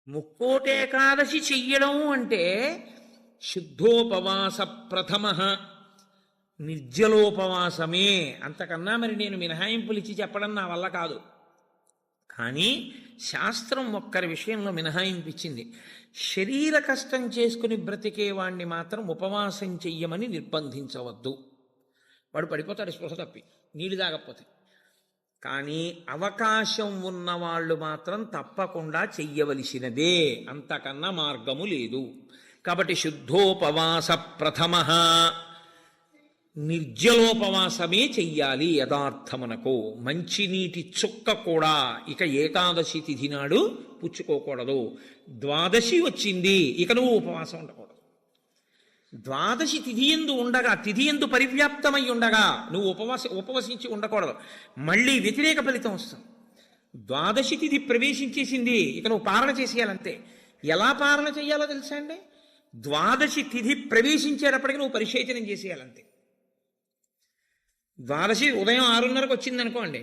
ముక్కోటేకాదశి చెయ్యడం అంటే శుద్ధోపవాస ప్రథమ నిర్జలోపవాసమే. అంతకన్నా మరి నేను మినహాయింపులు ఇచ్చి చెప్పడం నా వల్ల కాదు. కానీ శాస్త్రం ఒక్కరి విషయంలో మినహాయింపు ఇచ్చింది. శరీర కష్టం చేసుకుని బ్రతికేవాణ్ణి మాత్రం ఉపవాసం చెయ్యమని నిర్బంధించవద్దు. వాడు పడిపోతాడు స్పృహ తప్పి, నీళ్ళు తాగకపోతే. కానీ అవకాశం ఉన్నవాళ్ళు మాత్రం తప్పకుండా చెయ్యవలసినదే, అంతకన్నా మార్గము లేదు. కాబట్టి శుద్ధోపవాస ప్రథమ నిర్జలోపవాసమే చెయ్యాలి. యథార్థమునకు మంచినీటి చుక్క కూడా ఇక ఏకాదశి తిథి నాడు పుచ్చుకోకూడదు. ద్వాదశి వచ్చింది, ఇక నువ్వు ఉపవాసం ఉండకూడదు. ద్వాదశి తిథి ఎందు ఉండగా, తిథి ఎందు పరివ్యాప్తమై ఉండగా నువ్వు ఉపవసించి ఉండకూడదు. మళ్ళీ వ్యతిరేక ఫలితం వస్తుంది. ద్వాదశి తిథి ప్రవేశించేసింది, ఇక నువ్వు పాలన చేసేయాలంతే. ఎలా పాలన చేయాలో తెలుసా అండి? ద్వాదశి తిథి ప్రవేశించేటప్పటికి నువ్వు పరిశేచనం చేసేయాలంతే. ద్వాదశి ఉదయం 6:30కు వచ్చిందనుకోండి,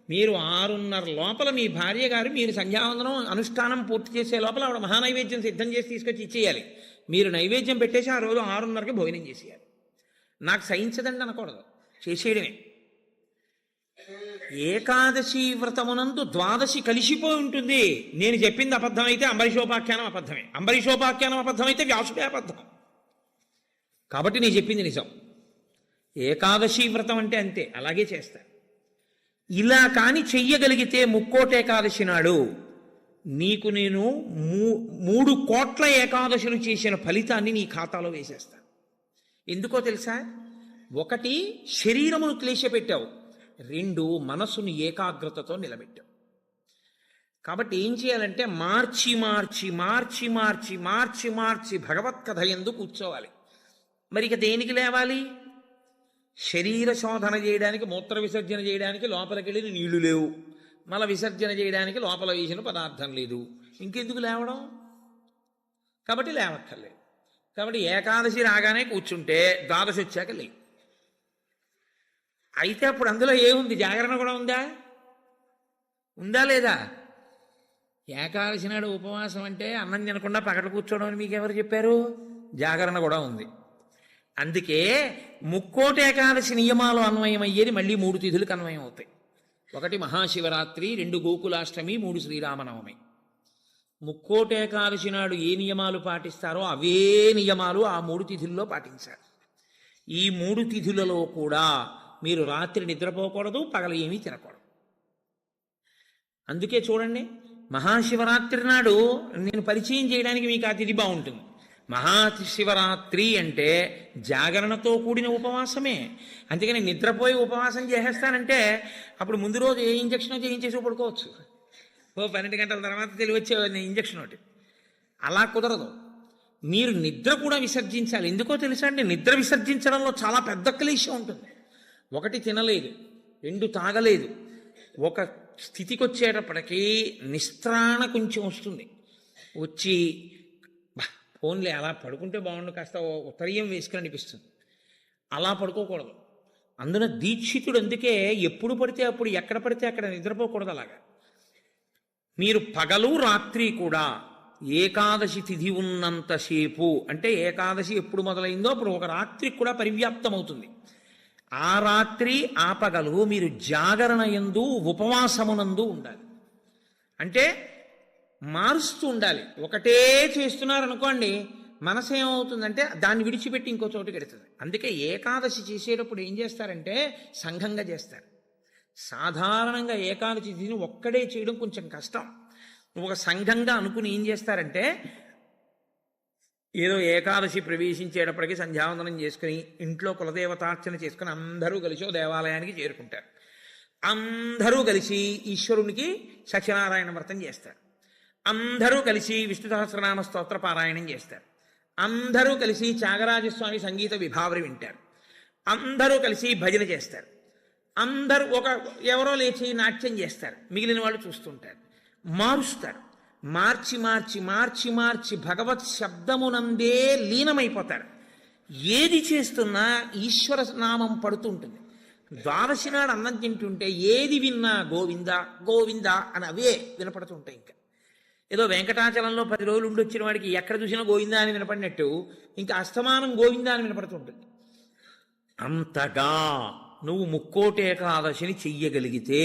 మీరు 6:30 లోపల మీ భార్య గారు మీరు సంధ్యావందనం అనుష్ఠానం పూర్తి చేసే లోపల ఆవిడ మహానైవేద్యం సిద్ధం చేసి తీసుకొచ్చి ఇచ్చేయాలి. మీరు నైవేద్యం పెట్టేసి ఆ రోజు 6:30కి భోజనం చేసేయాలి. నాకు సహించదండి అనకూడదు, చేసేయడమే. ఏకాదశి వ్రతమునందు ద్వాదశి కలిసిపోయి ఉంటుంది. నేను చెప్పింది అబద్ధమైతే అంబరీషోపాఖ్యానం అబద్ధమే, అంబరీషోపాఖ్యానం అబద్ధమైతే వ్యాసుడే అబద్ధం. కాబట్టి నేను చెప్పింది నిజం. ఏకాదశి వ్రతం అంటే అంతే, అలాగే చేస్తా. ఇలా కాని చెయ్యగలిగితే ముక్కోటేకాదశి నాడు నీకు నేను 3 కోట్ల ఏకాదశులు చేసిన ఫలితాన్ని నీ ఖాతాలో వేసేస్తాను. ఎందుకో తెలుసా? 1, శరీరమును క్లేశపెట్టావు. 2, మనసును ఏకాగ్రతతో నిలబెట్టావు. కాబట్టి ఏం చేయాలంటే మార్చి మార్చి మార్చి మార్చి మార్చి మార్చి భగవత్ కథ యందు కూర్చోవాలి. మరి ఇక దేనికి లేవాలి? శరీర శోధన చేయడానికి, మూత్ర విసర్జన చేయడానికి లోపలికి వెళ్ళి నీళ్లు లేవు, మల విసర్జన చేయడానికి లోపల వేసిన పదార్థం లేదు, ఇంకెందుకు లేవడం? కాబట్టి లేవక్కర్లేదు. కాబట్టి ఏకాదశి రాగానే కూర్చుంటే ద్వాదశి వచ్చాక లేవు. అయితే అప్పుడు అందులో ఏముంది? జాగరణ కూడా ఉందా? ఉందా లేదా? ఏకాదశి నాడు ఉపవాసం అంటే అన్నం తినకుండా పగట కూర్చోవడం అని మీకు ఎవరు చెప్పారు? జాగరణ కూడా ఉంది. అందుకే ముక్కోటి ఏకాదశి నియమాలు అన్వయమయ్యేది మళ్ళీ 3 తిథులకు అన్వయం అవుతాయి. 1 మహాశివరాత్రి, 2 గోకులాష్టమి, 3 శ్రీరామనవమి. ముక్కోటి ఏకాదశి నాడు ఏ నియమాలు పాటిస్తారో అవే నియమాలు ఆ 3 తిథుల్లో పాటించాలి. ఈ 3 తిథులలో కూడా మీరు రాత్రి నిద్రపోకూడదు, పగల ఏమీ తినకూడదు. అందుకే చూడండి, మహాశివరాత్రి నాడు నేను పరిచయం చేయడానికి మీకు ఆ తిథి బాగుంటుంది. మహాశివరాత్రి అంటే జాగరణతో కూడిన ఉపవాసమే. అందుకని నిద్రపోయి ఉపవాసం చేసేస్తానంటే అప్పుడు ముందు రోజు ఏ ఇంజక్షన్ చేయించేసి పడుకోవచ్చు. 12 గంటల తర్వాత తెలివచ్చే ఇంజక్షన్ ఒకటి. అలా కుదరదు. మీరు నిద్ర కూడా విసర్జించాలి. ఎందుకో తెలుసా అండి? నిద్ర విసర్జించడంలో చాలా పెద్ద క్లేశం ఉంటుంది. 1 తినలేదు, 2 తాగలేదు. ఒక స్థితికి వచ్చేటప్పటికీ నిస్త్రాణ కొంచెం వస్తుంది. వచ్చి ఓన్లీ అలా పడుకుంటే బాగుండు, కాస్త ఉత్తరీయం వేసుకుని అనిపిస్తుంది. అలా పడుకోకూడదు. అందున దీక్షితుడు అందుకే ఎప్పుడు పడితే అప్పుడు, ఎక్కడ పడితే అక్కడ నిద్రపోకూడదు. అలాగా మీరు పగలు రాత్రి కూడా ఏకాదశి తిథి ఉన్నంతసేపు, అంటే ఏకాదశి ఎప్పుడు మొదలైందో అప్పుడు ఒక రాత్రికి కూడా పరివ్యాప్తం అవుతుంది. ఆ రాత్రి ఆ పగలు మీరు జాగరణ యందు ఉపవాసమునందు ఉండాలి. అంటే మారుస్తూ ఉండాలి. ఒకటే చేస్తున్నారనుకోండి, మనసు ఏమవుతుందంటే దాన్ని విడిచిపెట్టి ఇంకో చోటుకి వెడుతుంది. అందుకే ఏకాదశి చేసేటప్పుడు ఏం చేస్తారంటే సంఘంగా చేస్తారు. సాధారణంగా ఏకాదశి తిథిని ఒక్కడే చేయడం కొంచెం కష్టం. ఒక సంఘంగా అనుకుని ఏం చేస్తారంటే, ఏదో ఏకాదశి ప్రవేశించేటప్పటికి సంధ్యావందనం చేసుకుని ఇంట్లో కులదేవతార్చన చేసుకుని అందరూ కలిసి దేవాలయానికి చేరుకుంటారు. అందరూ కలిసి ఈశ్వరునికి సత్యనారాయణ వ్రతం చేస్తారు. అందరూ కలిసి విష్ణు సహస్రనామ స్తోత్ర పారాయణం చేస్తారు. అందరూ కలిసి త్యాగరాజస్వామి సంగీత విభావరి వింటారు. అందరూ కలిసి భజన చేస్తారు. అందరూ ఎవరో లేచి నాట్యం చేస్తారు, మిగిలిన వాళ్ళు చూస్తుంటారు. మారుస్తారు. మార్చి మార్చి మార్చి మార్చి భగవత్ శబ్దమునందే లీనమైపోతారు. ఏది చేస్తున్నా ఈశ్వర నామం పడుతుంటుంది. ద్వాదశి నాడు అన్నం తింటుంటే ఏది విన్నా గోవింద గోవింద అని అవే వినపడుతుంటాయి. ఇంకా ఏదో వెంకటాచలంలో 10 రోజులు ఉండి వచ్చిన వాడికి ఎక్కడ చూసినా గోవిందా అని వినపడినట్టు ఇంకా అస్తమానం గోవిందా అని వినపడుతుంటుంది. అంతగా నువ్వు ముక్కోటి ఏకాదశిని చెయ్యగలిగితే,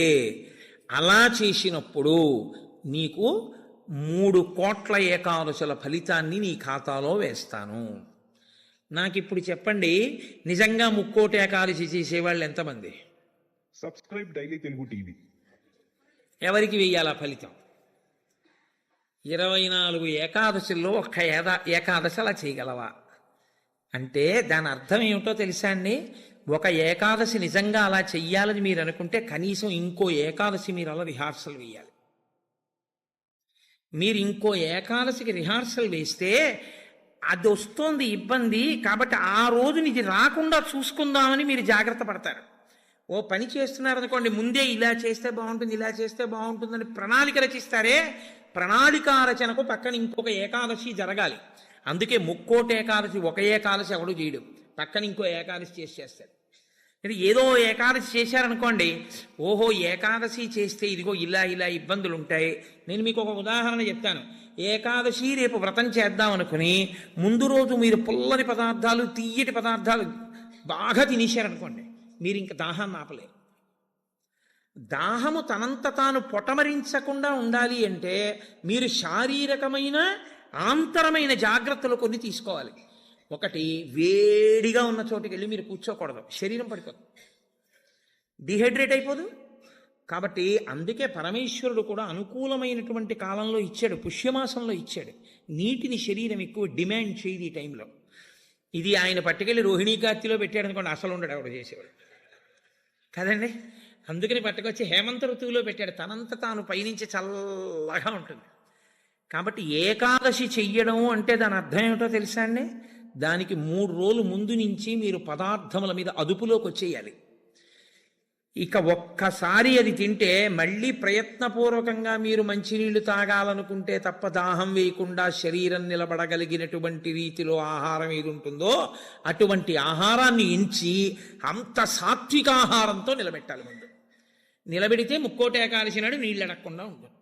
అలా చేసినప్పుడు నీకు 3 కోట్ల ఏకాదశుల ఫలితాన్ని నీ ఖాతాలో వేస్తాను. నాకు ఇప్పుడు చెప్పండి, నిజంగా ముక్కోటి ఏకాదశి చేసేవాళ్ళు ఎంతమంది? Subscribe daily Telugu TV. ఎవరికి వెయ్యాలా ఫలితం? 24 ఏకాదశుల్లో ఒక్క ఏకాదశి అలా చేయగలవా అంటే దాని అర్థం ఏమిటో తెలుసా అండి? ఒక ఏకాదశి నిజంగా అలా చెయ్యాలని మీరు అనుకుంటే కనీసం ఇంకో ఏకాదశి మీరు అలా రిహార్సల్ వేయాలి. మీరు ఇంకో ఏకాదశికి రిహార్సల్ వేస్తే అది వస్తోంది ఇబ్బంది కాబట్టి ఆ రోజుని ఇది రాకుండా చూసుకుందామని మీరు జాగ్రత్త పడతారు. ఓ పని చేస్తున్నారనుకోండి, ముందే ఇలా చేస్తే బాగుంటుంది, ఇలా చేస్తే బాగుంటుందని ప్రణాళిక రచిస్తారే, ప్రణాళిక రచనకు పక్కన ఇంకొక ఏకాదశి జరగాలి. అందుకే ముక్కోటి ఏకాదశి ఒక ఏకాదశి ఎవడు చేయడు, పక్కన ఇంకో ఏకాదశి చేస్తాడు. ఏదో ఏకాదశి చేశారనుకోండి, ఓహో ఏకాదశి చేస్తే ఇదిగో ఇలా ఇలా ఇబ్బందులు ఉంటాయి. నేను మీకు ఒక ఉదాహరణ చెప్తాను. ఏకాదశి రేపు వ్రతం చేద్దాం అనుకుని ముందు రోజు మీరు పుల్లని పదార్థాలు, తీయటి పదార్థాలు బాగా తినేశారనుకోండి, మీరు ఇంక దాహాన్ని ఆపలేరు. దాహము తనంత తాను పొటమరించకుండా ఉండాలి అంటే మీరు శారీరకమైన ఆంతరమైన జాగ్రత్తలు కొన్ని తీసుకోవాలి. ఒకటి, వేడిగా ఉన్న చోటుకి వెళ్ళి మీరు కూర్చోకూడదు, శరీరం పడిపోదు, డిహైడ్రేట్ అయిపోదు. కాబట్టి అందుకే పరమేశ్వరుడు కూడా అనుకూలమైనటువంటి కాలంలో ఇచ్చాడు, పుష్యమాసంలో ఇచ్చాడు. నీటిని శరీరం ఎక్కువ డిమాండ్ చేయదు ఈ టైంలో. ఇది ఆయన పట్టుకెళ్ళి రోహిణీ కార్తీలో పెట్టాడు అనుకోండి, అసలు ఉండడు ఆవిడ చేసేవాడు కదండి. అందుకని పట్టుకొచ్చి హేమంత ఋతువులో పెట్టాడు, తనంత తాను పైనుంచి చల్లగా ఉంటుంది. కాబట్టి ఏకాదశి చెయ్యడం అంటే దాని అర్థం ఏమిటో తెలుసా అండి? దానికి 3 రోజులు ముందు నుంచి మీరు పదార్థముల మీద అదుపులోకి వచ్చేయాలి. ఇక ఒక్కసారి అది తింటే మళ్ళీ ప్రయత్నపూర్వకంగా మీరు మంచినీళ్లు తాగాలనుకుంటే తప్ప దాహం వేయకుండా శరీరం నిలబడగలిగినటువంటి రీతిలో ఆహారం ఏది ఉంటుందో అటువంటి ఆహారాన్ని ఎంచి అంత సాత్విక ఆహారంతో నిలబెట్టాలి. ముందు నిలబెడితే ముక్కోటి ఏకాదశి నాడు నీళ్ళు అడగకుండా ఉంటుంది,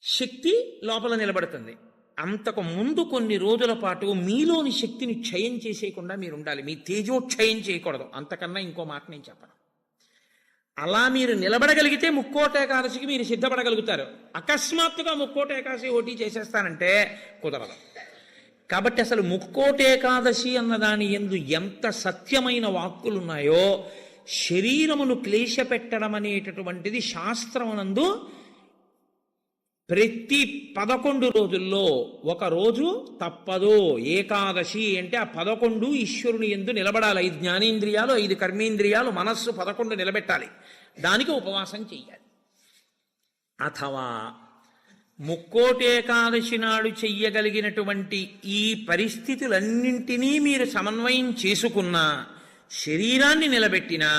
శక్తి లోపల నిలబడుతుంది. అంతకు ముందు కొన్ని రోజుల పాటు మీలోని శక్తిని క్షయం చేసేయకుండా మీరు ఉండాలి, మీ తేజోక్షయం చేయకూడదు. అంతకన్నా ఇంకో మాట నేను చెప్పను. అలా మీరు నిలబడగలిగితే ముక్కోటి ఏకాదశికి మీరు సిద్ధపడగలుగుతారు. అకస్మాత్తుగా ముక్కోటి ఏకాదశి ఓటీ చేసేస్తానంటే కుదరదు. కాబట్టి అసలు ముక్కోటి ఏకాదశి అన్నదాని యందు ఎంత సత్యమైన వాక్కులు ఉన్నాయో, శరీరమును క్లేశపెట్టడం అనేటటువంటిది శాస్త్రమునందు ప్రతి 11 రోజుల్లో ఒక రోజు తప్పదు. ఏకాదశి అంటే ఆ 11 ఈశ్వరుని యందు నిలబడాలి. 5 జ్ఞానేంద్రియాలు, 5 కర్మేంద్రియాలు, మనస్సు 11 నిలబెట్టాలి. దానికి ఉపవాసం చెయ్యాలి. అథవా ముక్కోటి ఏకాదశి నాడు చెయ్యగలిగినటువంటి ఈ పరిస్థితులన్నింటినీ మీరు సమన్వయం చేసుకున్నా, శరీరాన్ని నిలబెట్టినా,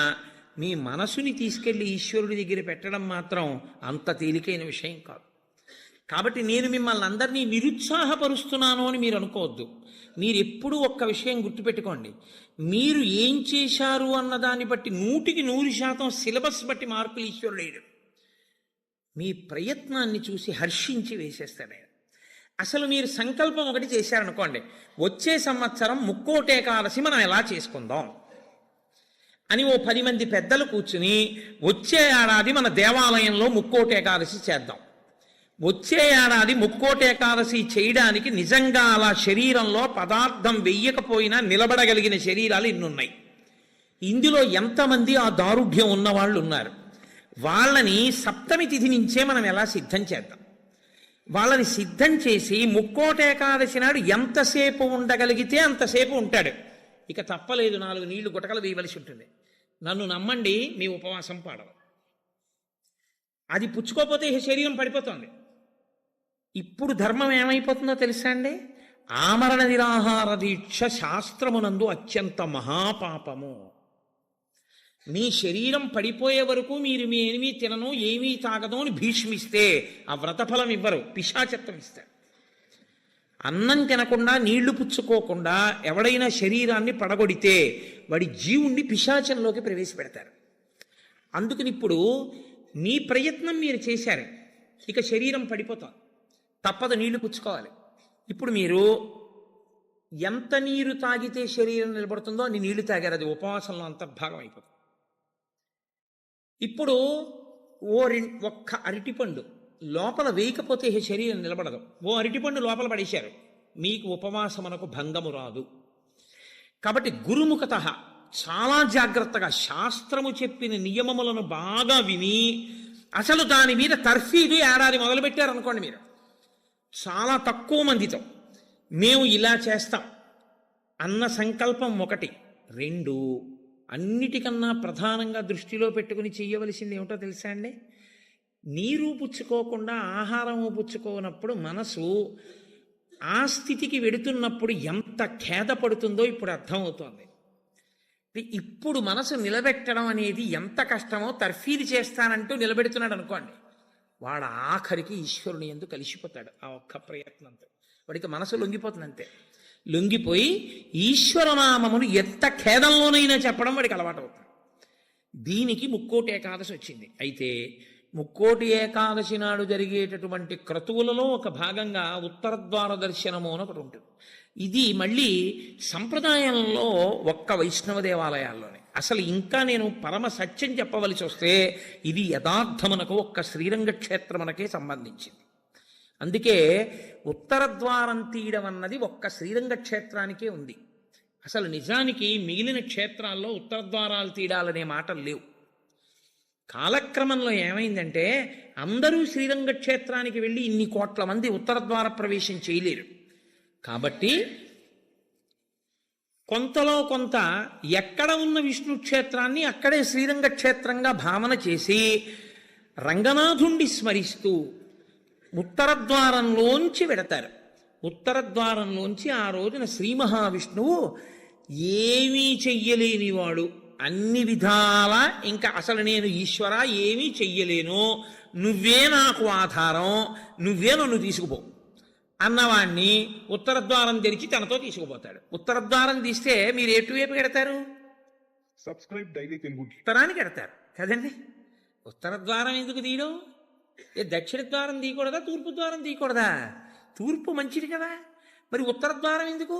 మీ మనసుని తీసుకెళ్లి ఈశ్వరుడి దగ్గర పెట్టడం మాత్రం అంత తేలికైన విషయం కాదు. కాబట్టి నేను మిమ్మల్ని అందరినీ నిరుత్సాహపరుస్తున్నాను అని మీరు అనుకోవద్దు. మీరు ఎప్పుడూ ఒక్క విషయం గుర్తుపెట్టుకోండి, మీరు ఏం చేశారు అన్నదాన్ని బట్టి 100% సిలబస్ బట్టి మార్కులు ఈశ్వరుడు వేయడు. మీ ప్రయత్నాన్ని చూసి హర్షించి వేసేస్తాడు ఆయన. అసలు మీరు సంకల్పం ఒకటి చేశారనుకోండి, వచ్చే సంవత్సరం ముక్కోటి ఏకాదశి మనం ఎలా చేసుకుందాం అని ఓ 10 మంది పెద్దలు కూర్చుని వచ్చే ఏడాది మన దేవాలయంలో ముక్కోటి ఏకాదశి చేద్దాం, వచ్చే ఏడాది ముక్కోటి ఏకాదశి చేయడానికి నిజంగా అలా శరీరంలో పదార్థం వెయ్యకపోయినా నిలబడగలిగిన శరీరాలు ఇన్నున్నాయి. ఇందులో ఎంతమంది ఆ దారుఢ్యం ఉన్నవాళ్ళు ఉన్నారు? వాళ్ళని సప్తమి తిథి నుంచే మనం ఎలా సిద్ధం చేద్దాం. వాళ్ళని సిద్ధం చేసి ముక్కోటి ఏకాదశి నాడు ఎంతసేపు ఉండగలిగితే అంతసేపు ఉంటాడు. ఇక తప్పలేదు, 4 నీళ్లు గుటకలు వేయవలసి ఉంటుంది. నన్ను నమ్మండి, మీ ఉపవాసం పాడవు. అది పుచ్చుకోకపోతే ఈ శరీరం పడిపోతుంది. ఇప్పుడు ధర్మం ఏమైపోతుందో తెలుసా అండి? ఆమరణ నిరాహార దీక్ష శాస్త్రమునందు అత్యంత మహాపాపము. మీ శరీరం పడిపోయే వరకు మీరు మీ ఏమీ తినను, ఏమీ తాగదు అని భీష్మిస్తే ఆ వ్రతఫలం ఇవ్వరు, పిశాచత్వం ఇస్తారు. అన్నం తినకుండా, నీళ్లు పుచ్చుకోకుండా ఎవడైనా శరీరాన్ని పడగొడితే వాడి జీవుణ్ణి పిశాచంలోకి ప్రవేశపెడతారు. అందుకని ఇప్పుడు మీ ప్రయత్నం మీరు చేశారు, ఇక శరీరం పడిపోతాం, తప్పదు, నీళ్లు పుచ్చుకోవాలి. ఇప్పుడు మీరు ఎంత నీరు తాగితే శరీరం నిలబడుతుందో అన్ని నీళ్లు తాగారు, అది ఉపవాసంలో అంతర్భాగం అయిపోతుంది. ఇప్పుడు ఒక్క అరటిపండు లోపల వేయకపోతే శరీరం నిలబడదు. ఓ అరటిపండు లోపల పడేశారు, మీకు ఉపవాసమునకు భంగము రాదు. కాబట్టి గురుముఖత చాలా జాగ్రత్తగా శాస్త్రము చెప్పిన నియమములను బాగా విని, అసలు దాని మీద తర్ఫీదు ఏడాది మొదలుపెట్టారనుకోండి, మీరు చాలా తక్కువ మందితో మేము ఇలా చేస్తాం అన్న సంకల్పం ఒకటి. రెండు, అన్నిటికన్నా ప్రధానంగా దృష్టిలో పెట్టుకుని చెయ్యవలసింది ఏమిటో తెలుసా అండి? నీరు పుచ్చుకోకుండా ఆహారము పుచ్చుకోనప్పుడు మనసు ఆ స్థితికి వెడుతున్నప్పుడు ఎంత ఖేదపడుతుందో ఇప్పుడు అర్థమవుతోంది. ఇప్పుడు మనసు నిలబెట్టడం అనేది ఎంత కష్టమో తర్ఫీదు చేస్తానంటూ నిలబెడుతున్నాడు అనుకోండి, వాడు ఆఖరికి ఈశ్వరుని యందు కలిసిపోతాడు. ఆ ఒక్క ప్రయత్నంతో వాడికి మనసు లొంగిపోతుంది, అంతే. లొంగిపోయి ఈశ్వరనామమును ఎంత ఖేదంలోనైనా చెప్పడం వాడికి అలవాటు అవుతుంది. దీనికి ముక్కోటి ఏకాదశి వచ్చింది. అయితే ముక్కోటి ఏకాదశి నాడు జరిగేటటువంటి క్రతువులలో ఒక భాగంగా ఉత్తరద్వార దర్శనము అని ఒకటి ఉంటుంది. ఇది మళ్ళీ సంప్రదాయంలో ఒక్క వైష్ణవ దేవాలయాల్లోనే. అసలు ఇంకా నేను పరమ సత్యం చెప్పవలసి వస్తే ఇది యథార్థమునకు ఒక్క శ్రీరంగ క్షేత్రమునకే సంబంధించింది. అందుకే ఉత్తర ద్వారం తీయడం అన్నది ఒక్క శ్రీరంగ క్షేత్రానికే ఉంది. అసలు నిజానికి మిగిలిన క్షేత్రాల్లో ఉత్తర ద్వారాలు తీయడాలనే మాటలు లేవు. కాలక్రమంలో ఏమైందంటే అందరూ శ్రీరంగ క్షేత్రానికి వెళ్ళి ఇన్ని కోట్ల మంది ఉత్తర ద్వార ప్రవేశం చేయలేరు. కాబట్టి కొంతలో కొంత ఎక్కడ ఉన్న విష్ణు క్షేత్రాన్ని అక్కడే శ్రీరంగ క్షేత్రంగా భావన చేసి రంగనాథుణ్ణి స్మరిస్తూ ఉత్తర ద్వారంలోంచి వెడతారు. ఉత్తర ద్వారంలోంచి ఆ రోజున శ్రీ మహావిష్ణువు ఏమీ చెయ్యలేనివాడు, అన్ని విధాల ఇంకా అసలు నేను ఈశ్వర ఏమీ చెయ్యలేను, నువ్వే నాకు ఆధారం, నువ్వే నన్ను తీసుకుపో అన్నవాణ్ణి ఉత్తర ద్వారం తెరిచి తనతో తీసుకుపోతాడు. ఉత్తర ద్వారం తీస్తే మీరు ఎటువైపు పెడతారు? సబ్స్క్రైబ్ డైలీ తెలుగు ఉత్తరానికి పెడతారు కదండి. ఉత్తర ద్వారం ఎందుకు తీయడం? దక్షిణ ద్వారం తీయకూడదా, తూర్పు ద్వారం తీయకూడదా? తూర్పు మంచిది కదా, మరి ఉత్తర ద్వారం ఎందుకు?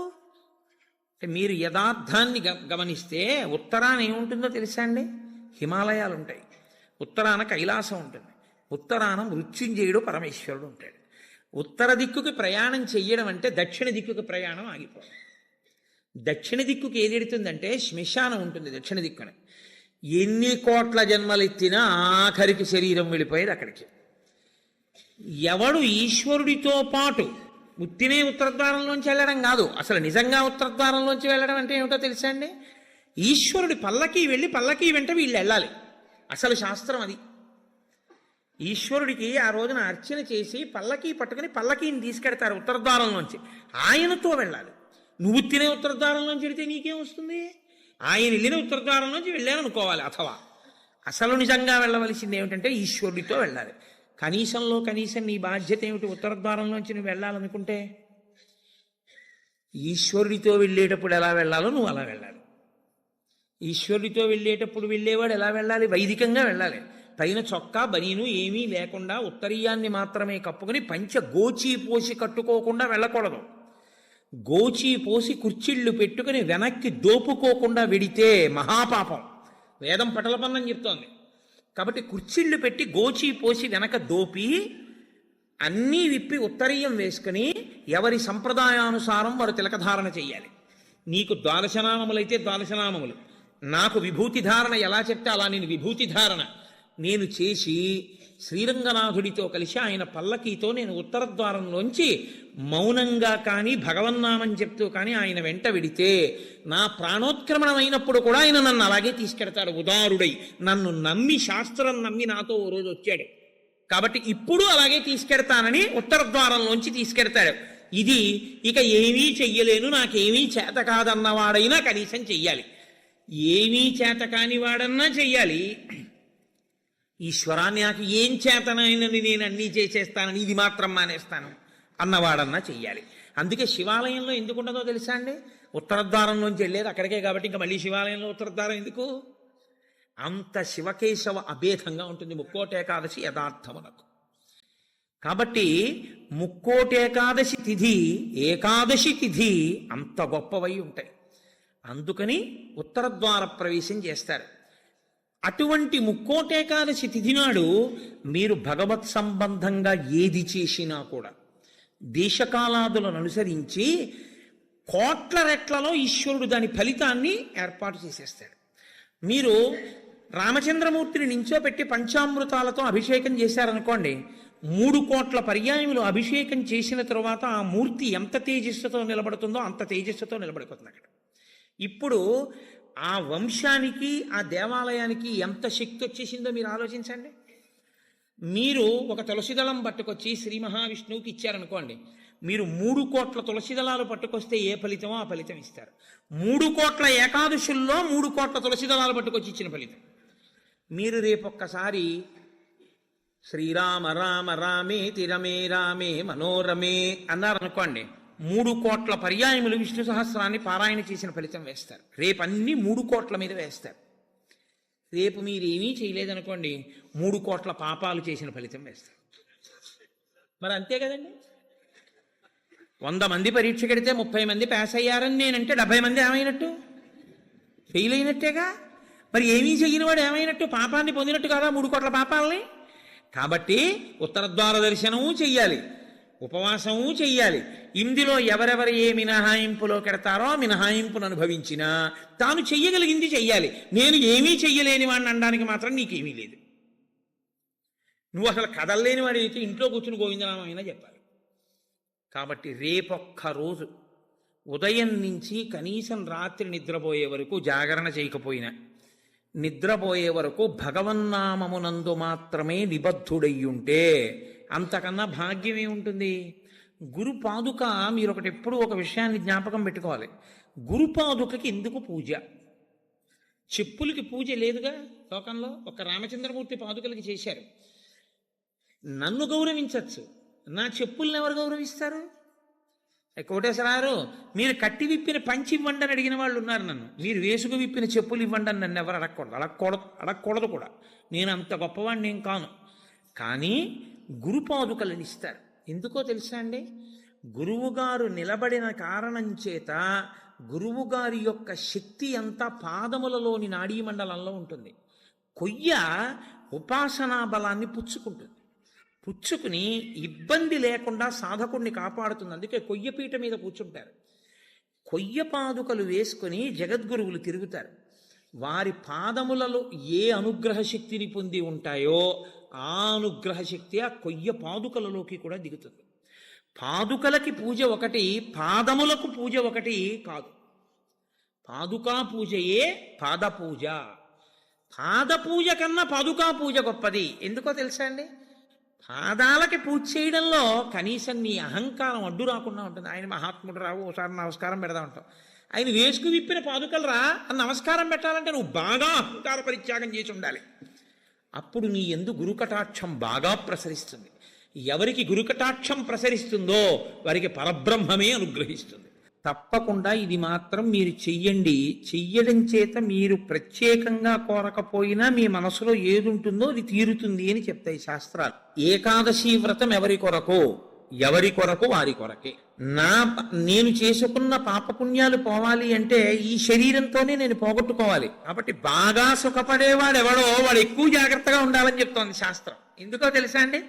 మీరు యథార్థాన్ని గమనిస్తే ఉత్తరాన ఏముంటుందో తెలుసా అండి? హిమాలయాలు ఉంటాయి, ఉత్తరాన కైలాసం ఉంటుంది, ఉత్తరాన మృత్యుంజయుడు పరమేశ్వరుడు ఉంటాడు. ఉత్తర దిక్కుకి ప్రయాణం చెయ్యడం అంటే దక్షిణ దిక్కుకి ప్రయాణం ఆగిపోవడం. దక్షిణ దిక్కుకి ఏది ఎడుతుందంటే శ్మశానం ఉంటుంది దక్షిణ దిక్కున. ఎన్ని కోట్ల జన్మలెత్తినా ఆఖరికి శరీరం వెళ్ళిపోయేది అక్కడికి. ఎవడు ఈశ్వరుడితో పాటు ఉత్తినే ఉత్తరద్వారంలోంచి వెళ్ళడం కాదు, అసలు నిజంగా ఉత్తరద్వారంలోంచి వెళ్ళడం అంటే ఏమిటో తెలుసా అండి? ఈశ్వరుడి పల్లకి వెళ్ళి పల్లకి వెంట వీళ్ళు వెళ్ళాలి. అసలు శాస్త్రం అది. ఈశ్వరుడికి ఆ రోజున అర్చన చేసి పల్లకీ పట్టుకుని పల్లకీని తీసుకెడతారు ఉత్తరద్వారంలోంచి, ఆయనతో వెళ్ళాలి. నువ్వు తినే ఉత్తరద్వారంలోంచి వెళితే నీకేం వస్తుంది? ఆయన వెళ్ళిన ఉత్తరద్వారంలోంచి వెళ్ళాలనుకోవాలి. అథవా అసలు నిజంగా వెళ్ళవలసింది ఏమిటంటే ఈశ్వరుడితో వెళ్ళాలి. కనీసంలో కనీసం నీ బాధ్యత ఏమిటి? ఉత్తరద్వారంలోంచి నువ్వు వెళ్ళాలనుకుంటే ఈశ్వరుడితో వెళ్ళేటప్పుడు ఎలా వెళ్ళాలో నువ్వు అలా వెళ్ళాలి. ఈశ్వరుడితో వెళ్ళేటప్పుడు వెళ్ళేవాడు ఎలా వెళ్ళాలి? వైదికంగా వెళ్ళాలి. పైన చొక్కా బనీను ఏమీ లేకుండా ఉత్తరీయాన్ని మాత్రమే కప్పుకొని పంచ గోచీ పోసి కట్టుకోకుండా వెళ్ళకూడదు. గోచీ పోసి కుర్చీళ్ళు పెట్టుకుని వెనక్కి దోపుకోకుండా వెడితే మహాపాపం. వేదం పటలపన్నం చెప్తోంది. కాబట్టి కుర్చీళ్ళు పెట్టి గోచీ పోసి వెనక దోపి అన్నీ విప్పి ఉత్తరీయం వేసుకుని ఎవరి సంప్రదాయానుసారం వారు తిలకధారణ చెయ్యాలి. నీకు ద్వాదశనామములైతే ద్వాదశనామములు, నాకు విభూతి ధారణ ఎలా చెప్తే అలా నేను విభూతి ధారణ నేను చేసి శ్రీరంగనాథుడితో కలిసి ఆయన పల్లకీతో నేను ఉత్తర ద్వారంలోంచి మౌనంగా కానీ భగవన్నామని చెప్తూ కానీ ఆయన వెంట వెడితే నా ప్రాణోత్క్రమణమైనప్పుడు కూడా ఆయన నన్ను అలాగే తీసుకెడతాడు. ఉదారుడై నన్ను నమ్మి, శాస్త్రం నమ్మి నాతో ఓ రోజు వచ్చాడు కాబట్టి ఇప్పుడు అలాగే తీసుకెడతానని ఉత్తర ద్వారంలోంచి తీసుకెడతాడు. ఇది ఇక ఏమీ చెయ్యలేను, నాకేమీ చేత కాదన్నవాడైనా కనీసం చెయ్యాలి. ఏమీ చేత కాని వాడన్నా చెయ్యాలి. ఈశ్వరాన్ని నాకు ఏం చేతనైనది నేను అన్నీ చేసేస్తానని ఇది మాత్రం మానేస్తాను అన్నవాడన్నా చెయ్యాలి. అందుకే శివాలయంలో ఎందుకు ఉండదో తెలుసా అండి? ఉత్తరద్వారంలోంచి వెళ్ళేది అక్కడికే కాబట్టి ఇంకా మళ్ళీ శివాలయంలో ఉత్తరద్వారం ఎందుకు? అంత శివకేశవ అభేదంగా ఉంటుంది ముక్కోటి ఏకాదశి యథార్థమునకు. కాబట్టి ముక్కోటి ఏకాదశి తిథి అంత గొప్పవై ఉంటాయి. అందుకని ఉత్తర ద్వార ప్రవేశం చేస్తారు. అటువంటి ముక్కోటేకాదశి తిథి నాడు మీరు భగవత్ సంబంధంగా ఏది చేసినా కూడా దేశకాలాదులను అనుసరించి కోట్ల రెట్లలో ఈశ్వరుడు దాని ఫలితాన్ని ఏర్పాటు చేసేస్తాడు. మీరు రామచంద్రమూర్తిని నించోపెట్టి పంచామృతాలతో అభిషేకం చేశారనుకోండి, 3 కోట్ల పర్యాయములు అభిషేకం చేసిన తరువాత ఆ మూర్తి ఎంత తేజస్సుతో నిలబడుతుందో అంత తేజస్సుతో నిలబడిపోతుంది అక్కడ. ఇప్పుడు ఆ వంశానికి ఆ దేవాలయానికి ఎంత శక్తి వచ్చేసిందో మీరు ఆలోచించండి. మీరు ఒక తులసిదళం పట్టుకొచ్చి శ్రీ మహావిష్ణువుకి ఇచ్చారనుకోండి, మీరు 3 కోట్ల తులసిదళాలు పట్టుకొస్తే ఏ ఫలితమో ఆ ఫలితం ఇస్తారు. 3 కోట్ల ఏకాదశుల్లో 3 కోట్ల తులసిదళాలు పట్టుకొచ్చి ఇచ్చిన ఫలితం. మీరు రేపొక్కసారి శ్రీరామ రామ రామేతి రమే రామే మనోరమే అన్నారనుకోండి, 3 కోట్ల పర్యాయములు విష్ణు సహస్రాన్ని పారాయణ చేసిన ఫలితం వేస్తారు. రేపు అన్ని 3 కోట్ల మీద వేస్తారు. రేపు మీరేమీ చేయలేదనుకోండి, 3 కోట్ల పాపాలు చేసిన ఫలితం వేస్తారు. మరి అంతే కదండి. 100 మంది పరీక్ష కడితే 30 మంది పాస్ అయ్యారని నేనంటే 70 మంది ఏమైనట్టు? ఫెయిల్ అయినట్టేగా. మరి ఏమీ చెయ్యని వాడు ఏమైనట్టు? పాపాన్ని పొందినట్టు కదా 3 కోట్ల పాపాలని. కాబట్టి ఉత్తర ద్వార దర్శనము చెయ్యాలి, ఉపవాసము చెయ్యాలి. ఇందులో ఎవరెవరు ఏ మినహాయింపులో కెడతారో మినహాయింపును అనుభవించినా తాను చెయ్యగలిగింది చెయ్యాలి. నేను ఏమీ చెయ్యలేని వాడిని అనడానికి మాత్రం నీకేమీ లేదు. నువ్వు అసలు కదలలేని వాడి అయితే ఇంట్లో కూర్చుని గోవిందనామైనా చెప్పాలి. కాబట్టి రేపొక్క రోజు ఉదయం నుంచి కనీసం రాత్రి నిద్రపోయే వరకు జాగరణ చేయకపోయినా, నిద్రపోయే వరకు భగవన్నామమునందు మాత్రమే నిబద్ధుడయ్యుంటే అంతకన్నా భాగ్యమే ఉంటుంది. గురు పాదుక, మీరు ఎప్పుడు ఒక విషయాన్ని జ్ఞాపకం పెట్టుకోవాలి. గురు పాదుకకి ఎందుకు పూజ? చెప్పులకి పూజ లేదుగా లోకంలో. ఒక రామచంద్రమూర్తి పాదుకలకి చేశారు. నన్ను గౌరవించవచ్చు, నా చెప్పుల్ని ఎవరు గౌరవిస్తారు? కోటేశ్వరారు, మీరు కట్టి విప్పిన పంచి ఇవ్వండి అని అడిగిన వాళ్ళు ఉన్నారు నన్ను. మీరు వేసుకు విప్పిన చెప్పులు ఇవ్వండి అని నన్ను ఎవరు అడగకూడదు కూడా. నేను అంత గొప్పవాడిని ఏం కాను. కానీ గురుపాదుకలను ఇస్తారు. ఎందుకో తెలుసా అండి? గురువుగారు నిలబడిన కారణం చేత గురువుగారి యొక్క శక్తి అంతా పాదములలోని నాడీమండలంలో ఉంటుంది. కొయ్య ఉపాసనా బలాన్ని పుచ్చుకుంటుంది. పుచ్చుకుని ఇబ్బంది లేకుండా సాధకుడిని కాపాడుతుంది. అందుకే కొయ్యపీట మీద కూర్చుంటారు. కొయ్య పాదుకలు వేసుకుని జగద్గురువులు తిరుగుతారు. వారి పాదములలో ఏ అనుగ్రహ శక్తిని పొంది ఉంటాయో ఆ అనుగ్రహ శక్తి ఆ కొయ్య పాదుకలలోకి కూడా దిగుతుంది. పాదుకలకి పూజ ఒకటి, పాదములకు పూజ ఒకటి కాదు. పాదుకా పూజయే పాద పూజ. పాద పూజ కన్నా పాదుకా పూజ గొప్పది. ఎందుకో తెలుసా అండి? పాదాలకి పూజ చేయడంలో కనీసం నీ అహంకారం అడ్డు రాకుండా ఉంటుంది. ఆయన మహాత్ముడు రావు, ఒకసారి నమస్కారం పెడదా ఉంటాం. ఆయన వేసుకు విప్పిన పాదుకలు రా అని నమస్కారం పెట్టాలంటే నువ్వు బాగా అహంకార పరిత్యాగం చేసి ఉండాలి. అప్పుడు నీ యందు గురుకటాక్షం బాగా ప్రసరిస్తుంది. ఎవరికి గురుకటాక్షం ప్రసరిస్తుందో వారికి పరబ్రహ్మమే అనుగ్రహిస్తుంది. తప్పకుండా ఇది మాత్రం మీరు చెయ్యండి. చెయ్యడం చేత మీరు ప్రత్యేకంగా కోరకపోయినా మీ మనసులో ఏది ఉంటుందో అది తీరుతుంది అని చెప్తాయి శాస్త్రాలు. ఏకాదశి వ్రతం ఎవరి కొరకు? ఎవరి కొరకు? వారి కొరకే. నేను చేసుకున్న పాపపుణ్యాలు పోవాలి అంటే ఈ శరీరంతోనే నేను పోగొట్టుకోవాలి. కాబట్టి బాగా సుఖపడేవాడు ఎవడో వాడు ఎక్కువ జాగ్రత్తగా ఉండాలని చెప్తోంది శాస్త్రం. ఎందుకో తెలుసా అండి?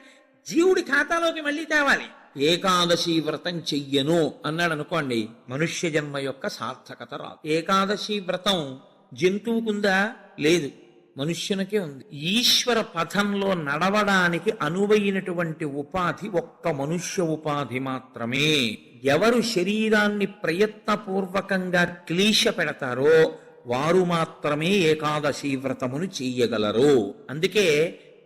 జీవుడి ఖాతాలోకి మళ్ళీ తేవాలి. ఏకాదశి వ్రతం చెయ్యను అన్నాడు అనుకోండి, మనుష్య జన్మ యొక్క సార్థకత రాదు. ఏకాదశి వ్రతం జంతువుకుందా? లేదు, మనుష్యునికే ఉంది. ఈశ్వర పథంలో నడవడానికి అనువైనటువంటి ఉపాధి ఒక్క మనుష్య ఉపాధి మాత్రమే. ఎవరు శరీరాన్ని ప్రయత్నపూర్వకంగా క్లేశ పెడతారో వారు మాత్రమే ఏకాదశి వ్రతమును చెయ్యగలరు. అందుకే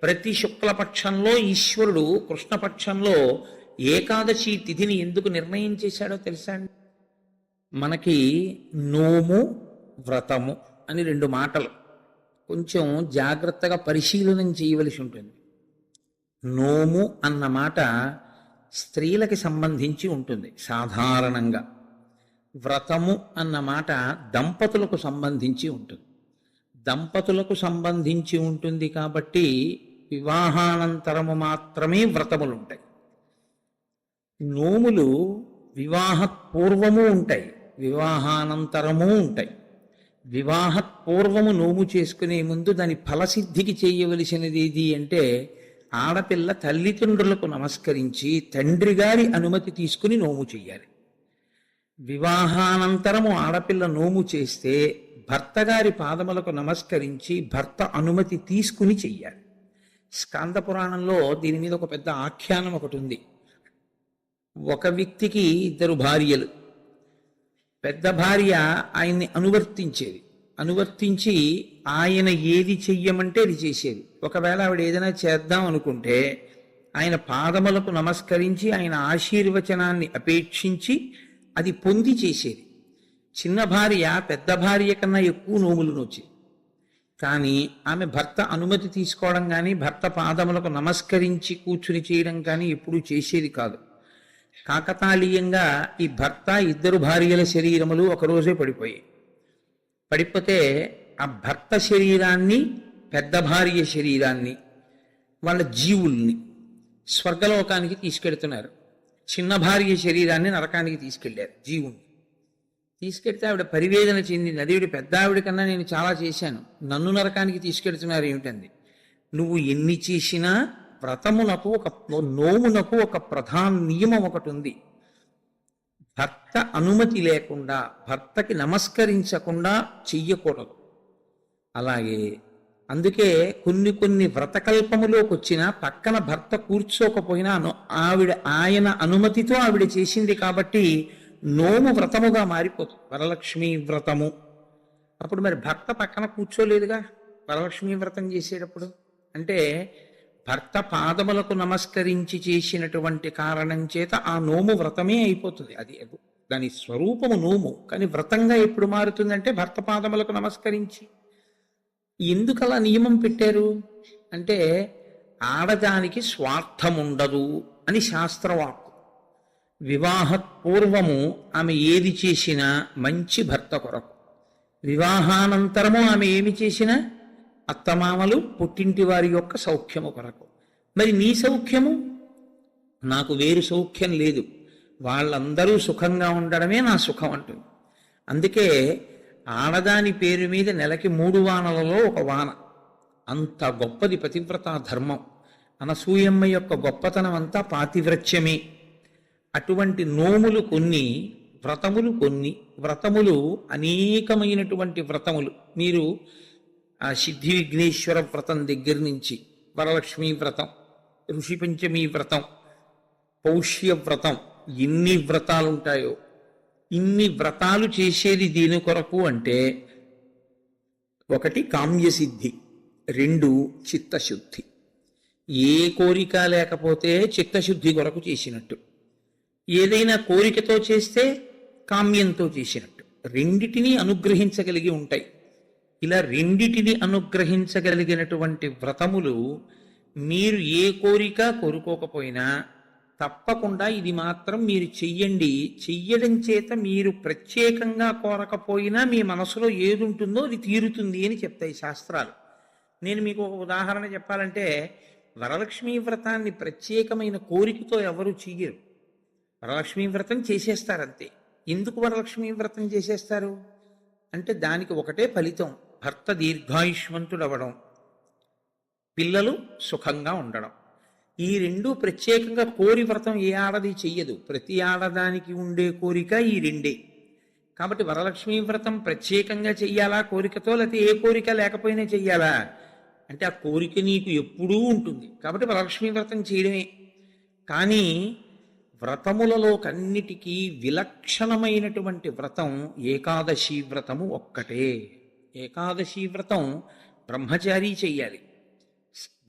ప్రతి శుక్లపక్షంలో ఈశ్వరుడు కృష్ణపక్షంలో ఏకాదశి తిథిని ఎందుకు నిర్ణయం చేశాడో తెలుసా అండి? మనకి నోము వ్రతము అని 2 మాటలు కొంచెం జాగ్రత్తగా పరిశీలనం చేయవలసి ఉంటుంది. నోము అన్న మాట స్త్రీలకి సంబంధించి ఉంటుంది సాధారణంగా. వ్రతము అన్న మాట దంపతులకు సంబంధించి ఉంటుంది. దంపతులకు సంబంధించి ఉంటుంది కాబట్టి వివాహానంతరము మాత్రమే వ్రతములు ఉంటాయి. నోములు వివాహ పూర్వము ఉంటాయి, వివాహానంతరము ఉంటాయి. వివాహ పూర్వము నోము చేసుకునే ముందు దాని ఫలసిద్ధికి చేయవలసినది ఏది అంటే ఆడపిల్ల తల్లిదండ్రులకు నమస్కరించి తండ్రి గారి అనుమతి తీసుకుని నోము చెయ్యాలి. వివాహానంతరము ఆడపిల్ల నోము చేస్తే భర్త గారి పాదములకు నమస్కరించి భర్త అనుమతి తీసుకుని చెయ్యాలి. స్కాంద పురాణంలో దీని మీద ఒక పెద్ద ఆఖ్యానం ఒకటి ఉంది. ఒక వ్యక్తికి 2 భార్యలు. పెద్ద భార్య ఆయన్ని అనువర్తించి ఆయన ఏది చెయ్యమంటే అది చేసేది. ఒకవేళ ఆవిడ ఏదైనా చేద్దాం అనుకుంటే ఆయన పాదములకు నమస్కరించి ఆయన ఆశీర్వచనాన్ని అపేక్షించి అది పొంది చేసేది. చిన్న భార్య పెద్ద భార్య కన్నా ఎక్కువ నోములు నోచేది. కానీ ఆమె భర్త అనుమతి తీసుకోవడం కానీ భర్త పాదములకు నమస్కరించి కూర్చుని చేయడం కానీ ఎప్పుడూ చేసేది కాదు. కాకతాళీయంగా ఈ భర్త 2 భార్యల శరీరములు ఒకరోజే పడిపోతే ఆ భర్త శరీరాన్ని పెద్ద భార్య శరీరాన్ని వాళ్ళ జీవుల్ని స్వర్గలోకానికి తీసుకెడుతున్నారు. చిన్న భార్య శరీరాన్ని నరకానికి తీసుకెళ్లారు. జీవుణ్ణి తీసుకెడితే ఆవిడ పరివేదన చెందింది. అదేవిడ పెద్ద ఆవిడ కన్నా నేను చాలా చేశాను, నన్ను నరకానికి తీసుకెడుతున్నారు ఏమిటంది. నువ్వు ఎన్ని చేసినా వ్రతమునకు నోమునకు ఒక ప్రధాన నియమం ఒకటి ఉంది. భర్త అనుమతి లేకుండా భర్తకి నమస్కరించకుండా చెయ్యకూడదు. అలాగే అందుకే కొన్ని వ్రతకల్పములోకి వచ్చినా పక్కన భర్త కూర్చోకపోయినా ఆయన అనుమతితో ఆవిడ చేసింది కాబట్టి నోము వ్రతముగా మారిపోతుంది. వరలక్ష్మి వ్రతము అప్పుడు మరి భర్త పక్కన కూర్చోలేదుగా వరలక్ష్మి వ్రతం చేసేటప్పుడు. అంటే భర్త పాదములకు నమస్కరించి చేసినటువంటి కారణం చేత ఆ నోము వ్రతమే అయిపోతుంది. అది దాని స్వరూపము నోము, కానీ వ్రతంగా ఎప్పుడు మారుతుందంటే భర్త పాదములకు నమస్కరించి. ఎందుకు అలా నియమం పెట్టారు అంటే ఆడదానికి స్వార్థం ఉండదు అని శాస్త్రవాక్కు. వివాహ పూర్వము ఆమె ఏది చేసినా మంచి భర్త కొరకు, వివాహానంతరము ఆమె ఏమి చేసినా అత్తమామలు పుట్టింటి వారి యొక్క సౌఖ్యము కొరకు. మరి నీ సౌఖ్యము? నాకు వేరు సౌఖ్యం లేదు, వాళ్ళందరూ సుఖంగా ఉండడమే నా సుఖం అంటుంది. అందుకే ఆడదాని పేరు మీద నెలకి 3 వానలలో 1 వాన. అంత గొప్పది పతివ్రత ధర్మం. అనసూయమ్మ యొక్క గొప్పతనం అంతా పాతివ్రత్యమే. అటువంటి నోములు కొన్ని, వ్రతములు కొన్ని. వ్రతములు అనేకమైనటువంటి వ్రతములు. మీరు ఆ సిద్ధి విఘ్నేశ్వర వ్రతం దగ్గర నుంచి వరలక్ష్మీ వ్రతం, ఋషి పంచమి వ్రతం, పౌష్య వ్రతం, ఎన్ని వ్రతాలు ఉంటాయో. ఇన్ని వ్రతాలు చేసేది దీని కొరకు అంటే 1 కామ్యసిద్ధి, 2 చిత్తశుద్ధి. ఏ కోరిక లేకపోతే చిత్తశుద్ధి కొరకు చేసినట్టు, ఏదైనా కోరికతో చేస్తే కామ్యంతో చేసినట్టు. రెండిటినీ అనుగ్రహించగలిగి ఉంటాయి. ఇలా రెండిటిని అనుగ్రహించగలిగినటువంటి వ్రతములు మీరు ఏ కోరిక కోరుకోకపోయినా తప్పకుండా ఇది మాత్రం మీరు చెయ్యండి. చెయ్యడం చేత మీరు ప్రత్యేకంగా కోరకపోయినా మీ మనసులో ఏది ఉంటుందో అది తీరుతుంది అని చెప్తాయి శాస్త్రాలు. నేను మీకు ఒక ఉదాహరణ చెప్పాలంటే, వరలక్ష్మీ వ్రతాన్ని ప్రత్యేకమైన కోరికతో ఎవరు చెయ్యరు. వరలక్ష్మీ వ్రతం చేసేస్తారంతే. ఎందుకు వరలక్ష్మీ వ్రతం చేసేస్తారు అంటే దానికి ఒకటే ఫలితం, భర్త దీర్ఘాయుష్మంతుడవడం, పిల్లలు సుఖంగా ఉండడం. ఈ 2 ప్రత్యేకంగా కోరి వ్రతం ఏ ఆడది చెయ్యదు. ప్రతి ఆడదానికి ఉండే కోరిక ఈ 2. కాబట్టి వరలక్ష్మీ వ్రతం ప్రత్యేకంగా చెయ్యాలా కోరికతో, లేకపోతే ఏ కోరిక లేకపోయినా చెయ్యాలా అంటే ఆ కోరిక నీకు ఎప్పుడూ ఉంటుంది కాబట్టి వరలక్ష్మీ వ్రతం చేయడమే. కానీ వ్రతములలో కన్నిటికీ విలక్షణమైనటువంటి వ్రతం ఏకాదశి వ్రతము ఒక్కటే. ఏకాదశి వ్రతం బ్రహ్మచారి చెయ్యాలి,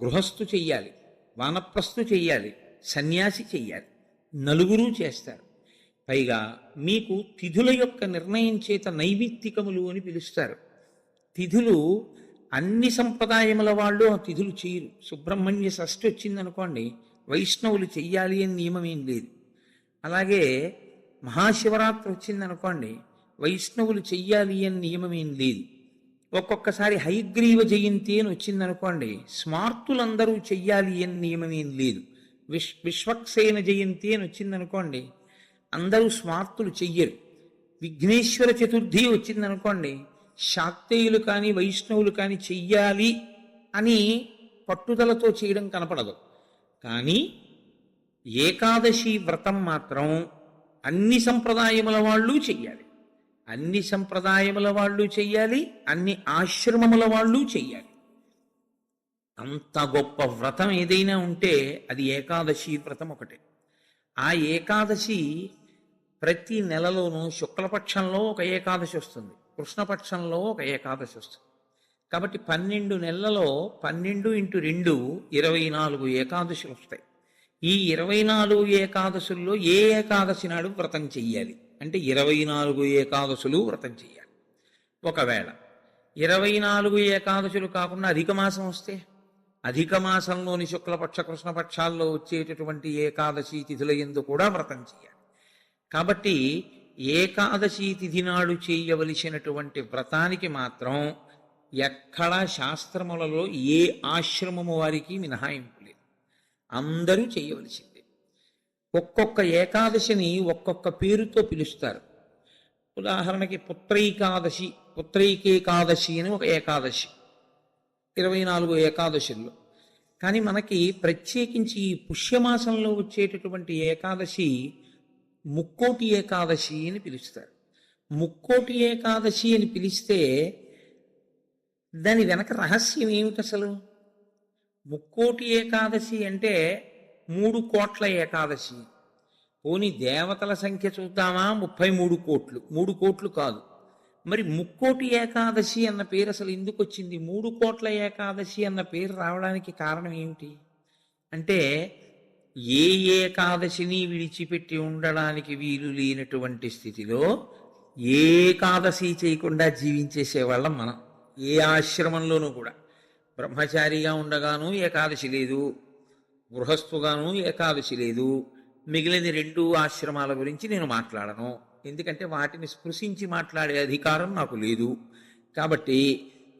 గృహస్థు చెయ్యాలి, వానప్రస్థు చెయ్యాలి, సన్యాసి చెయ్యాలి. 4 చేస్తారు. పైగా మీకు తిథుల యొక్క నిర్ణయం చేత నైమిత్తికములు అని పిలుస్తారు. తిథులు అన్ని సంప్రదాయముల వాళ్ళు ఆ తిథులు చేయరు. సుబ్రహ్మణ్య షష్ఠి వచ్చిందనుకోండి, వైష్ణవులు చెయ్యాలి అని నియమం ఏం లేదు. అలాగే మహాశివరాత్రి వచ్చిందనుకోండి, వైష్ణవులు చెయ్యాలి అని నియమం ఏం లేదు. ఒక్కొక్కసారి హయగ్రీవ జయంతి అని వచ్చిందనుకోండి, స్మార్తులందరూ చెయ్యాలి అని నియమం ఏం లేదు. విశ్వక్సేన జయంతి అని వచ్చిందనుకోండి, అందరూ స్మార్తులు చెయ్యరు. విఘ్నేశ్వర చతుర్థి వచ్చిందనుకోండి, శాక్తేయులు కానీ వైష్ణవులు కానీ చెయ్యాలి అని పట్టుదలతో చేయడం కనపడదు. కానీ ఏకాదశి వ్రతం మాత్రం అన్ని సంప్రదాయముల వాళ్ళు చెయ్యాలి, అన్ని సంప్రదాయముల వాళ్ళు చెయ్యాలి, అన్ని ఆశ్రమముల వాళ్ళు చెయ్యాలి. అంత గొప్ప వ్రతం ఏదైనా ఉంటే అది ఏకాదశి వ్రతం ఒకటే. ఆ ఏకాదశి ప్రతి నెలలోనూ శుక్లపక్షంలో ఒక ఏకాదశి వస్తుంది, కృష్ణపక్షంలో ఒక ఏకాదశి వస్తుంది. కాబట్టి 12 నెలలలో 12 × 2 24 ఏకాదశులు వస్తాయి. ఈ 24 ఏకాదశుల్లో ఏ ఏకాదశి నాడు వ్రతం చెయ్యాలి అంటే 24 ఏకాదశులు వ్రతం చెయ్యాలి. ఒకవేళ 24 ఏకాదశులు కాకుండా అధిక మాసం వస్తే, అధిక మాసంలోని శుక్లపక్ష కృష్ణపక్షాల్లో వచ్చేటటువంటి ఏకాదశి తిథుల యందు కూడా వ్రతం చేయాలి. కాబట్టి ఏకాదశి తిథి నాడు చేయవలసినటువంటి వ్రతానికి మాత్రం ఎక్కడా శాస్త్రములలో ఏ ఆశ్రమము వారికి మినహాయింపు లేదు, అందరూ చేయవలసిందే. ఒక్కొక్క ఏకాదశిని ఒక్కొక్క పేరుతో పిలుస్తారు. ఉదాహరణకి పుత్రైకేకాదశి అని ఒక ఏకాదశి 24 ఏకాదశుల్లో. కానీ మనకి ప్రత్యేకించి ఈ పుష్యమాసంలో వచ్చేటటువంటి ఏకాదశి ముక్కోటి ఏకాదశి అని పిలుస్తారు. ముక్కోటి ఏకాదశి అని పిలిస్తే దాని వెనక రహస్యం ఏమిటి అసలు? ముక్కోటి ఏకాదశి అంటే 3 కోట్ల ఏకాదశి. పోనీ దేవతల సంఖ్య చూద్దామా, 33 కోట్లు. 3 కోట్లు కాదు. మరి ముక్కోటి ఏకాదశి అన్న పేరు అసలు ఎందుకు వచ్చింది? 3 కోట్ల ఏకాదశి అన్న పేరు రావడానికి కారణం ఏమిటి అంటే, ఏ ఏకాదశిని విడిచిపెట్టి ఉండడానికి వీలు లేనటువంటి స్థితిలో ఏకాదశి చేయకుండా జీవించేసేవాళ్ళం మనం. ఏ ఆశ్రమంలోనూ కూడా బ్రహ్మచారిగా ఉండగాను ఏకాదశి లేదు, గృహస్థుగాను ఏకాదశి లేదు. మిగిలిన 2 ఆశ్రమాల గురించి నేను మాట్లాడను, ఎందుకంటే వాటిని స్పృశించి మాట్లాడే అధికారం నాకు లేదు. కాబట్టి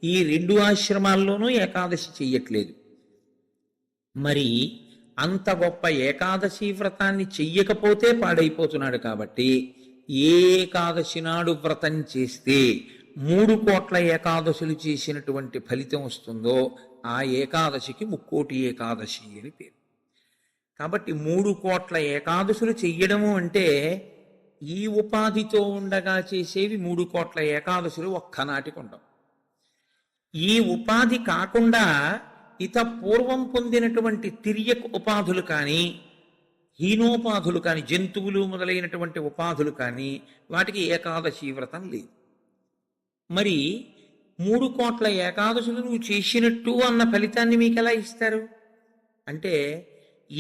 ఈ 2 ఆశ్రమాల్లోనూ ఏకాదశి చెయ్యట్లేదు. మరి అంత గొప్ప ఏకాదశి వ్రతాన్ని చెయ్యకపోతే పాడైపోతున్నాడు. కాబట్టి ఏ ఏకాదశి నాడు వ్రతం చేస్తే 3 కోట్ల ఏకాదశులు చేసినటువంటి ఫలితం వస్తుందో ఆ ఏకాదశికి ముక్కోటి ఏకాదశి అని పేరు. కాబట్టి 3 కోట్ల ఏకాదశులు చెయ్యడము అంటే ఈ ఉపాధితో ఉండగా చేసేవి 3 కోట్ల ఏకాదశులు ఒక్కనాటికి ఉండవు. ఈ ఉపాధి కాకుండా ఇత పూర్వం పొందినటువంటి తిర్యక్ ఉపాధులు కానీ, హీనోపాధులు కానీ, జంతువులు మొదలైనటువంటి ఉపాధులు కానీ వాటికి ఏకాదశి వ్రతం లేదు. మరి 3 కోట్ల ఏకాదశులు నువ్వు చేసినట్టు అన్న ఫలితాన్ని మీకు ఎలా ఇస్తారు అంటే,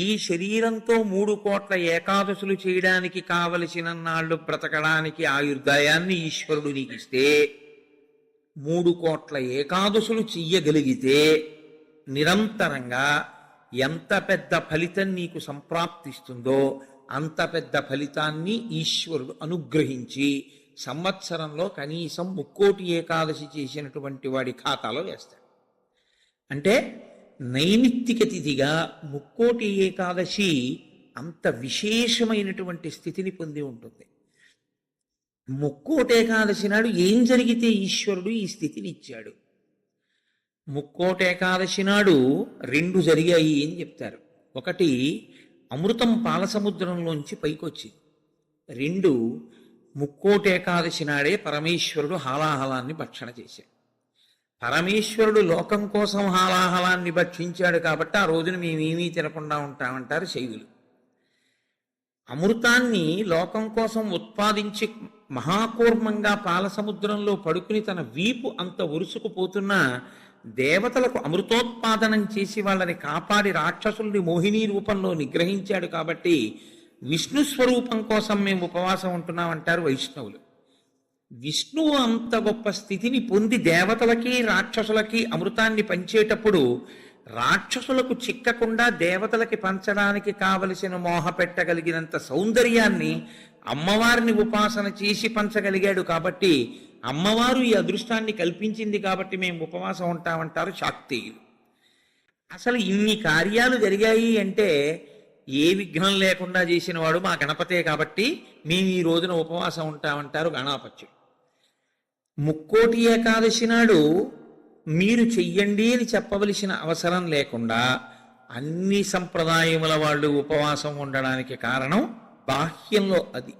ఈ శరీరంతో 3 కోట్ల ఏకాదశులు చేయడానికి కావలసిన నాళ్ళు బ్రతకడానికి ఆయుర్దాయాన్ని ఈశ్వరుడు నీకు ఇస్తే, 3 కోట్ల ఏకాదశులు చెయ్యగలిగితే నిరంతరంగా ఎంత పెద్ద ఫలితం నీకు సంప్రాప్తిస్తుందో అంత పెద్ద ఫలితాన్ని ఈశ్వరుడు అనుగ్రహించి సంవత్సరంలో కనీసం ముక్కోటి ఏకాదశి చేసినటువంటి వాడి ఖాతాలో వేస్తాడు. అంటే నైమిత్తిక తిథిగా ముక్కోటి ఏకాదశి అంత విశేషమైనటువంటి స్థితిని పొంది ఉంటుంది. ముక్కోటి ఏకాదశి నాడు ఏం జరిగితే ఈశ్వరుడు ఈ స్థితిని ఇచ్చాడు? ముక్కోటి ఏకాదశి నాడు 2 జరిగాయి అని చెప్తారు. ఒకటి, అమృతం పాలసముద్రంలోంచి పైకొచ్చి. 2, ముక్కోటి ఏకాదశి నాడే పరమేశ్వరుడు హాలాహలాన్ని భక్షణ చేశాడు. పరమేశ్వరుడు లోకం కోసం హాలాహలాన్ని భక్షించాడు కాబట్టి ఆ రోజున మేమేమీ తినకుండా ఉంటామంటారు శైవులు. అమృతాన్ని లోకం కోసం ఉత్పాదించి మహాకూర్మంగా పాలసముద్రంలో పడుకుని తన వీపు అంత ఉరుసుకుపోతున్నా దేవతలకు అమృతోత్పాదనం చేసి వాళ్ళని కాపాడి రాక్షసుల్ని మోహిని రూపంలో నిగ్రహించాడు కాబట్టి విష్ణు స్వరూపం కోసం మేము ఉపవాసం ఉంటున్నామంటారు వైష్ణవులు. విష్ణువు అంత గొప్ప స్థితిని పొంది దేవతలకి రాక్షసులకి అమృతాన్ని పంచేటప్పుడు రాక్షసులకు చిక్కకుండా దేవతలకి పంచడానికి కావలసిన మోహ పెట్టగలిగినంత సౌందర్యాన్ని అమ్మవారిని ఉపాసన చేసి పంచగలిగాడు కాబట్టి అమ్మవారు ఈ అదృష్టాన్ని కల్పించింది కాబట్టి మేము ఉపవాసం ఉంటామంటారు శాక్తేయులు. అసలు ఇన్ని కార్యాలు జరిగాయి అంటే ఏ విఘ్నం లేకుండా చేసిన వాడు మా గణపతే కాబట్టి మేము ఈ రోజున ఉపవాసం ఉంటామంటారు గణాపత్యుడు. ముక్కోటి ఏకాదశి నాడు మీరు చెయ్యండి అని చెప్పవలసిన అవసరం లేకుండా అన్ని సంప్రదాయముల వాళ్ళు ఉపవాసం ఉండడానికి కారణం బాహ్యంలో అది.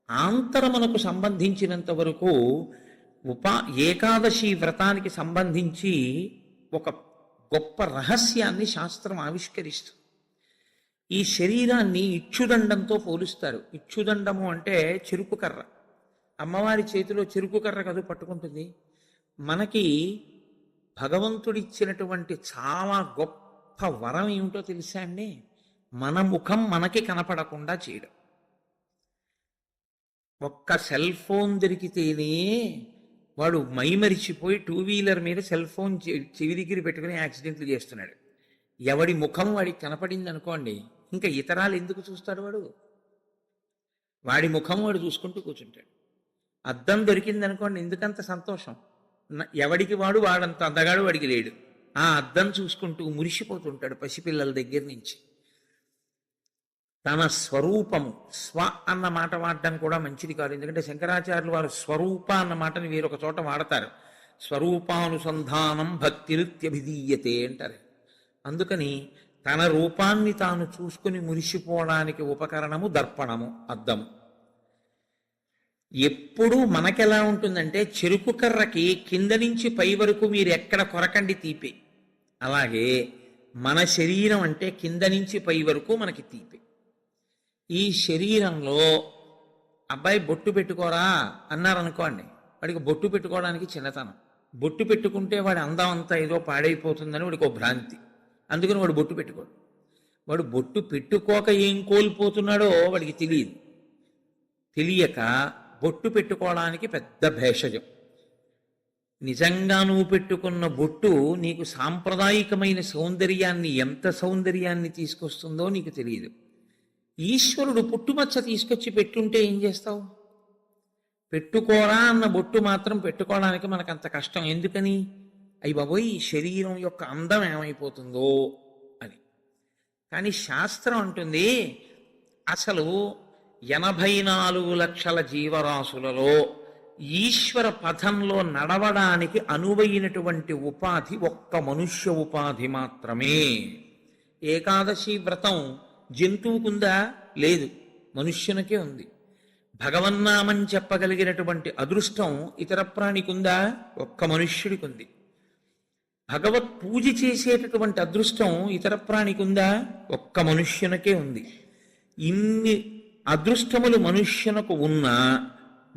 ఆంతరమునకు సంబంధించినంత వరకు ఏకాదశి వ్రతానికి సంబంధించి ఒక గొప్ప రహస్యాన్ని శాస్త్రం ఆవిష్కరిస్తుంది. ఈ శరీరాన్ని ఇచ్చుదండంతో పోలుస్తారు. ఇచ్చుదండము అంటే చెరుకు కర్ర. అమ్మవారి చేతిలో చెరుకు కర్ర కదు పట్టుకుంటుంది. మనకి భగవంతుడిచ్చినటువంటి చాలా గొప్ప వరం ఏమిటో తెలుసా అండి? మన ముఖం మనకి కనపడకుండా చేయడం. ఒక్క సెల్ ఫోన్ దొరికితేనే వాడు మైమరిచిపోయి 2 వీలర్ మీద సెల్ ఫోన్ చెవి దగ్గర పెట్టుకుని యాక్సిడెంట్లు చేస్తున్నాడు. ఎవడి ముఖం వాడికి కనపడింది అనుకోండి, ఇంకా ఇతరాలు ఎందుకు చూస్తాడు? వాడి ముఖం వాడు చూసుకుంటూ కూర్చుంటాడు. అద్దం దొరికింది అనుకోండి, ఎందుకంత సంతోషం? ఎవడికి వాడంత అందగాడు వాడికి లేడు. ఆ అద్దం చూసుకుంటూ మురిసిపోతుంటాడు పసిపిల్లల దగ్గర నుంచి. తన స్వరూపము, స్వ అన్న మాట వాడడం కూడా మంచిది కాదు. ఎందుకంటే శంకరాచార్యులు వారు స్వరూప అన్న మాటని వేరొక చోట వాడతారు. స్వరూపానుసంధానం భక్తిరుత్యభిధీయతే అంటారు. అందుకని తన రూపాన్ని తాను చూసుకుని మురిసిపోవడానికి ఉపకరణము దర్పణము, అద్దము. ఎప్పుడూ మనకెలా ఉంటుందంటే చెరుకు కర్రకి కింద నుంచి పై వరకు మీరు ఎక్కడ కొరకండి తీపే. అలాగే మన శరీరం అంటే కింద నుంచి పై వరకు మనకి తీపే. ఈ శరీరంలో అబ్బాయి బొట్టు పెట్టుకోరా అన్నారనుకోండి, వాడికి బొట్టు పెట్టుకోవడానికి చిన్నతనం. బొట్టు పెట్టుకుంటే వాడి అందం అంతా ఏదో పాడైపోతుందని వాడికి ఒక భ్రాంతి. అందుకని వాడు బొట్టు పెట్టుకోడు. వాడు బొట్టు పెట్టుకోక ఏం కోల్పోతున్నాడో వాడికి తెలియదు. తెలియక బొట్టు పెట్టుకోవడానికి పెద్ద భేషజం. నిజంగా నువ్వు పెట్టుకున్న బొట్టు నీకు సాంప్రదాయికమైన సౌందర్యాన్ని, ఎంత సౌందర్యాన్ని తీసుకొస్తుందో నీకు తెలియదు. ఈశ్వరుడు పుట్టుమచ్చ తీసుకొచ్చి పెట్టుంటే ఏం చేస్తావు? పెట్టుకోరా అన్న బొట్టు మాత్రం పెట్టుకోవడానికి మనకు అంత కష్టం ఎందుకని? అయ్యి బాబోయ్, ఈ శరీరం యొక్క అందం ఏమైపోతుందో అని. కానీ శాస్త్రం అంటుంది, అసలు 84 లక్షల జీవరాశులలో ఈశ్వర పథంలో నడవడానికి అనువైనటువంటి ఉపాధి ఒక్క మనుష్య ఉపాధి మాత్రమే. ఏకాదశి వ్రతం జంతువుకుందా? లేదు, మనుష్యునికే ఉంది. భగవన్నామం చెప్పగలిగినటువంటి అదృష్టం ఇతర ప్రాణికుందా? ఒక్క మనుష్యుడికి ఉంది. భగవత్ పూజ చేసేటటువంటి అదృష్టం ఇతర ప్రాణికుందా? ఒక్క మనుష్యునికే ఉంది. ఇన్ని అదృష్టములు మనుష్యునకు ఉన్నా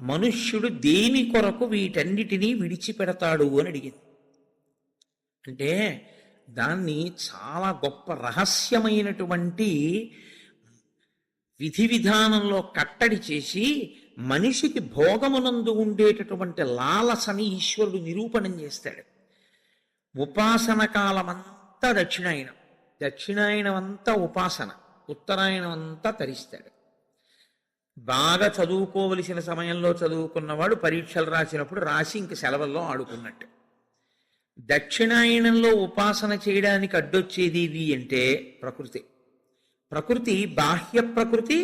మనుష్యుడు దేని కొరకు వీటన్నిటినీ విడిచిపెడతాడు అని అడిగింది. అంటే దాన్ని చాలా గొప్ప రహస్యమైనటువంటి విధి విధానంలో కట్టడి చేసి మనిషికి భోగమునందు ఉండేటటువంటి లాలసని ఈశ్వరుడు నిరూపణం చేస్తాడు. ఉపాసన కాలమంతా దక్షిణాయనం, దక్షిణాయనం అంతా ఉపాసన, ఉత్తరాయణం అంతా తరిస్తాడు. బాగా చదువుకోవలసిన సమయంలో చదువుకున్నవాడు పరీక్షలు రాసినప్పుడు రాసి ఇంక సెలవుల్లో ఆడుకున్నట్టు. దక్షిణాయనంలో ఉపాసన చేయడానికి అడ్డొచ్చేది అంటే ప్రకృతి. ప్రకృతి బాహ్య ప్రకృతి,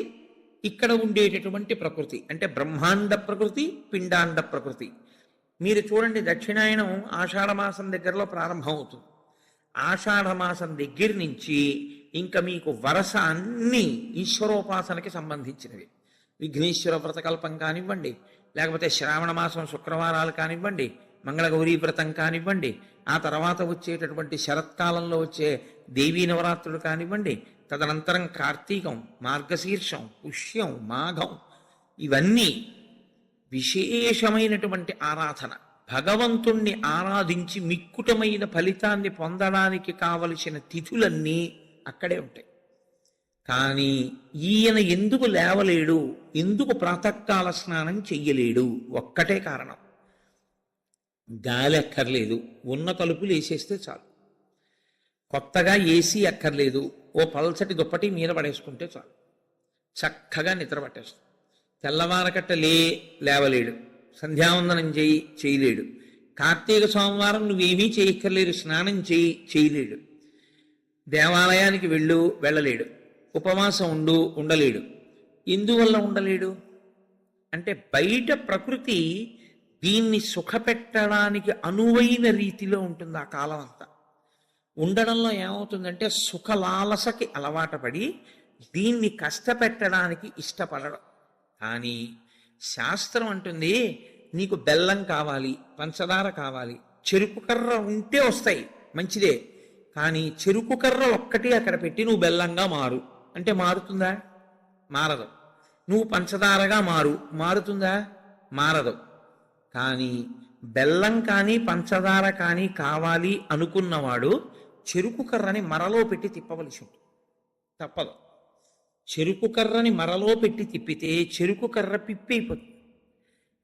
ఇక్కడ ఉండేటటువంటి ప్రకృతి అంటే బ్రహ్మాండ ప్రకృతి, పిండాండ ప్రకృతి. మీరు చూడండి, దక్షిణాయనం ఆషాఢమాసం దగ్గరలో ప్రారంభం అవుతుంది. ఆషాఢమాసం దగ్గర నుంచి ఇంకా మీకు వరస అన్ని ఈశ్వరోపాసనకి సంబంధించినవి. విఘ్నేశ్వర వ్రతకల్పం కానివ్వండి, లేకపోతే శ్రావణ మాసం శుక్రవారాలు కానివ్వండి, మంగళగౌరీ వ్రతం కానివ్వండి, ఆ తర్వాత వచ్చేటటువంటి శరత్కాలంలో వచ్చే దేవీ నవరాత్రులు కానివ్వండి, తదనంతరం కార్తీకం, మార్గశీర్షం, పుష్యం, మాఘం, ఇవన్నీ విశేషమైనటువంటి ఆరాధన. భగవంతుణ్ణి ఆరాధించి మిక్కుటమైన ఫలితాన్ని పొందడానికి కావలసిన తిథులన్నీ అక్కడే ఉంటాయి. కానీ ఈయన ఎందుకు లేవలేడు, ఎందుకు ప్రాతకాల స్నానం చెయ్యలేడు? ఒక్కటే కారణం, గాలి అక్కర్లేదు, ఉన్న తలుపులు వేసేస్తే చాలు. కొత్తగా ఏసీ అక్కర్లేదు, ఓ పల్చటి దుప్పటి మీద పడేసుకుంటే చాలు, చక్కగా నిద్ర పట్టేస్తాం. తెల్లవారకట్ట లేవలేడు, సంధ్యావందనం చేయలేడు, కార్తీక సోమవారం నువ్వేమీ చేయక్కర్లేదు, స్నానం చేయలేడు, దేవాలయానికి వెళ్ళలేడు, ఉపవాసం ఉండలేడు. ఎందువల్ల ఉండలేడు అంటే బయట ప్రకృతి దీన్ని సుఖపెట్టడానికి అనువైన రీతిలో ఉంటుంది ఆ కాలం అంతా. ఉండడంలో ఏమవుతుందంటే సుఖలాలసకి అలవాటు పడి దీన్ని కష్టపెట్టడానికి ఇష్టపడడం. కానీ శాస్త్రం అంటుంది నీకు బెల్లం కావాలి, పంచదార కావాలి, చెరుకు కర్ర ఉంటే వస్తాయి, మంచిదే. కానీ చెరుకు కర్ర ఒక్కటి అక్కడ పెట్టి నువ్వు బెల్లంగా మారు అంటే మారుతుందా? మారదు. నువ్వు పంచదారగా మారుతుందా? మారదు. కానీ బెల్లం కానీ పంచదార కానీ కావాలి అనుకున్నవాడు చెరుకు కర్రని మరలో పెట్టి తిప్పవలసి ఉంటుంది, తప్పదు. చెరుకు కర్రని మరలో పెట్టి తిప్పితే చెరుకు కర్ర పిప్పి అయిపోతుంది.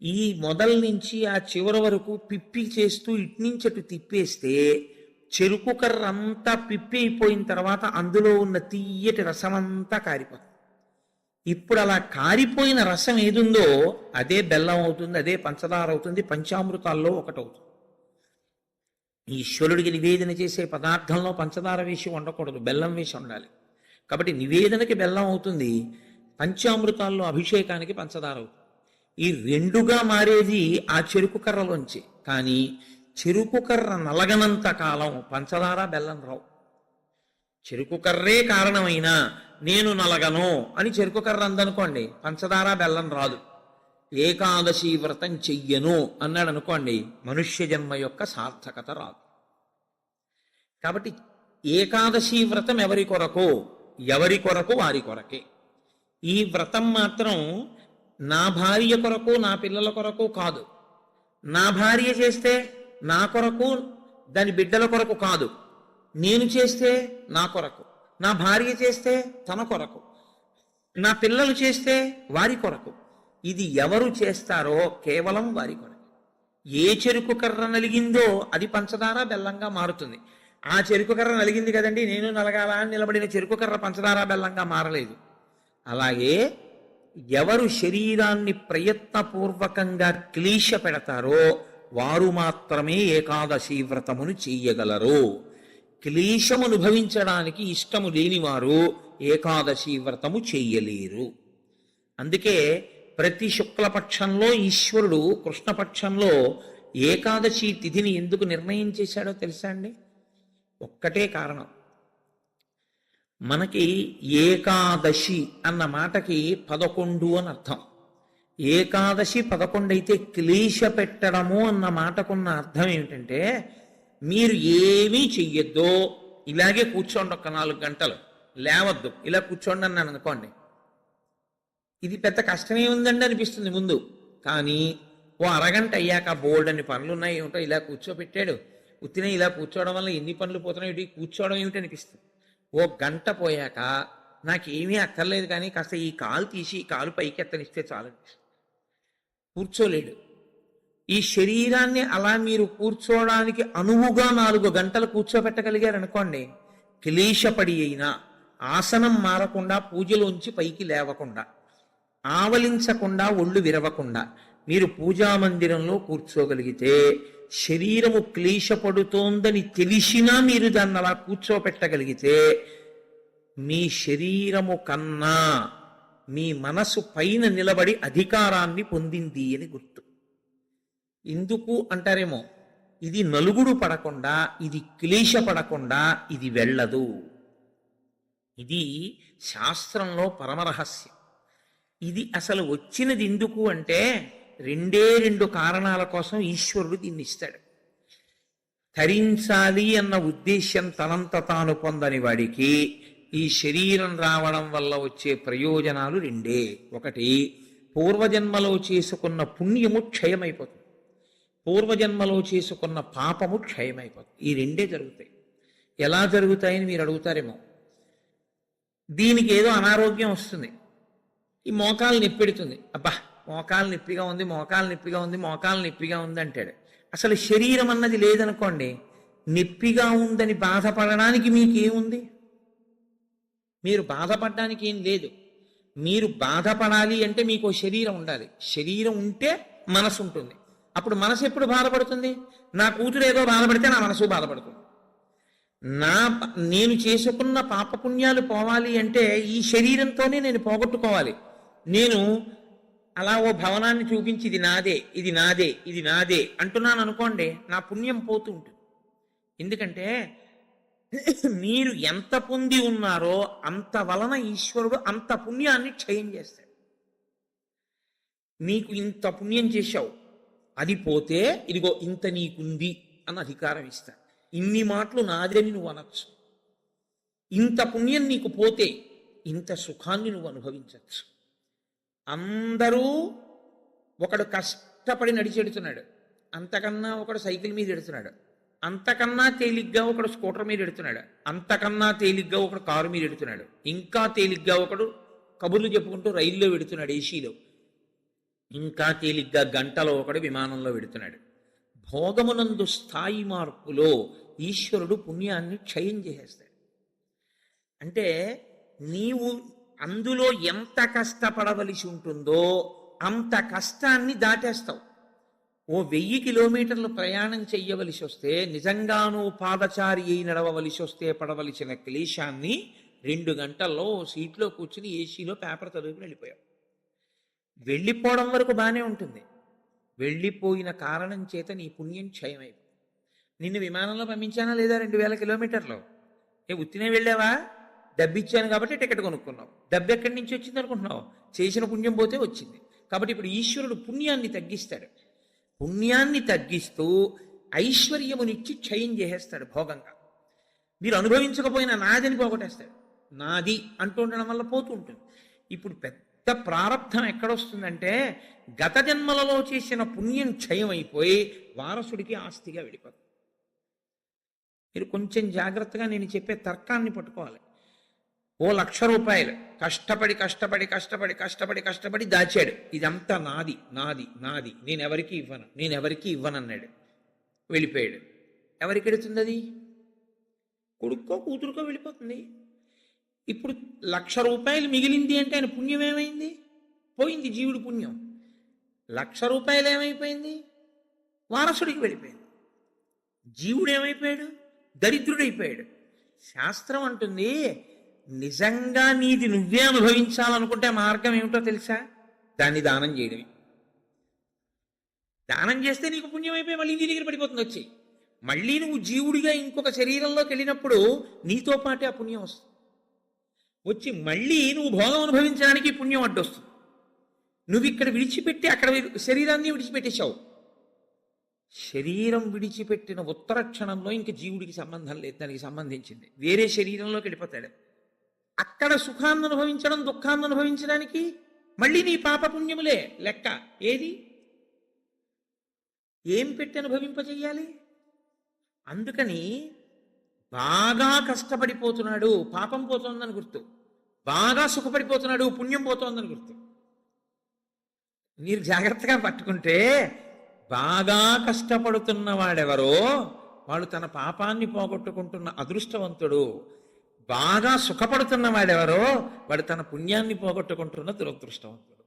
ఈ మొదల నుంచి ఆ చివరి వరకు పిప్పి చేస్తూ ఇట్నుంచటు తిప్పేస్తే చెరుకు కర్ర అంతా పిప్పి అయిపోయిన తర్వాత అందులో ఉన్న తీయటి రసం అంతా కారిపోతుంది. ఇప్పుడు అలా కారిపోయిన రసం ఏదుందో అదే బెల్లం అవుతుంది, అదే పంచదార అవుతుంది, పంచామృతాల్లో ఒకటవుతుంది. ఈశ్వరుడికి నివేదన చేసే పదార్థంలో పంచదార వేసి వండకూడదు, బెల్లం వేసి వండాలి. కాబట్టి నివేదనకి బెల్లం అవుతుంది, పంచామృతాల్లో అభిషేకానికి పంచదార అవుతుంది. ఈ రెండుగా మారేది ఆ చెరుకు కర్రలోంచి. కానీ చెరుకు కర్ర నలగనంత కాలం పంచదార బెల్లం రావు. చెరుకు కర్రే కారణమైనా నేను నలగను అని చెరుకు కర్ర అందనుకోండి, పంచదార బెల్లం రాదు. ఏకాదశి వ్రతం చెయ్యను అన్నాడు అనుకోండి, మనుష్య జన్మ యొక్క సార్థకత రాదు. కాబట్టి ఏకాదశి వ్రతం ఎవరి కొరకు వారి కొరకే. ఈ వ్రతం మాత్రం నా భార్య కొరకు నా పిల్లల కొరకు కాదు. నా భార్య చేస్తే నా కొరకు దాని బిడ్డల కొరకు కాదు. నేను చేస్తే నా కొరకు, నా భార్య చేస్తే తన కొరకు, నా పిల్లలు చేస్తే వారి కొరకు. ఇది ఎవరు చేస్తారో కేవలం వారి కొరకు. ఏ చెరుకు కర్ర నలిగిందో అది పంచదార బెల్లంగా మారుతుంది. ఆ చెరుకు కర్ర నలిగింది కదండి, నేను నలగాల అని నిలబడిన చెరుకు కర్ర పంచదార బెల్లంగా మారలేదు. అలాగే ఎవరు శరీరాన్ని ప్రయత్నపూర్వకంగా క్లీశ పెడతారో వారు మాత్రమే ఏకాదశి వ్రతమును చెయ్యగలరు. క్లీశము అనుభవించడానికి ఇష్టము లేనివారు ఏకాదశి వ్రతము చెయ్యలేరు. అందుకే ప్రతి శుక్లపక్షంలో ఈశ్వరుడు కృష్ణపక్షంలో ఏకాదశి తిథిని ఎందుకు నిర్ణయం చేశాడో తెలుసా అండి? ఒక్కటే కారణం. మనకి ఏకాదశి అన్న మాటకి 11 అని అర్థం. ఏకాదశి 11 అయితే క్లీశ పెట్టడము అన్న మాటకున్న అర్థం ఏమిటంటే మీరు ఏమీ చెయ్యొద్దు, ఇలాగే కూర్చోండి, ఒక్క 4 గంటలు లేవద్దు, ఇలా కూర్చోండి అన్నాను అనుకోండి. ఇది పెద్ద కష్టమే ఉందండి అనిపిస్తుంది ముందు. కానీ ఓ అరగంట అయ్యాక బోల్డ్ అని పనులు ఉన్నాయి, ఏమిటో ఇలా కూర్చోబెట్టాడు, ఉత్తినే ఇలా కూర్చోవడం వల్ల ఎన్ని పనులు పోతున్నాయి, కూర్చోవడం ఏమిటి అనిపిస్తుంది. ఓ గంట పోయాక నాకేమీ అక్కర్లేదు కానీ కాస్త ఈ కాలు తీసి ఈ కాలు పైకి ఎత్తనిస్తే చాలు, కూర్చోలేడు. ఈ శరీరాన్ని అలా మీరు కూర్చోవడానికి అనువుగా 4 గంటలు కూర్చోబెట్టగలిగారనుకోండి, క్లేశపడి అయినా ఆసనం మారకుండా, పూజలోంచి పైకి లేవకుండా, ఆవలించకుండా, ఒళ్ళు విరవకుండా మీరు పూజామందిరంలో కూర్చోగలిగితే శరీరము క్లేశపడుతోందని తెలిసినా మీరు దాన్ని అలా కూర్చోపెట్టగలిగితే మీ శరీరము కన్నా మీ మనసు పైన నిలబడి అధికారాన్ని పొందింది అని గుర్తు. ఎందుకు అంటారేమో, ఇది నలుగుడు పడకుండా, ఇది క్లేశపడకుండా ఇది వెళ్ళదు. ఇది శాస్త్రంలో పరమరహస్యం. ఇది అసలు వచ్చినది ఎందుకు అంటే 2 కారణాల కోసం ఈశ్వరుడు దీన్ని ఇస్తాడు. తరించాలి అన్న ఉద్దేశ్యం తనంత తాను పొందని వాడికి ఈ శరీరం రావడం వల్ల వచ్చే ప్రయోజనాలు 2. ఒకటి, పూర్వజన్మలో చేసుకున్న పుణ్యము క్షయమైపోతుంది, పూర్వజన్మలో చేసుకున్న పాపము క్షయమైపోతుంది. ఈ 2 జరుగుతాయి. ఎలా జరుగుతాయని మీరు అడుగుతారేమో. దీనికి ఏదో అనారోగ్యం వస్తుంది, ఈ మోకాలు నొప్పెడుతుంది, అబ్బా మోకాలు నొప్పిగా ఉంది, మోకాలు నొప్పిగా ఉంది, మోకాలు నొప్పిగా ఉంది అంటాడు. అసలు శరీరం అన్నది లేదనుకోండి, నొప్పిగా ఉందని బాధపడడానికి మీకేముంది? మీరు బాధపడడానికి ఏం లేదు. మీరు బాధపడాలి అంటే మీకు శరీరం ఉండాలి. శరీరం ఉంటే మనసు ఉంటుంది. అప్పుడు మనసు ఎప్పుడు బాధపడుతుంది? నా కూతురు ఏదో బాధపడితే నా మనసు బాధపడుతుంది. నేను చేసుకున్న పాపపుణ్యాలు పోవాలి అంటే ఈ శరీరంతోనే నేను పోగొట్టుకోవాలి. నేను అలా ఓ భవనాన్ని చూపించి ఇది నాదే, ఇది నాదే, ఇది నాదే అంటున్నాను అనుకోండి, నా పుణ్యం పోతూ ఉంటుంది. ఎందుకంటే మీరు ఎంత పొంది ఉన్నారో అంత వలన ఈశ్వరుడు అంత పుణ్యాన్ని క్షయం చేస్తాడు. నీకు ఇంత పుణ్యం చేశావు, అది పోతే ఇదిగో ఇంత నీకుంది అన్న అధికారం ఇస్తాడు. ఇన్ని మాటలు నాదని నువ్వు అనొచ్చు. ఇంత పుణ్యం నీకు పోతే ఇంత సుఖాన్ని నువ్వు అనుభవించవచ్చు. అందరూ ఒకడు కష్టపడి నడిచెడుతున్నాడు, అంతకన్నా ఒకడు సైకిల్ మీద ఎడుతున్నాడు, అంతకన్నా తేలిగ్గా ఒకడు స్కూటర్ మీద ఎడుతున్నాడు, అంతకన్నా తేలిగ్గా ఒకడు కారు మీద ఎడుతున్నాడు, ఇంకా తేలిగ్గా ఒకడు కబుర్లు చెప్పుకుంటూ రైల్లో వెడుతున్నాడు ఏసీలో, ఇంకా తేలిగ్గా గంటలో ఒకడు విమానంలో వెడుతున్నాడు. భోగమునందు స్థాయి మార్పులో ఈశ్వరుడు పుణ్యాన్ని క్షయం చేసేస్తాడు. అంటే నీవు అందులో ఎంత కష్టపడవలసి ఉంటుందో అంత కష్టాన్ని దాటేస్తావు. ఓ 1000 కిలోమీటర్లు ప్రయాణం చెయ్యవలసి వస్తే, నిజంగానూ పాదచారి అయి నడవవలసి వస్తే పడవలసిన క్లేశాన్ని 2 గంటల్లో సీట్లో కూర్చుని ఏసీలో పేపర్ చదువుకుని వెళ్ళిపోయావు. వెళ్ళిపోవడం వరకు బాగానే ఉంటుంది, వెళ్ళిపోయిన కారణం చేత నీ పుణ్యం క్షయమైపోయింది. నిన్ను విమానంలో పంపించానా లేదా 2000 కిలోమీటర్లు? ఉత్తినే వెళ్ళావా? డబ్బిచ్చాను కాబట్టి టికెట్ కొనుక్కున్నావు. డబ్బు ఎక్కడి నుంచి వచ్చింది అనుకుంటున్నావు? చేసిన పుణ్యం పోతే వచ్చింది. కాబట్టి ఇప్పుడు ఈశ్వరుడు పుణ్యాన్ని తగ్గిస్తాడు. పుణ్యాన్ని తగ్గిస్తూ ఐశ్వర్యమునిచ్చి క్షయం చేసేస్తాడు భోగంగా. మీరు అనుభవించకపోయినా నాదని పోగొట్టేస్తాడు. నాది అంటూ ఉండడం వల్ల పోతూ ఉంటుంది. ఇప్పుడు పెద్ద ప్రారంధం ఎక్కడొస్తుందంటే, గత జన్మలలో చేసిన పుణ్యం క్షయం అయిపోయి వారసుడికి ఆస్తిగా వెళ్ళిపోతుంది. మీరు కొంచెం జాగ్రత్తగా నేను చెప్పే తర్కాన్ని పట్టుకోవాలి. ఓ 1,00,000 రూపాయలు కష్టపడి కష్టపడి కష్టపడి కష్టపడి కష్టపడి దాచాడు. ఇదంతా నాది నాది నాది, నేనెవరికి ఇవ్వను, నేనెవరికి ఇవ్వనన్నాడు. వెళ్ళిపోయాడు. ఎవరికి ఎడుతుంది అది? కొడుక్కో కూతురుకో వెళ్ళిపోతుంది. ఇప్పుడు 1,00,000 రూపాయలు మిగిలింది అంటే ఆయన పుణ్యం ఏమైంది? పోయింది. జీవుడి పుణ్యం 1,00,000 రూపాయలు ఏమైపోయింది? వారసుడికి వెళ్ళిపోయింది. జీవుడు ఏమైపోయాడు? దరిద్రుడైపోయాడు. శాస్త్రం అంటుంది, నిజంగా నీది నువ్వే అనుభవించాలనుకుంటే మార్గం ఏమిటో తెలుసా? దాన్ని దానం చేయడమే. దానం చేస్తే నీకు పుణ్యం అయిపోయి మళ్ళీ నీ దగ్గర పడిపోతుంది వచ్చి. మళ్ళీ నువ్వు జీవుడిగా ఇంకొక శరీరంలోకి వెళ్ళినప్పుడు నీతో పాటే ఆ పుణ్యం వస్తుంది. వచ్చి మళ్ళీ నువ్వు భోగం అనుభవించడానికి పుణ్యం అడ్డొస్తుంది. నువ్వు ఇక్కడ విడిచిపెట్టి అక్కడ శరీరాన్ని విడిచిపెట్టేశావు. శరీరం విడిచిపెట్టిన ఉత్తర క్షణంలో ఇంక జీవుడికి సంబంధం లేదు, దానికి సంబంధించింది వేరే శరీరంలోకి వెళ్ళిపోతాడు. అక్కడ సుఖాన్ని అనుభవించడం, దుఃఖాన్ని అనుభవించడానికి మళ్ళీ నీ పాపపుణ్యములే లెక్క. ఏది ఏం పెట్టి అనుభవింపజేయాలి? అందుకని బాగా కష్టపడిపోతున్నాడు, పాపం పోతోందని గుర్తు. బాగా సుఖపడిపోతున్నాడు, పుణ్యం పోతోందని గుర్తు. మీరు జాగ్రత్తగా పట్టుకుంటే, బాగా కష్టపడుతున్న వాడెవరో వాడు తన పాపాన్ని పోగొట్టుకుంటున్న అదృష్టవంతుడు. బాగా సుఖపడుతున్న వాడెవరో వాడు తన పుణ్యాన్ని పోగొట్టుకుంటున్న దురదృష్టవంతుడు.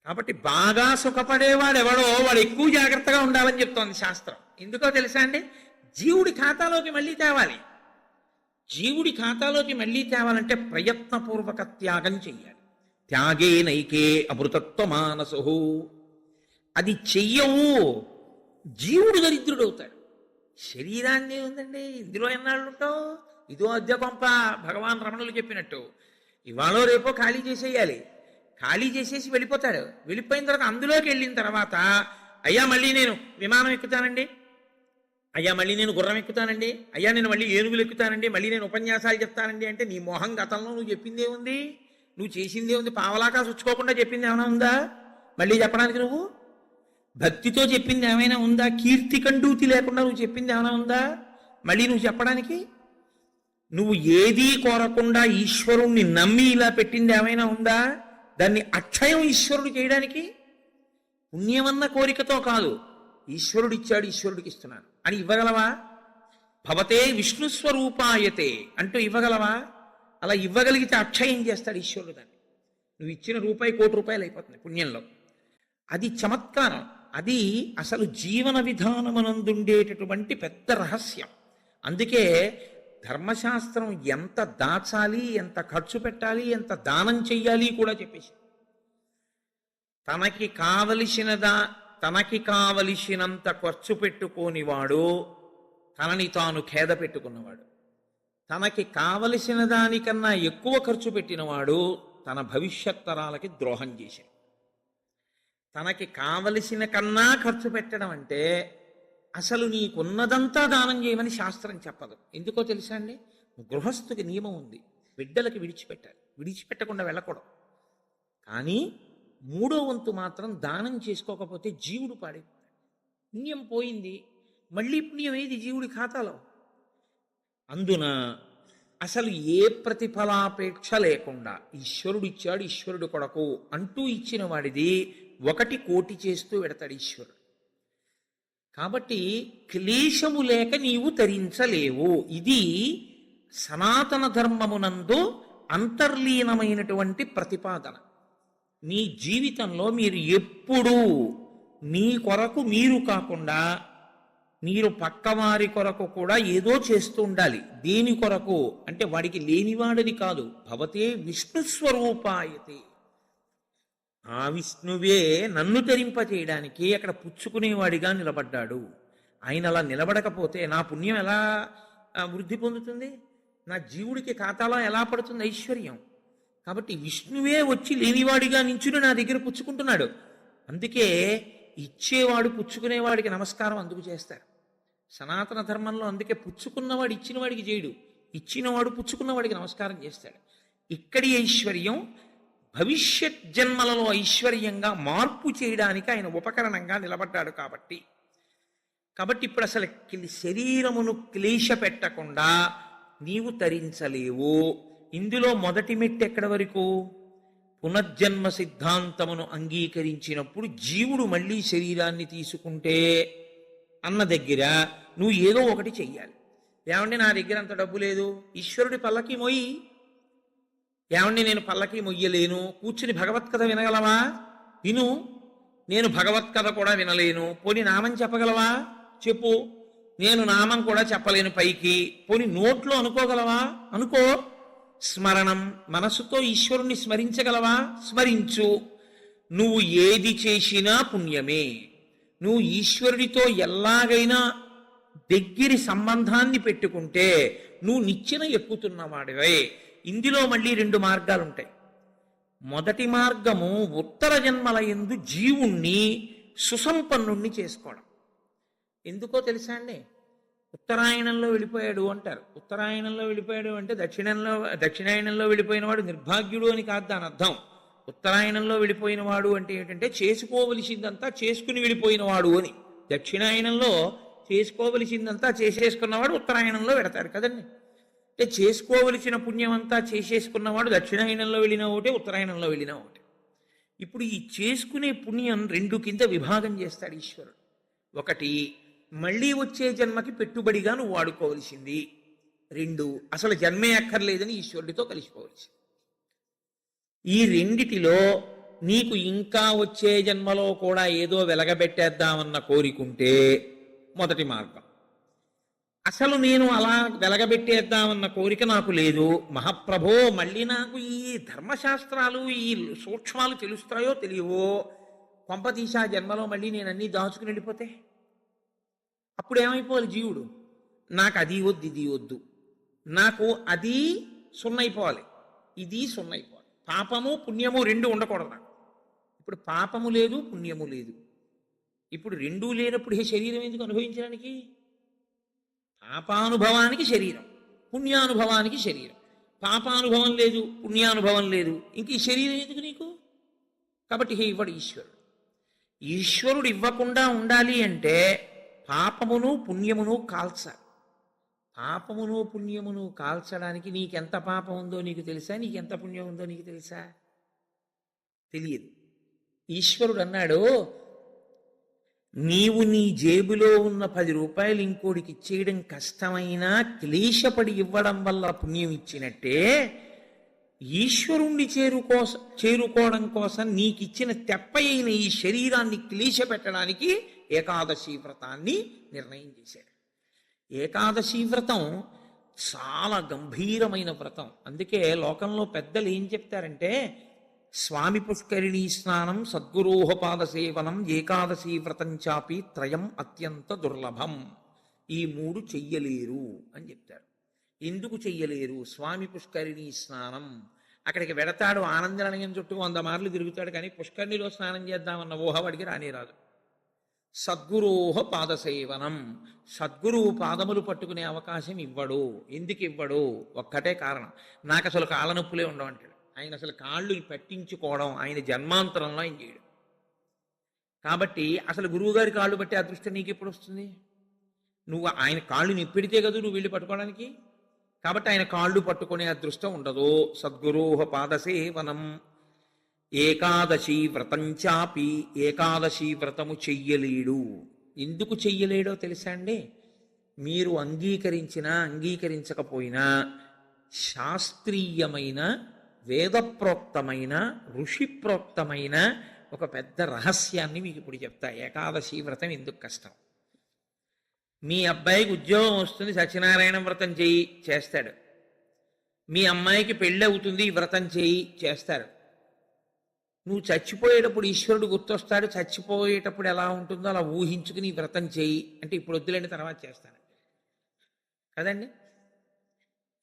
కాబట్టి బాగా సుఖపడేవాడెవడో వాడు ఎక్కువ జాగ్రత్తగా ఉండాలని చెప్తోంది శాస్త్రం. ఎందుకో తెలుసా అండి? జీవుడి ఖాతాలోకి మళ్ళీ తేవాలి. జీవుడి ఖాతాలోకి మళ్ళీ తేవాలంటే ప్రయత్నపూర్వక త్యాగం చెయ్యాలి. త్యాగే నైకే అమృతత్వ మానసు. అది చెయ్యవు, జీవుడు దరిద్రుడవుతాడు. శరీరాన్ని ఉందండి, ఇందులో ఎన్నాళ్ళు ఉంటావు? ఇదో అద్దె కొంప. భగవాన్ రమణులు చెప్పినట్టు ఇవాళ రేపో ఖాళీ చేసేయాలి. ఖాళీ చేసేసి వెళ్ళిపోతాడు. వెళ్ళిపోయిన తర్వాత అందులోకి వెళ్ళిన తర్వాత, అయ్యా మళ్ళీ నేను విమానం ఎక్కుతానండి, అయ్యా మళ్ళీ నేను గుర్రం ఎక్కుతానండి, అయ్యా నేను మళ్ళీ ఏనుగులు ఎక్కుతానండి, మళ్ళీ నేను ఉపన్యాసాలు చెప్తానండి అంటే నీ మొహం గతంలో నువ్వు చెప్పిందే ఉంది, నువ్వు చేసిందే ఉంది. పావలాకా సుచ్చుకోకుండా చెప్పింది ఏమైనా ఉందా మళ్ళీ చెప్పడానికి? నువ్వు భక్తితో చెప్పింది ఏమైనా ఉందా? కీర్తి కండూతి లేకుండా నువ్వు చెప్పింది ఏమైనా ఉందా మళ్ళీ నువ్వు చెప్పడానికి? నువ్వు ఏదీ కోరకుండా ఈశ్వరుణ్ణి నమ్మి ఇలా పెట్టింది ఏమైనా ఉందా? దాన్ని అక్షయం ఈశ్వరుడు చేయడానికి. పుణ్యమన్న కోరికతో కాదు, ఈశ్వరుడిచ్చాడు ఈశ్వరుడికి ఇస్తున్నాను అని ఇవ్వగలవా? భవతే విష్ణు స్వరూపాయతే అంటూ ఇవ్వగలవా? అలా ఇవ్వగలిగితే అక్షయం చేస్తాడు ఈశ్వరుడు దాన్ని. నువ్వు ఇచ్చిన రూపాయి ₹1,00,00,000 అయిపోతుంది పుణ్యంలో. అది చమత్కారం. అది అసలు జీవన విధానమనందుండేటటువంటి పెద్ద రహస్యం. అందుకే ధర్మశాస్త్రం ఎంత దాచాలి, ఎంత ఖర్చు పెట్టాలి, ఎంత దానం చెయ్యాలి కూడా చెప్పేసి, తనకి కావలసినంత ఖర్చు పెట్టుకోనివాడు తనని తాను ఖేద పెట్టుకున్నవాడు, తనకి కావలసిన దానికన్నా ఎక్కువ ఖర్చు పెట్టినవాడు తన భవిష్యత్ తరాలకి ద్రోహం చేశాడు. తనకి కావలసిన కన్నా ఖర్చు పెట్టడం అంటే అసలు నీకున్నదంతా దానం చేయమని శాస్త్రం చెప్పదు. ఎందుకో తెలుసా అండి? గృహస్థుకి నియమం ఉంది, బిడ్డలకి విడిచిపెట్టాలి, విడిచిపెట్టకుండా వెళ్ళకూడదు. కానీ 3వ వంతు మాత్రం దానం చేసుకోకపోతే జీవుడు పాడైపోతాడు. పుణ్యం పోయింది, మళ్ళీ పుణ్యం ఏది జీవుడి ఖాతాలో? అందున అసలు ఏ ప్రతిఫలాపేక్ష లేకుండా ఈశ్వరుడు ఇచ్చాడు, ఈశ్వరుడు కొరకు అంటూ ఇచ్చిన వాడిది 1 కోటి చేస్తూ పెడతాడు ఈశ్వరుడు. కాబట్టి క్లేశము లేక నీవు తరించలేవు. ఇది సనాతన ధర్మమునందు అంతర్లీనమైనటువంటి ప్రతిపాదన. మీ జీవితంలో మీరు ఎప్పుడూ మీ కొరకు మీరు కాకుండా మీరు పక్కవారి కొరకు కూడా ఏదో చేస్తూ ఉండాలి. దేని కొరకు అంటే వాడికి లేనివాడని కాదు, భవతే విష్ణుస్వరూపాయతే, ఆ విష్ణువే నన్ను తరింపచేయడానికి అక్కడ పుచ్చుకునేవాడిగా నిలబడ్డాడు. ఆయన అలా నిలబడకపోతే నా పుణ్యం ఎలా వృద్ధి పొందుతుంది? నా జీవుడికి ఖాతాలో ఎలా పడుతుంది ఐశ్వర్యం? కాబట్టి విష్ణువే వచ్చి లేనివాడిగా నించుని నా దగ్గర పుచ్చుకుంటున్నాడు. అందుకే ఇచ్చేవాడు పుచ్చుకునేవాడికి నమస్కారం అందుకు చేస్తారు సనాతన ధర్మంలో. అందుకే పుచ్చుకున్నవాడు ఇచ్చిన వాడికి చేయడు, ఇచ్చినవాడు పుచ్చుకున్నవాడికి నమస్కారం చేస్తాడు. ఇక్కడి ఐశ్వర్యం భవిష్యత్ జన్మలలో ఐశ్వర్యంగా మార్పు చేయడానికి ఆయన ఉపకరణంగా నిలబడ్డాడు. కాబట్టి ఇప్పుడు అసలు శరీరమును క్లేశ పెట్టకుండా నీవు తరించలేవు. ఇందులో మొదటి మెట్టు ఎక్కడ వరకు? పునర్జన్మ సిద్ధాంతమును అంగీకరించినప్పుడు జీవుడు మళ్ళీ శరీరాన్ని తీసుకుంటే అన్న దగ్గర నువ్వు ఏదో ఒకటి చెయ్యాలి. ఏమండి నా దగ్గర అంత డబ్బు లేదు, ఈశ్వరుడి పల్లకి మొయ్యి. ఏమండి నేను పల్లకి మొయ్యలేను, కూర్చుని భగవత్కథ వినగలవా? విను. నేను భగవత్కథ కూడా వినలేను, పోని నామం చెప్పగలవా? చెప్పు. నేను నామం కూడా చెప్పలేను పైకి, పోని నోట్లో అనుకోగలవా? అనుకో. స్మరణం, మనసుతో ఈశ్వరుణ్ణి స్మరించగలవా? స్మరించు. నువ్వు ఏది చేసినా పుణ్యమే. నువ్వు ఈశ్వరుడితో ఎలాగైనా దగ్గరి సంబంధాన్ని పెట్టుకుంటే నువ్వు నిచ్చెన ఎక్కుతున్నవాడివే. ఇందులో మళ్ళీ 2 మార్గాలు ఉంటాయి. మొదటి మార్గము ఉత్తర జన్మల యందు జీవుణ్ణి సుసంపన్నుణ్ణి చేసుకోవడం. ఎందుకో తెలుసా అండి? ఉత్తరాయణంలో వెళ్ళిపోయాడు అంటారు. ఉత్తరాయణంలో వెళ్ళిపోయాడు అంటే దక్షిణాయనంలో వెళ్ళిపోయిన వాడు నిర్భాగ్యుడు అని కాదు దాని అర్థం. ఉత్తరాయణంలో వెళ్ళిపోయిన వాడు అంటే ఏంటంటే చేసుకోవలసిందంతా చేసుకుని వెళ్ళిపోయినవాడు అని. దక్షిణాయనంలో చేసుకోవలసిందంతా చేసేసుకున్నవాడు ఉత్తరాయణంలో పెడతారు కదండి. అంటే చేసుకోవలసిన పుణ్యం అంతా చేసేసుకున్నవాడు దక్షిణాయనంలో వెళ్ళిన ఒకటే, ఉత్తరాయణంలో వెళ్ళిన ఒకటే. ఇప్పుడు ఈ చేసుకునే పుణ్యం 2 కింద విభాగం చేస్తాడు ఈశ్వరుడు. ఒకటి మళ్ళీ వచ్చే జన్మకి పెట్టుబడిగా నువ్వు వాడుకోవలసింది. 2 అసలు జన్మే అక్కర్లేదని ఈశ్వరుడితో కలిసిపోవలసింది. ఈ రెండిటిలో నీకు ఇంకా వచ్చే జన్మలో కూడా ఏదో వెలగబెట్టేద్దామన్న కోరికుంటే మొదటి మార్గం. అసలు నేను అలా వెలగబెట్టేద్దామన్న కోరిక నాకు లేదు, మహాప్రభో మళ్ళీ నాకు ఈ ధర్మశాస్త్రాలు ఈ సూక్ష్మాలు తెలుస్తాయో తెలియవో, కొంపతీసా జన్మలో మళ్ళీ నేను అన్నీ దాచుకుని వెళ్ళిపోతే అప్పుడు ఏమైపోవాలి జీవుడు? నాకు అది వద్దు, ఇది వద్దు, నాకు అది సున్నైపోవాలి, ఇది సున్నైపోవాలి. పాపము పుణ్యము 2 ఉండకూడదు నాకు. ఇప్పుడు పాపము లేదు, పుణ్యము లేదు. ఇప్పుడు 2 లేనప్పుడు ఈ శరీరం ఎందుకు అనుభవించడానికి? పాపానుభవానికి శరీరం, పుణ్యానుభవానికి శరీరం. పాపానుభవం లేదు, పుణ్యానుభవం లేదు, ఇంక ఈ శరీరం ఎందుకు నీకు? కాబట్టి ఇవ్వడు ఈశ్వరుడు. ఈశ్వరుడు ఇవ్వకుండా ఉండాలి అంటే పాపమును పుణ్యమును కాల్చాలి. పాపమును పుణ్యమును కాల్చడానికి నీకెంత పాపం ఉందో నీకు తెలుసా? నీకెంత పుణ్యం ఉందో నీకు తెలుసా? తెలియదు. ఈశ్వరుడు అన్నాడు, నీవు నీ జేబులో ఉన్న 10 రూపాయలు ఇంకోడికి ఇచ్చేయడం కష్టమైనా క్లేశపడి ఇవ్వడం వల్ల పుణ్యం ఇచ్చినట్టే, ఈశ్వరుణ్ణి చేరుకోవడం కోసం నీకిచ్చిన తెప్పయైన ఈ శరీరాన్ని క్లేశ పెట్టడానికి ఏకాదశి వ్రతాన్ని నిర్ణయం చేశాడు. ఏకాదశి వ్రతం చాలా గంభీరమైన వ్రతం. అందుకే లోకంలో పెద్దలు ఏం చెప్తారంటే, స్వామి పుష్కరిణీ స్నానం, సద్గురోహపాద సేవనం, ఏకాదశి వ్రతం చాపి త్రయం అత్యంత దుర్లభం. ఈ మూడు చెయ్యలేరు అని చెప్తారు. ఎందుకు చెయ్యలేరు? స్వామి పుష్కరిణీ స్నానం, అక్కడికి వెడతాడు, ఆనందనిలయం చుట్టూ 100 మార్లు తిరుగుతాడు, కానీ పుష్కరిణిలో స్నానం చేద్దామన్న ఊహ వాడికి రానేరాదు. సద్గురోహ పాదసేవనం, సద్గురువు పాదములు పట్టుకునే అవకాశం ఇవ్వడు. ఎందుకు ఇవ్వడు? ఒక్కటే కారణం, నాకు అసలు కాళ్ళ నొప్పులే ఉండవంటాడు. ఆయన అసలు కాళ్ళు పట్టించుకోవడం ఆయన జన్మాంతరంలో ఆయన చేయడు. కాబట్టి అసలు గురువుగారి కాళ్ళు పట్టే అదృష్టం నీకు ఎప్పుడు వస్తుంది? నువ్వు ఆయన కాళ్ళు నిప్పెడితే కదా నువ్వు వెళ్ళి పట్టుకోవడానికి. కాబట్టి ఆయన కాళ్ళు పట్టుకునే అదృష్టం ఉండదు. సద్గురోహ పాదసేవనం, ఏకాదశి వ్రతం చాపి, ఏకాదశి వ్రతము చెయ్యలేడు. ఎందుకు చెయ్యలేడో తెలుసా అండి? మీరు అంగీకరించినా అంగీకరించకపోయినా శాస్త్రీయమైన, వేదప్రోక్తమైన, ఋషిప్రోక్తమైన ఒక పెద్ద రహస్యాన్ని మీకు ఇప్పుడు చెప్తా. ఏకాదశి వ్రతం ఎందుకు కష్టం? మీ అబ్బాయికి ఉద్యోగం వస్తుంది, సత్యనారాయణ వ్రతం చేయి, చేస్తాడు. మీ అమ్మాయికి పెళ్ళి అవుతుంది, ఈ వ్రతం చేయి, చేస్తారు. నువ్వు చచ్చిపోయేటప్పుడు ఈశ్వరుడు గుర్తొస్తాడు, చచ్చిపోయేటప్పుడు ఎలా ఉంటుందో అలా ఊహించుకుని ఈ వ్రతం చేయి అంటే, ఇప్పుడు వద్దులేండి తర్వాత చేస్తాను కదండి.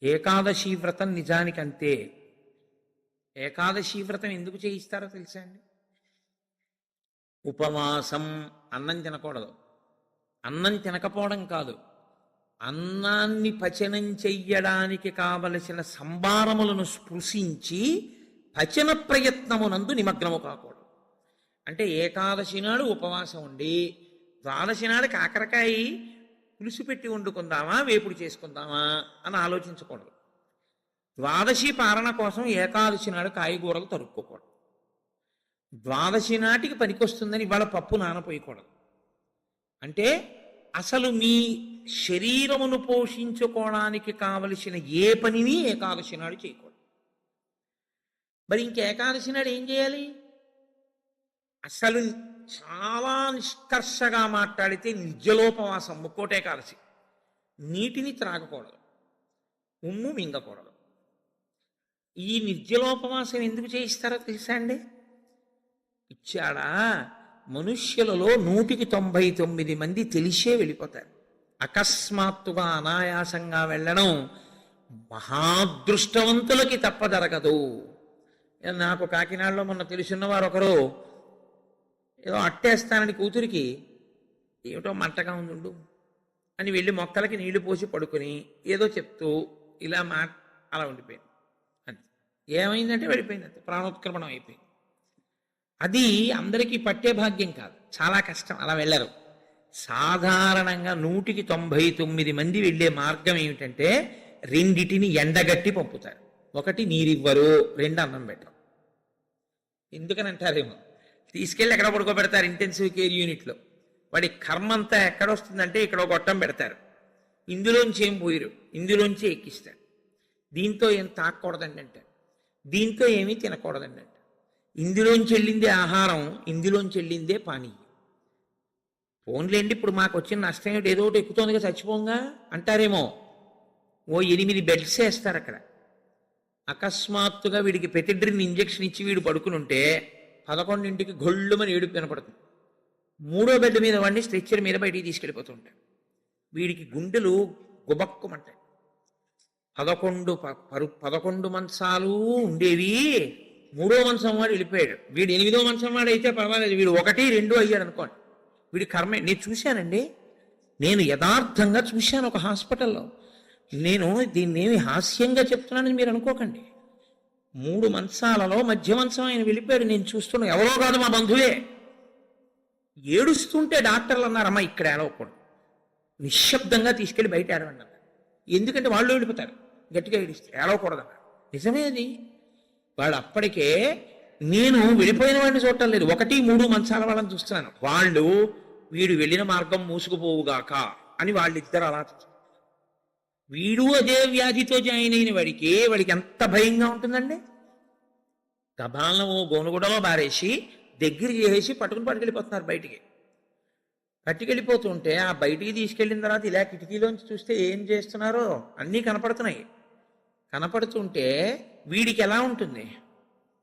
ఏకాదశి వ్రతం నిజానికి అంతే. ఏకాదశి వ్రతం ఎందుకు చేయిస్తారో తెలుసా అండి? ఉపవాసం, అన్నం తినకూడదు. అన్నం తినకపోవడం కాదు, అన్నాన్ని పచనం చెయ్యడానికి కావలసిన సంభారములను స్పృశించి పచన ప్రయత్నమునందు నిమగ్నము కాకూడదు. అంటే ఏకాదశి నాడు ఉపవాసం ఉండి ద్వాదశి నాడు కాకరకాయ పులుసు పెట్టి వండుకుందామా, వేపుడు చేసుకుందామా అని ఆలోచించకూడదు. ద్వాదశి పారణ కోసం ఏకాదశి నాడు కాయగూరలు తరుక్కోకూడదు. ద్వాదశి నాటికి పనికొస్తుందని ఇవాళ పప్పు నానపోయకూడదు. అంటే అసలు మీ శరీరమును పోషించుకోవడానికి కావలసిన ఏ పనిని ఏకాదశి నాడు చేయకూడదు. మరి ఇంక ఏకాదశి నాడు ఏం చేయాలి? అసలు చాలా నిష్కర్షగా మాట్లాడితే నిర్జలోపవాసం, ముక్కోటి ఏకాదశి. నీటిని త్రాగకూడదు, ఉమ్ము మింగకూడదు. ఈ నిర్జలోపవాసం ఎందుకు చేయిస్తారో తెలుసా అండి? ఇచ్చాడా, మనుష్యులలో 199 మంది తెలిసే వెళ్ళిపోతారు. అకస్మాత్తుగా అనాయాసంగా వెళ్ళడం మహాదృష్టవంతులకి తప్ప జరగదు. నాకు కాకినాడలో మొన్న తెలుసున్నవారు ఒకరు ఏదో అట్టేస్తానని కూతురికి, ఏమిటో మంటగా ఉండు అని వెళ్ళి మొక్కలకి నీళ్లు పోసి పడుకొని ఏదో చెప్తూ ఇలా అలా ఉండిపోయింది. అంతే. ఏమైందంటే వెళ్ళిపోయింది, అంతే, ప్రాణోత్క్రమణం అయిపోయింది. అది అందరికీ పట్టే భాగ్యం కాదు, చాలా కష్టం, అలా వెళ్ళరు. సాధారణంగా 199 మంది వెళ్ళే మార్గం ఏమిటంటే, రెండిటిని ఎండగట్టి పంపుతారు. ఒకటి నీరివ్వరు, 2 అన్నం పెట్టరు. ఎందుకని అంటారేమో, తీసుకెళ్ళి ఎక్కడ పడుకోబెడతారు ఇంటెన్సివ్ కేర్ యూనిట్లో. వాడి కర్మ అంతా ఎక్కడొస్తుందంటే ఇక్కడ గొట్టం పెడతారు, ఇందులోంచి ఏం పోయిరు, ఇందులోంచి ఎక్కిస్తాడు. దీంతో ఏం తాకూడదండి అంటే, దీంతో ఏమీ తినకూడదండి అంటే, ఇందులోంచి వెళ్ళిందే ఆహారం, ఇందులోంచి వెళ్ళిందే పానీయం. ఫోన్లేండి, ఇప్పుడు మాకు వచ్చిన నష్టం ఏమిటి, ఏదో ఒకటి ఎక్కుతోందిగా చచ్చిపోంగా అంటారేమో. ఓ 8 బెడ్స్ వేస్తారు అక్కడ. అకస్మాత్తుగా వీడికి పెతిడ్రిన్ ఇంజెక్షన్ ఇచ్చి వీడు పడుకుని ఉంటే 11ంటికి గొళ్ళుమని ఏడుపు వినపడుతుంది. 3వ బెడ్ మీద వాడిని స్ట్రెచ్చర్ మీద బయటికి తీసుకెళ్ళిపోతూ ఉంటాడు. వీడికి గుండెలు గుబక్కుమంటాయి. 11 మంచాలు ఉండేవి, 3వ మంచం వాడు వెళ్ళిపోయాడు. వీడు 8వ మంచం వాడు అయితే పర్వాలేదు, వీడు 1, 2 అయ్యాడు అనుకోండి. వీడి కర్మే. నేను చూశానండి, నేను యథార్థంగా చూశాను ఒక హాస్పిటల్లో. నేను దీన్ని ఏమి హాస్యంగా చెప్తున్నానని మీరు అనుకోకండి. 3 మంచాలలో మధ్య మంచం ఆయన వెళ్ళిపోయాడు. నేను చూస్తున్నాను, ఎవరో కాదు మా బంధువే. ఏడుస్తుంటే డాక్టర్లు అన్నారమ్మా ఇక్కడ ఏడవకూడదు, నిశ్శబ్దంగా తీసుకెళ్ళి బయట ఏడవండి అన్నారు. ఎందుకంటే వాళ్ళు వెళ్ళిపోతారు గట్టిగా ఏడిస్తే, ఏడవకూడదు అన్నారు. నిజమే అది. వాడు అప్పటికే, నేను వెళ్ళిపోయిన వాడిని చూడటం లేదు, 1, 3 మంచాల వాళ్ళని చూస్తున్నాను. వాళ్ళు వీడు వెళ్ళిన మార్గం మూసుకుపోవుగాక అని వాళ్ళిద్దరు అలా. వీడు అదే వ్యాధితో జాయిన్ అయిన వాడికి ఎంత భయంగా ఉంటుందండి. గబాలను ఓ గోనుగుడలో బారేసి దగ్గర చేసి పట్టుకుని పట్టుకెళ్ళిపోతున్నారు బయటికి. పట్టుకెళ్ళిపోతుంటే ఆ బయటికి తీసుకెళ్ళిన తర్వాత ఇలా కిటికీలోంచి చూస్తే ఏం చేస్తున్నారో అన్నీ కనపడుతున్నాయి. కనపడుతుంటే వీడికి ఎలా ఉంటుంది,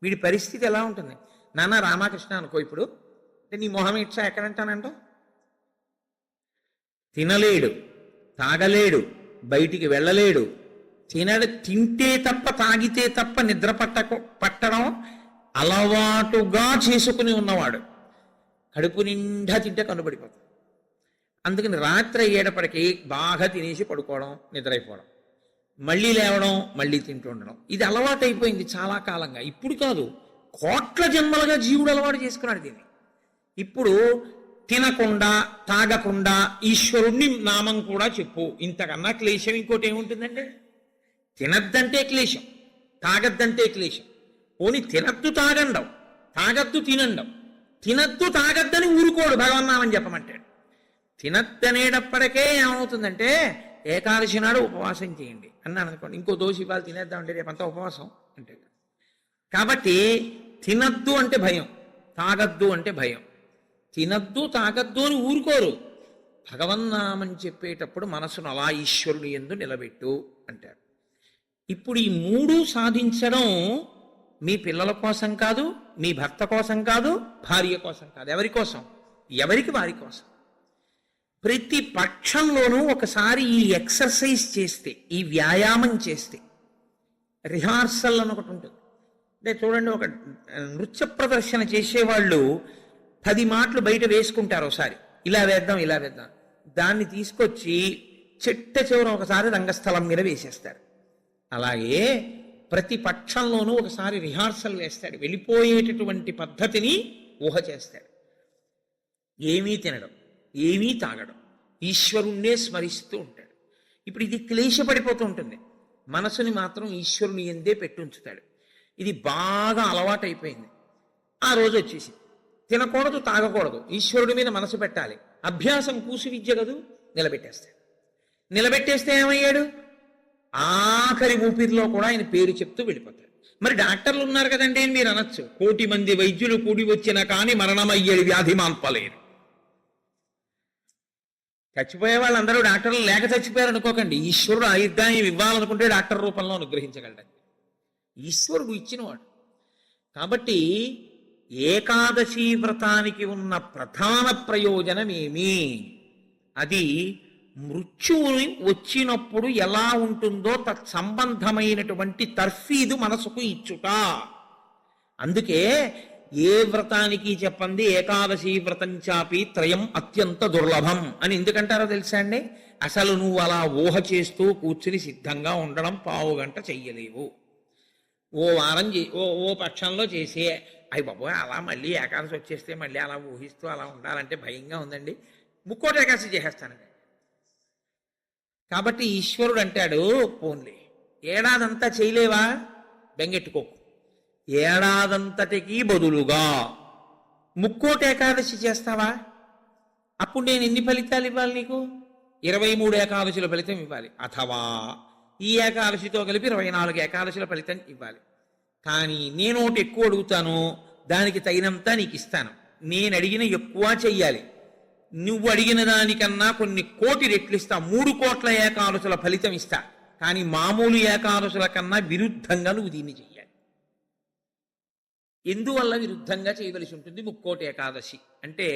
వీడి పరిస్థితి ఎలా ఉంటుంది? నాన్న రామకృష్ణ అనుకో ఇప్పుడు, అంటే నీ మొహం ఇచ్చా ఎక్కడంటానంటో, తినలేడు, తాగలేడు, బయటికి వెళ్ళలేడు, తింటే తప్ప తాగితే తప్ప నిద్ర పట్టడం అలవాటుగా చేసుకుని ఉన్నవాడు కడుపు నిండా తింటే కనుబడిపోతాడు. అందుకని రాత్రి అయ్యేటప్పటికీ బాగా తినేసి పడుకోవడం, నిద్రైపోవడం, మళ్ళీ లేవడం, మళ్ళీ తింటూ ఉండడం, ఇది అలవాటైపోయింది చాలా కాలంగా. ఇప్పుడు కాదు, కోట్ల జన్మలుగా జీవుడు అలవాటు చేసుకున్నాడు దీన్ని. ఇప్పుడు తినకుండా తాగకుండా ఈశ్వరుణ్ణి నామం కూడా చెప్పు, ఇంతకన్నా క్లేశం ఇంకోటి ఏముంటుందండి? తినద్దంటే క్లేశం, తాగద్దంటే క్లేశం. పోని తినద్దు తాగండం, తాగద్దు తినండం, తినద్దు తాగద్దని ఊరుకోడు భగవన్నామని చెప్పమంటాడు. తినద్దనేటప్పటికే ఏమవుతుందంటే ఏకాదశి నాడు ఉపవాసం చేయండి అన్నాను అనుకోండి, ఇంకో దోషి ఇవాళ తినేద్దామంటే రేపంతా ఉపవాసం అంటే. కాబట్టి తినద్దు అంటే భయం, తాగద్దు అంటే భయం. తినద్దు తాగద్దు అని ఊరుకోరు. భగవన్నామని చెప్పేటప్పుడు మనసును అలా ఈశ్వరుడు యందు నిలబెట్టు అంటారు. ఇప్పుడు ఈ మూడు సాధించడం మీ పిల్లల కోసం కాదు, మీ భర్త కోసం కాదు, భార్య కోసం కాదు, ఎవరి కోసం? ఎవరికి వారి కోసం. ప్రతి పక్షంలోనూ ఒకసారి ఈ ఎక్సర్సైజ్ చేస్తే, ఈ వ్యాయామం చేస్తే, రిహార్సల్ అని ఒకటి ఉంటుంది. అంటే చూడండి, ఒక నృత్య ప్రదర్శన చేసేవాళ్ళు 10 మాటలు బయట వేసుకుంటారు. ఒకసారి ఇలా వేద్దాం, ఇలా వేద్దాం, దాన్ని తీసుకొచ్చి చివర ఒకసారి రంగస్థలం మీద వేసేస్తారు. అలాగే ప్రతి పక్షంలోనూ ఒకసారి రిహార్సల్ వేస్తాడు, వెళ్ళిపోయేటటువంటి పద్ధతిని ఊహ చేస్తాడు. ఏమీ తినడం, ఏమీ తాగడం, ఈశ్వరుణ్ణే స్మరిస్తూ ఉంటాడు. ఇప్పుడు ఇది క్లేశపడిపోతూ ఉంటుంది, మనసుని మాత్రం ఈశ్వరుని ఎందే పెట్టుంచుతాడు. ఇది బాగా అలవాటైపోయింది. ఆ రోజు వచ్చేసి తినకూడదు, తాగకూడదు, ఈశ్వరుడి మీద మనసు పెట్టాలి. అభ్యాసం కూసి విద్య కదూ, నిలబెట్టేస్తాడు. నిలబెట్టేస్తే ఏమయ్యాడు? ఆఖరి ఊపిరిలో కూడా ఆయన పేరు చెప్తూ వెళ్ళిపోతాడు. మరి డాక్టర్లు ఉన్నారు కదండి అని మీరు అనొచ్చు, 1,000,000 మంది వైద్యులు కూడి వచ్చినా కానీ మరణమయ్యేది వ్యాధి మాన్పలేరు. చచ్చిపోయే వాళ్ళందరూ డాక్టర్లు లేక చచ్చిపోయారు అనుకోకండి. ఈశ్వరుడు ఆయుర్దాయం ఇవ్వాలనుకుంటే డాక్టర్ రూపంలో అనుగ్రహించగలడు, ఈశ్వరుడు ఇచ్చినవాడు. కాబట్టి ఏకాదశి వ్రతానికి ఉన్న ప్రధాన ప్రయోజనమేమి? అది మృత్యువుని వచ్చినప్పుడు ఎలా ఉంటుందో తత్సంబంధమైనటువంటి తర్ఫీదు మనసుకు ఇచ్చుట. అందుకే ఏ వ్రతానికి చెప్పండి ఏకాదశి వ్రతం చాపి త్రయం అత్యంత దుర్లభం అని ఎందుకంటారో తెలుసా అండి? అసలు నువ్వు అలా ఊహ చేస్తూ కూర్చుని సిద్ధంగా ఉండడం 1/2 గంట చెయ్యలేవు. ఓ వారం ఓ పక్షంలో చేసే, అయ్యి బాబోయ్ అలా మళ్ళీ ఏకాదశి వచ్చేస్తే మళ్ళీ అలా ఊహిస్తూ అలా ఉండాలంటే భయంగా ఉందండి, ముక్కోటి ఏకాదశి చేసేస్తానండి. కాబట్టి ఈశ్వరుడు అంటాడు, పోన్లే ఏడాదంతా చేయలేవా, బెంగెట్టుకోకు, ఏడాదంతటికి బదులుగా ముక్కోటి ఏకాదశి చేస్తావా, అప్పుడు నేను ఎన్ని ఫలితాలు ఇవ్వాలి నీకు? 23 ఏకాదశుల ఫలితం ఇవ్వాలి, అథవా ఈ ఏకాదశితో కలిపి 24 ఏకాదశుల ఫలితం ఇవ్వాలి. కానీ నేను ఒకటి ఎక్కువ అడుగుతాను, దానికి తగినంత నీకు ఇస్తాను. నేను అడిగిన ఎక్కువ చెయ్యాలి, నువ్వు అడిగిన దానికన్నా కొన్ని కోటి రెట్లు ఇస్తా, 3 కోట్ల ఏకాదశుల ఫలితం ఇస్తా. కానీ మామూలు ఏకాదశుల కన్నా విరుద్ధంగా నువ్వు దీన్ని చెయ్యాలి. ఎందువల్ల విరుద్ధంగా చేయవలసి ఉంటుంది ముక్కోటి ఏకాదశి అంటే,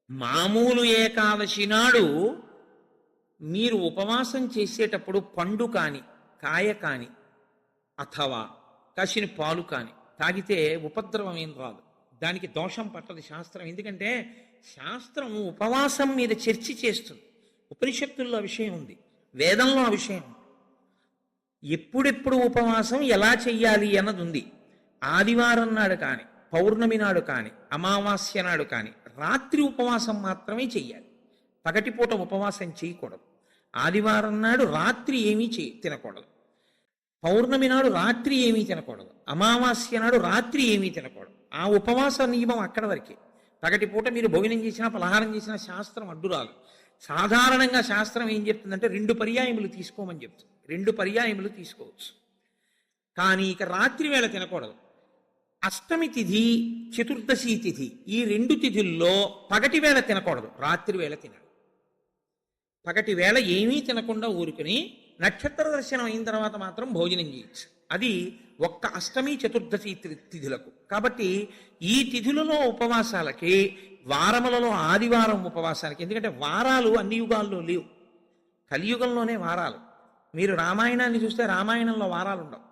మామూలు ఏకాదశి నాడు మీరు ఉపవాసం చేసేటప్పుడు పండు కాని, కాయ కాని, అథవా కాసిన పాలు కాని తాగితే ఉపద్రవం ఏం రాదు, దానికి దోషం పట్టదు శాస్త్రం. ఎందుకంటే శాస్త్రం ఉపవాసం మీద చర్చ చేస్తుంది. ఉపనిషత్తుల్లో ఆ విషయం ఉంది, వేదంలో ఆ విషయం ఉంది. ఎప్పుడెప్పుడు ఉపవాసం ఎలా చెయ్యాలి అన్నది ఉంది. ఆదివారం నాడు కానీ, పౌర్ణమి నాడు కానీ, అమావాస్య నాడు కానీ రాత్రి ఉపవాసం మాత్రమే చెయ్యాలి, పగటిపూట ఉపవాసం చేయకూడదు. ఆదివారం నాడు రాత్రి ఏమీ తినకూడదు, పౌర్ణమి నాడు రాత్రి ఏమీ తినకూడదు, అమావాస్య నాడు రాత్రి ఏమీ తినకూడదు. ఆ ఉపవాస నియమం అక్కడ వరకే. పగటిపూట మీరు భోజనం చేసినా పలహారం చేసినా శాస్త్రం అడ్డురాదు. సాధారణంగా శాస్త్రం ఏం చెప్తుందంటే 2 పర్యాయములు తీసుకోమని చెప్తుంది. 2 పర్యాయములు తీసుకోవచ్చు, కానీ ఇక రాత్రి వేళ తినకూడదు. అష్టమి తిథి, చతుర్దశి తిథి, ఈ రెండు తిథుల్లో పగటి వేళ తినకూడదు, రాత్రి వేళ తినాలి. పగటి వేళ ఏమీ తినకుండా ఊరుకుని నక్షత్ర దర్శనం అయిన తర్వాత మాత్రం భోజనం చేయొచ్చు. అది ఒక్క అష్టమి చతుర్దశి తిథులకు. కాబట్టి ఈ తిథులలో ఉపవాసాలకి, వారములలో ఆదివారం ఉపవాసాలకి, ఎందుకంటే వారాలు అన్ని యుగాల్లో లేవు, కలియుగంలోనే వారాలు. మీరు రామాయణాన్ని చూస్తే రామాయణంలో వారాలు ఉండవు.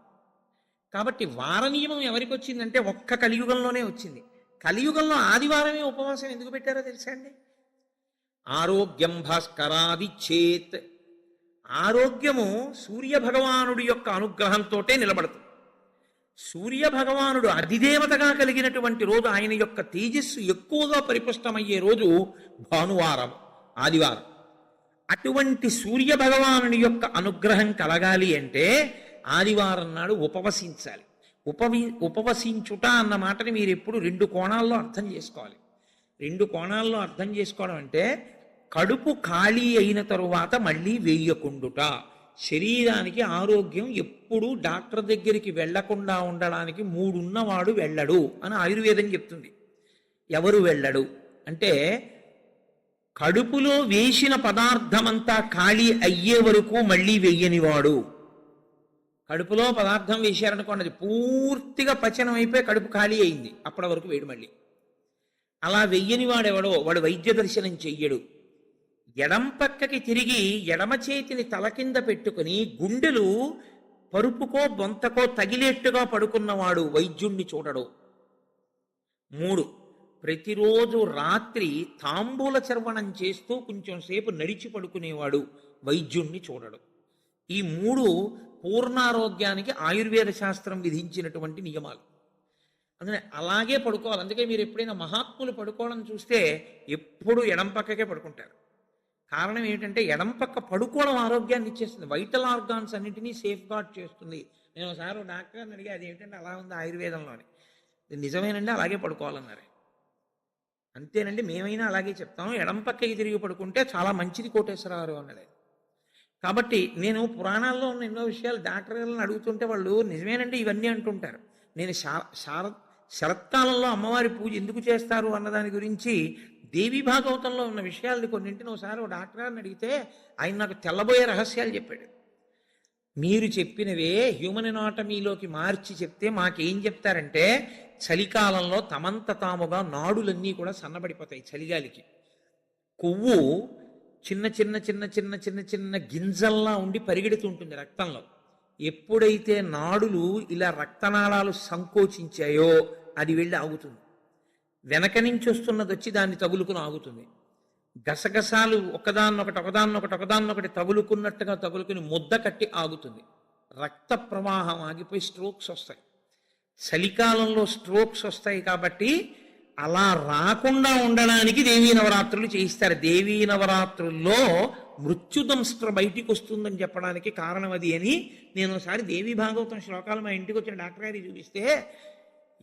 కాబట్టి వార నియమం ఎవరికి వచ్చిందంటే ఒక్క కలియుగంలోనే వచ్చింది. కలియుగంలో ఆదివారమే ఉపవాసం ఎందుకు పెట్టారో తెలుసా అండి? ఆరోగ్యం భాస్కరాది చేత్, ఆరోగ్యము సూర్య భగవానుడి యొక్క అనుగ్రహంతో నిలబడుతుంది. సూర్య భగవానుడు అధిదేవతగా కలిగినటువంటి రోజు, ఆయన యొక్క తేజస్సు ఎక్కువగా పరిపుష్టమయ్యే రోజు భానువారం, ఆదివారం. అటువంటి సూర్య భగవానుని యొక్క అనుగ్రహం కలగాలి అంటే ఆదివారం నాడు ఉపవసించాలి. ఉపవసించుట అన్న మాటని మీరు ఎప్పుడు రెండు కోణాల్లో అర్థం చేసుకోవాలి. రెండు కోణాల్లో అర్థం చేసుకోవడం అంటే, కడుపు ఖాళీ అయిన తరువాత మళ్ళీ వేయకుండుట. శరీరానికి ఆరోగ్యం ఎప్పుడూ డాక్టర్ దగ్గరికి వెళ్లకుండా ఉండడానికి 3 ఉన్నవాడు వెళ్ళడు అని ఆయుర్వేదం చెప్తుంది. ఎవరు వెళ్ళడు అంటే, కడుపులో వేసిన పదార్థమంతా ఖాళీ అయ్యే వరకు మళ్ళీ వెయ్యనివాడు. కడుపులో పదార్థం వేశారనుకోండి, అది పూర్తిగా పచనం అయిపోయి కడుపు ఖాళీ అయింది, అప్పటి వరకు వేడు మళ్ళీ. అలా వెయ్యని వాడెవడో వాడు వైద్య దర్శనం చెయ్యడు. ఎడం పక్కకి తిరిగి ఎడమ చేతిని తల కింద పెట్టుకుని గుండెలు పరుపుకో బొంతకో తగిలేట్టుగా పడుకున్నవాడు వైద్యుణ్ణి చూడడు. 3, ప్రతిరోజు రాత్రి తాంబూల చర్వణం చేస్తూ కొంచెం సేపు నడిచి పడుకునేవాడు వైద్యుణ్ణి చూడడు. ఈ 3 పూర్ణారోగ్యానికి ఆయుర్వేద శాస్త్రం విధించినటువంటి నియమాలు. అందుకని అలాగే పడుకోవాలి. అందుకే మీరు ఎప్పుడైనా మహాత్ములు పడుకోవడం చూస్తే ఎప్పుడు ఎడం పక్కకే పడుకుంటారు. కారణం ఏమిటంటే, ఎడం పక్క పడుకోవడం ఆరోగ్యాన్ని ఇచ్చేస్తుంది, వైటల్ ఆర్గాన్స్ అన్నింటినీ సేఫ్ గార్డ్ చేస్తుంది. నేను ఒకసారి డాక్టర్ని అడిగి, అది ఏమిటంటే అలా ఉంది ఆయుర్వేదంలోని. నిజమేనండి, అలాగే పడుకోవాలన్నారు. అంతేనండి, మేమైనా అలాగే చెప్తాం, ఎడం పక్కకి తిరిగి పడుకుంటే చాలా మంచిది కోటేశ్వరరావు అన్నది. కాబట్టి నేను పురాణాల్లో ఉన్న ఎన్నో విషయాలు డాక్టర్ గారిని అడుగుతుంటే వాళ్ళు నిజమేనండి ఇవన్నీ అంటుంటారు. నేను శరత్కాలంలో అమ్మవారి పూజ ఎందుకు చేస్తారు అన్నదాని గురించి దేవి భాగవతంలో ఉన్న విషయాలని కొన్నింటిని ఒకసారి ఓ డాక్టర్ గారిని అడిగితే ఆయన నాకు తెల్లబోయే రహస్యాలు చెప్పాడు. మీరు చెప్పినవే హ్యూమన్ ఎనాటమీలోకి మార్చి చెప్తే మాకేం చెప్తారంటే, చలికాలంలో తమంత తాముగా నాడులన్నీ కూడా సన్నబడిపోతాయి చలిగాలికి. కొవ్వు చిన్న చిన్న చిన్న చిన్న చిన్న చిన్న గింజల్లా ఉండి పరిగెడుతుంటుంది రక్తంలో. ఎప్పుడైతే నాడులు ఇలా రక్తనాళాలు సంకోచించాయో అది వెళ్ళి ఆగుతుంది. వెనక నుంచి వస్తున్నది వచ్చి దాన్ని తగులుకుని ఆగుతుంది. గసగసాలు ఒకదాన్నొకటి తగులుకున్నట్టుగా తగులుకుని ముద్ద కట్టి ఆగుతుంది. రక్త ప్రవాహం ఆగిపోయి స్ట్రోక్స్ వస్తాయి. చలికాలంలో స్ట్రోక్స్ వస్తాయి కాబట్టి అలా రాకుండా ఉండడానికి దేవీ నవరాత్రులు చేయిస్తారు. దేవీ నవరాత్రుల్లో మృత్యుదంస్ట్ర బయటికి వస్తుందని చెప్పడానికి కారణం అది అని నేను ఒకసారి దేవీ భాగవతం శ్లోకాలు మా ఇంటికి వచ్చిన డాక్టర్ గారికి చూపిస్తే,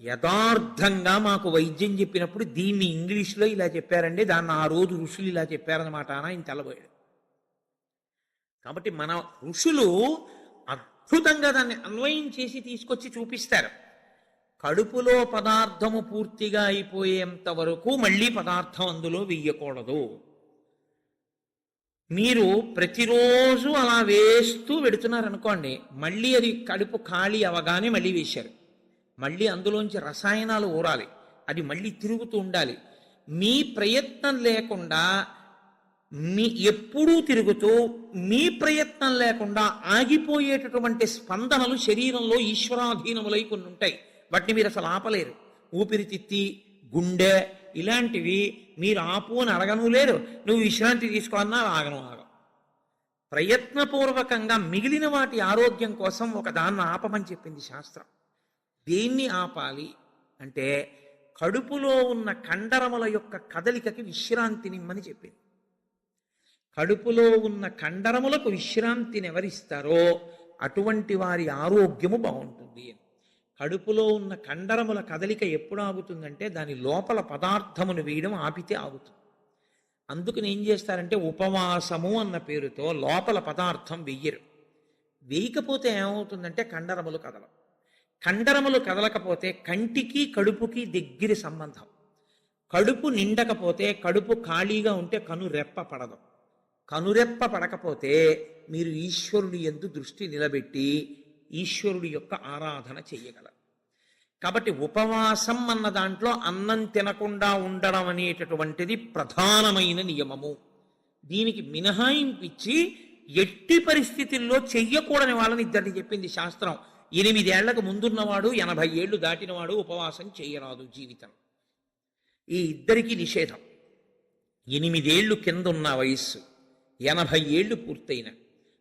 యథార్థంగా మాకు వైద్యం చెప్పినప్పుడు దీన్ని ఇంగ్లీష్లో ఇలా చెప్పారండి, దాన్ని ఆ రోజు ఋషులు ఇలా చెప్పారనమాట అని ఆయన తెల్లబోయాడు. కాబట్టి మన ఋషులు అద్భుతంగా దాన్ని అన్వయం చేసి తీసుకొచ్చి చూపిస్తారు. కడుపులో పదార్థము పూర్తిగా అయిపోయేంత వరకు మళ్ళీ పదార్థం అందులో వెయ్యకూడదు. మీరు ప్రతిరోజు అలా వేస్తూ పెడుతున్నారనుకోండి, మళ్ళీ అది కడుపు ఖాళీ అవగానే మళ్ళీ వేశారు. మళ్ళీ అందులోంచి రసాయనాలు ఊరాలి, అది మళ్ళీ తిరుగుతూ ఉండాలి. మీ ప్రయత్నం లేకుండా ఎప్పుడూ తిరుగుతూ మీ ప్రయత్నం లేకుండా ఆగిపోయేటటువంటి స్పందనలు శరీరంలో ఈశ్వరాధీనములై కొన్ని ఉంటాయి. వాటిని మీరు అసలు ఆపలేరు. ఊపిరితిత్తి, గుండె ఇలాంటివి మీరు ఆపు అని అడగను లేరు. నువ్వు విశ్రాంతి తీసుకోవాలన్నా ఆగను. ప్రయత్నపూర్వకంగా మిగిలిన వాటి ఆరోగ్యం కోసం ఒక దాన్ని ఆపమని చెప్పింది శాస్త్రం. దేన్ని ఆపాలి అంటే, కడుపులో ఉన్న కండరముల యొక్క కదలికకి విశ్రాంతినిమ్మని చెప్పింది. కడుపులో ఉన్న కండరములకు విశ్రాంతిని ఎవరిస్తారో అటువంటి వారి ఆరోగ్యము బాగుంటుంది. కడుపులో ఉన్న కండరముల కదలిక ఎప్పుడు ఆగుతుందంటే, దాని లోపల పదార్థమును వేయడం ఆపితే ఆగుతుంది. అందుకని ఏం చేస్తారంటే, ఉపవాసము అన్న పేరుతో లోపల పదార్థం వెయ్యరు. వేయకపోతే ఏమవుతుందంటే కండరములు కదలవు. కండరములు కదలకపోతే కంటికి కడుపుకి దగ్గర సంబంధం. కడుపు నిండకపోతే, కడుపు ఖాళీగా ఉంటే కనురెప్ప పడదు. కనురెప్ప పడకపోతే మీరు ఈశ్వరుడి యందు దృష్టి నిలబెట్టి ఈశ్వరుడి యొక్క ఆరాధన చెయ్యగలరు. కాబట్టి ఉపవాసం అన్న దాంట్లో అన్నం తినకుండా ఉండడం అనేటటువంటిది ప్రధానమైన నియమము. దీనికి మినహాయింపు ఇచ్చి ఎట్టి పరిస్థితుల్లో చెయ్యకూడని వాళ్ళని ఇద్దరిని చెప్పింది శాస్త్రం. 8 ఏళ్లకు ముందున్నవాడు, 80 ఏళ్లు దాటినవాడు ఉపవాసం చేయరాదు జీవితం. ఈ ఇద్దరికీ నిషేధం. 8 ఏళ్లు కింద ఉన్న వయస్సు, 80 ఏళ్లు పూర్తయిన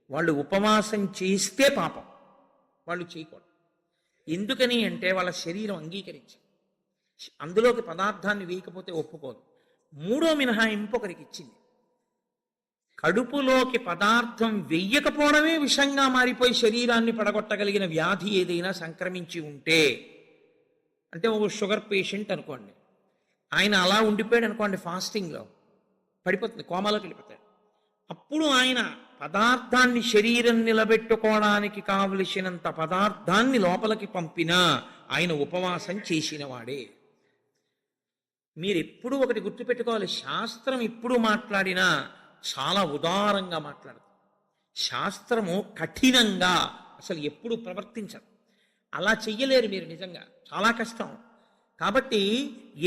వాళ్ళు ఉపవాసం చేస్తే పాపం, వాళ్ళు చేయకూడదు. ఎందుకని అంటే వాళ్ళ శరీరం అంగీకరించి అందులోకి పదార్థాన్ని వేయకపోతే ఒప్పుకోదు. 3వ మినహాయింపు ఒకరికి ఇచ్చింది. కడుపులోకి పదార్థం వెయ్యకపోవడమే విషంగా మారిపోయి శరీరాన్ని పడగొట్టగలిగిన వ్యాధి ఏదైనా సంక్రమించి ఉంటే, అంటే ఒక షుగర్ పేషెంట్ అనుకోండి, ఆయన అలా ఉండిపోయాడు అనుకోండి, ఫాస్టింగ్లో పడిపోతుంది, కోమాలోకి వెళ్ళిపోతాడు. అప్పుడు ఆయన పదార్థాన్ని శరీరం నిలబెట్టుకోవడానికి కావలసినంత పదార్థాన్ని లోపలికి పంపినా ఆయన ఉపవాసం చేసినవాడే. మీరెప్పుడు ఒకటి గుర్తుపెట్టుకోవాలి, శాస్త్రం ఎప్పుడు మాట్లాడినా చాలా ఉదారంగా మాట్లాడదు. శాస్త్రము కఠినంగా అసలు ఎప్పుడు ప్రవర్తించదు. అలా చెయ్యలేరు మీరు, నిజంగా చాలా కష్టం. కాబట్టి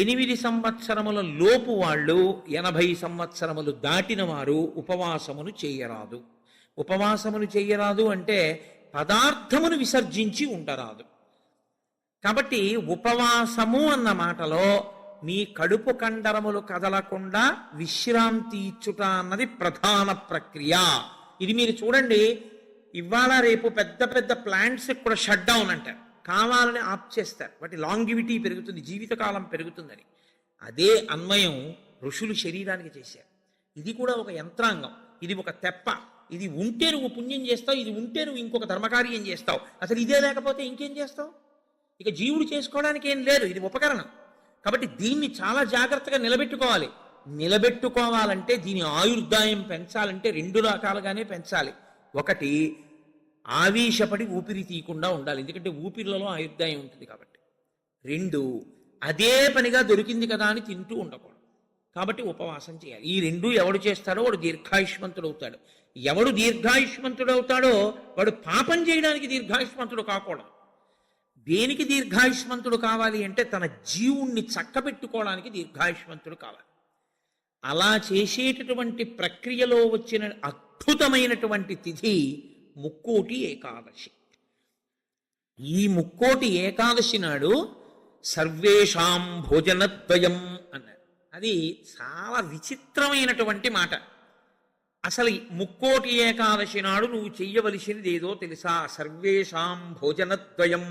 8 సంవత్సరముల లోపు వాళ్ళు, 80 సంవత్సరములు దాటిన వారు ఉపవాసమును చేయరాదు. ఉపవాసమును చేయరాదు అంటే పదార్థమును విసర్జించి ఉండరాదు. కాబట్టి ఉపవాసము అన్న మాటలో మీ కడుపు కండరములు కదలకుండా విశ్రాంతి ఇచ్చుట అన్నది ప్రధాన ప్రక్రియ. ఇది మీరు చూడండి, ఇవాళ రేపు పెద్ద పెద్ద ప్లాంట్స్ కూడా షట్ డౌన్ అంటారు, కావాలని ఆప్ చేస్తారు. వాటి లాంగివిటీ పెరుగుతుంది, జీవితకాలం పెరుగుతుందని. అదే అన్వయం ఋషులు శరీరానికి చేశారు. ఇది కూడా ఒక యంత్రాంగం, ఇది ఒక తెప్ప. ఇది ఉంటే నువ్వు పుణ్యం చేస్తావు, ఇది ఉంటే నువ్వు ఇంకొక ధర్మకార్యం చేస్తావు. అసలు ఇదే లేకపోతే ఇంకేం చేస్తావు? ఇక జీవుడు చేసుకోవడానికి ఏం లేదు, ఇది ఉపకరణం. కాబట్టి దీన్ని చాలా జాగ్రత్తగా నిలబెట్టుకోవాలి. నిలబెట్టుకోవాలంటే దీని ఆయుర్దాయం పెంచాలంటే 2 రకాలుగానే పెంచాలి. ఒకటి, ఆవేశపడి ఊపిరి తీయకుండా ఉండాలి, ఎందుకంటే ఊపిరిలలో ఆయుర్దాయం ఉంటుంది కాబట్టి. 2, అదే పనిగా దొరికింది కదా అని తింటూ ఉండకూడదు. కాబట్టి ఉపవాసం చేయాలి. ఈ 2 ఎవడు చేస్తాడో వాడు దీర్ఘాయుష్మంతుడు అవుతాడు. ఎవడు దీర్ఘాయుష్మంతుడు అవుతాడో వాడు పాపం చేయడానికి దీర్ఘాయుష్మంతుడు కాకూడదు. దేనికి దీర్ఘాయుష్మంతుడు కావాలి అంటే తన జీవుణ్ణి చక్కబెట్టుకోవడానికి దీర్ఘాయుష్మంతుడు కావాలి. అలా చేసేటటువంటి ప్రక్రియలో వచ్చిన అద్భుతమైనటువంటి తిథి ముక్కోటి ఏకాదశి. ఈ ముక్కోటి ఏకాదశి నాడు సర్వేషాం భోజనద్వయం అన్నారు. అది చాలా విచిత్రమైనటువంటి మాట. అసలు ముక్కోటి ఏకాదశి నాడు నువ్వు చెయ్యవలసినది ఏదో తెలుసా? సర్వేషాం భోజనద్వయం.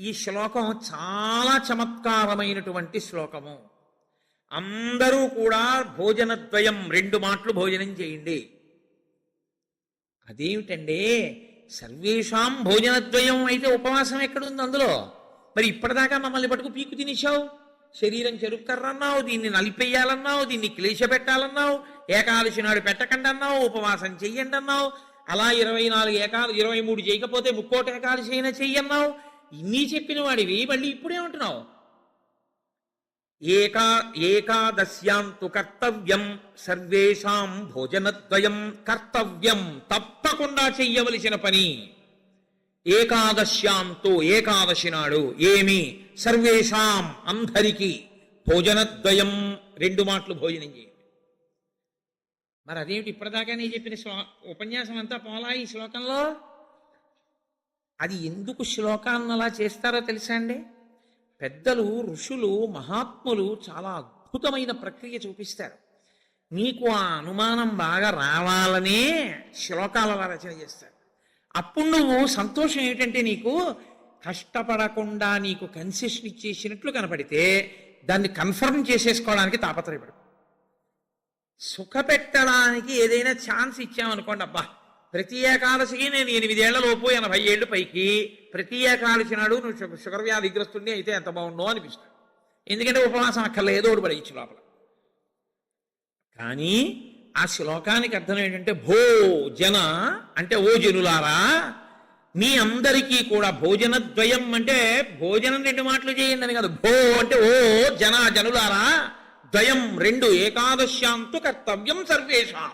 ఈ శ్లోకం చాలా చమత్కారమైనటువంటి శ్లోకము. అందరూ కూడా భోజనద్వయం, 2 మాటలు భోజనం చేయండి. అదేమిటండి, సర్వేషాం భోజనద్వయం అయితే ఉపవాసం ఎక్కడుంది అందులో? మరి ఇప్పటిదాకా మమ్మల్ని పట్టుకు పీకు తినేశావు, శరీరం చెరుక్కర్రన్నావు, దీన్ని నలిపేయాలన్నావు, దీన్ని క్లేశ పెట్టాలన్నావు, ఏకాదశి నాడు పెట్టకండి అన్నావు, ఉపవాసం చెయ్యండి అన్నావు, అలా 24 23 చేయకపోతే ముక్కోటి ఏకాదశి అయినా చెయ్యన్నావు. ఇన్ని చెప్పిన వాడివి మళ్ళీ ఇప్పుడేమంటున్నావు? ఏకాదశ్యాంతు కర్తవ్యం సర్వేషాం భోజనద్వయం. కర్తవ్యం, తప్పకుండా చెయ్యవలసిన పని. ఏకాదశ్యాంతో, ఏకాదశి నాడు ఏమి? సర్వేషాం, అందరికీ. భోజనద్వయం, 2 మాటలు భోజనం చేయండి. మరి అదేమిటి ఇప్పటిదాకా నేను చెప్పిన ఉపన్యాసం అంతా పోలా ఈ శ్లోకంలో? అది ఎందుకు శ్లోకాన్ని అలా చేస్తారో తెలుసా అండి? పెద్దలు, ఋషులు, మహాత్ములు చాలా అద్భుతమైన ప్రక్రియ చూపిస్తారు. నీకు ఆ అనుమానం బాగా రావాలనే శ్లోకాల రచన చేస్తారు. అప్పుడు నువ్వు సంతోషం ఏమిటంటే నీకు కష్టపడకుండా నీకు కన్సెషన్ ఇచ్చేసినట్లు కనపడితే దాన్ని కన్ఫర్మ్ చేసేసుకోవడానికి తాపత్రయపడు. సుఖపెట్టడానికి ఏదైనా ఛాన్స్ ఇచ్చామనుకోండి, అబ్బా ప్రతి ఏకాదశికి నేను 8 ఏళ్లలోపు 80 ఏళ్ళు పైకి ప్రతి ఏకాదశి నాడు నువ్వు షుగర్ వ్యాధిగ్రస్తుడిని అయితే ఎంత బాగుండో అనిపిస్తుంది. ఎందుకంటే ఉపవాసం అక్కర్లేదు, ఓడి పడేయచ్చు లోపల. కానీ ఆ శ్లోకానికి అర్థం ఏంటంటే భో జన అంటే ఓ జనులారా, మీ అందరికీ కూడా భోజనద్వయం అంటే భోజనం 2 మాటలు చేయండి అని కాదు. భో అంటే ఓ జనులారా, ద్వయం 2, ఏకాదశ్యాంతు కర్తవ్యం సర్వేషాం.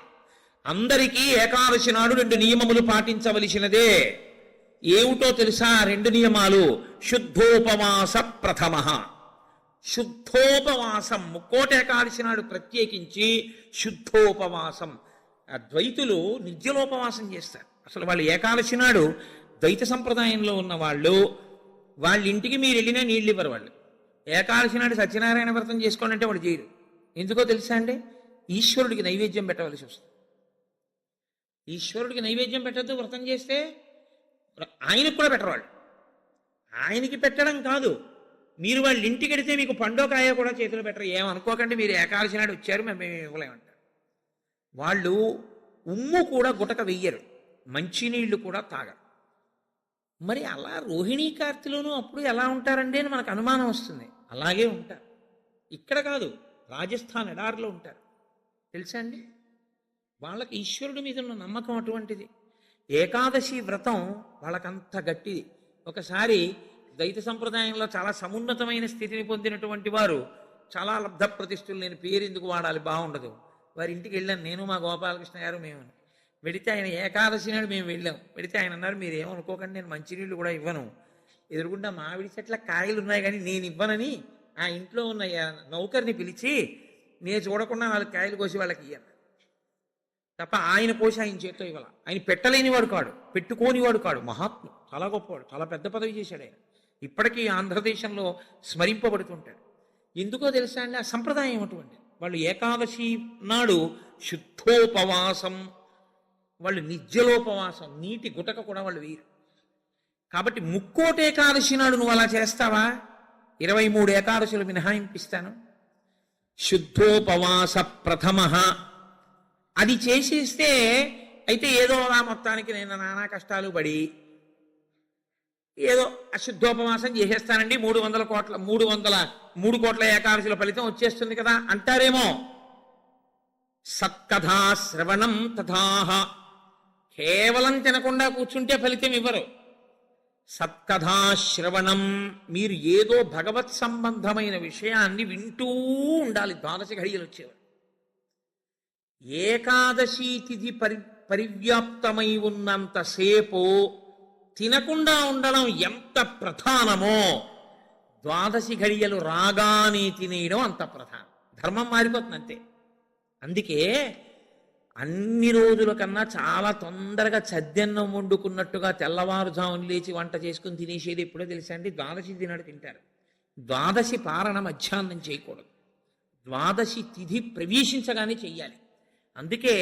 అందరికీ ఏకాదశి నాడు 2 నియమములు పాటించవలసినదే. ఏమిటో తెలుసా 2 నియమాలు? శుద్ధోపవాస ప్రథమ. శుద్ధోపవాసం, ముక్కోటి ఏకాదశి నాడు ప్రత్యేకించి శుద్ధోపవాసం. ద్వైతులు నిర్జలోపవాసం చేస్తారు. అసలు వాళ్ళు ఏకాదశి నాడు ద్వైత సంప్రదాయంలో ఉన్న వాళ్ళు, వాళ్ళ ఇంటికి మీరు వెళ్ళినా నీళ్ళు ఇవ్వరు. వాళ్ళు ఏకాదశి నాడు సత్యనారాయణ వ్రతం చేసుకోండి అంటే వాళ్ళు చేయరు. ఎందుకో తెలుసా అండి? ఈశ్వరుడికి నైవేద్యం పెట్టవలసి వస్తుంది. ఈశ్వరుడికి నైవేద్యం పెట్టద్దు వ్రతం చేస్తే, ఆయనకు కూడా పెట్టరు వాళ్ళు. ఆయనకి పెట్టడం కాదు, మీరు వాళ్ళ ఇంటికి వెడితే మీకు పండోకాయ కూడా చేతిలో పెట్టరు. ఏమనుకోకండి, మీరు ఏకాదశి నాడు వచ్చారు మేము ఇవ్వలేమంటారు. వాళ్ళు ఉమ్ము కూడా గుటక వెయ్యరు, మంచినీళ్లు కూడా తాగరు. మరి అలా రోహిణీ కార్తెలోనూ అప్పుడు ఎలా ఉంటారండి అని మనకు అనుమానం వస్తుంది. అలాగే ఉంటారు. ఇక్కడ కాదు, రాజస్థాన్ ఎడారిలో ఉంటారు. తెలుసా అండి? వాళ్ళకి ఈశ్వరుడి మీద ఉన్న నమ్మకం అటువంటిది. ఏకాదశి వ్రతం వాళ్ళకంత గట్టిది. ఒకసారి ద్వైత సంప్రదాయంలో చాలా సమున్నతమైన స్థితిని పొందినటువంటి వారు, చాలా లబ్ధ ప్రతిష్ఠులు, నేను పేరు ఎందుకు వాడాలి, బాగుండదు, వారి ఇంటికి వెళ్ళాను నేను, మా గోపాలకృష్ణ గారు, మేము. వెడితే ఆయన ఏకాదశి నాడు మేము వెళ్ళాం. వెడితే ఆయన అన్నారు, మీరు ఏమనుకోకండి, నేను మంచినీళ్ళు కూడా ఇవ్వను, ఎదురుగుండా మామిడి చెట్ల కాయలు ఉన్నాయి కానీ నేను ఇవ్వనని ఆ ఇంట్లో ఉన్న నౌకర్ని పిలిచి నేను చూడకుండా 4 కాయలు కోసి వాళ్ళకి ఇయ్యాను తప్ప ఆయన కోసి ఆయన చేతితో ఇవ్వాల. ఆయన పెట్టలేనివాడు కాడు, పెట్టుకోనివాడు కాడు, మహాత్ముడు, చాలా గొప్పవాడు, చాలా పెద్ద పదవి చేశాడు ఆయన. ఇప్పటికీ ఆంధ్రదేశంలో స్మరింపబడుతుంటాడు. ఎందుకో తెలుసా అండి? ఆ సంప్రదాయం అటువంటి. వాళ్ళు ఏకాదశి నాడు శుద్ధోపవాసం, వాళ్ళు నిత్యలోపవాసం, నీటి గుటక కూడా వాళ్ళు వేయరు. కాబట్టి ముక్కోటి ఏకాదశి నాడు నువ్వు అలా చేస్తావా? 23 ఏకాదశులు మినహాయింపిస్తాను. శుద్ధోపవాస ప్రథమ అది చేసేస్తే అయితే ఏదో అలా మొత్తానికి నేను నానా కష్టాలు పడి ఏదో అశుద్ధోపవాసం చేసేస్తానండి, 3 కోట్ల ఏకాదశుల ఫలితం వచ్చేస్తుంది కదా అంటారేమో. సత్కథా శ్రవణం తథాహ. కేవలం తినకుండా కూర్చుంటే ఫలితం ఇవ్వరు. సత్కథా శ్రవణం, మీరు ఏదో భగవత్ సంబంధమైన విషయాన్ని వింటూ ఉండాలి. 12 ఘడియలు వచ్చేవారు. ఏకాదశి తిథి పరివ్యాప్తమై ఉన్నంతసేపు తినకుండా ఉండడం ఎంత ప్రధానమో, 12 ఘడియలు రాగానే తినేయడం అంత ప్రధానం. ధర్మం మారిపోతుంది అంతే. అందుకే అన్ని రోజుల కన్నా చాలా తొందరగా చద్దన్నం వండుకున్నట్టుగా తెల్లవారుజామున లేచి వంట చేసుకుని తినేసేది ఎప్పుడో తెలుసా అండి? 12 తినాడు తింటారు. 12 పారణ మధ్యాహ్నం చేయకూడదు. 12 తిథి ప్రవేశించగానే చెయ్యాలి. అందుకే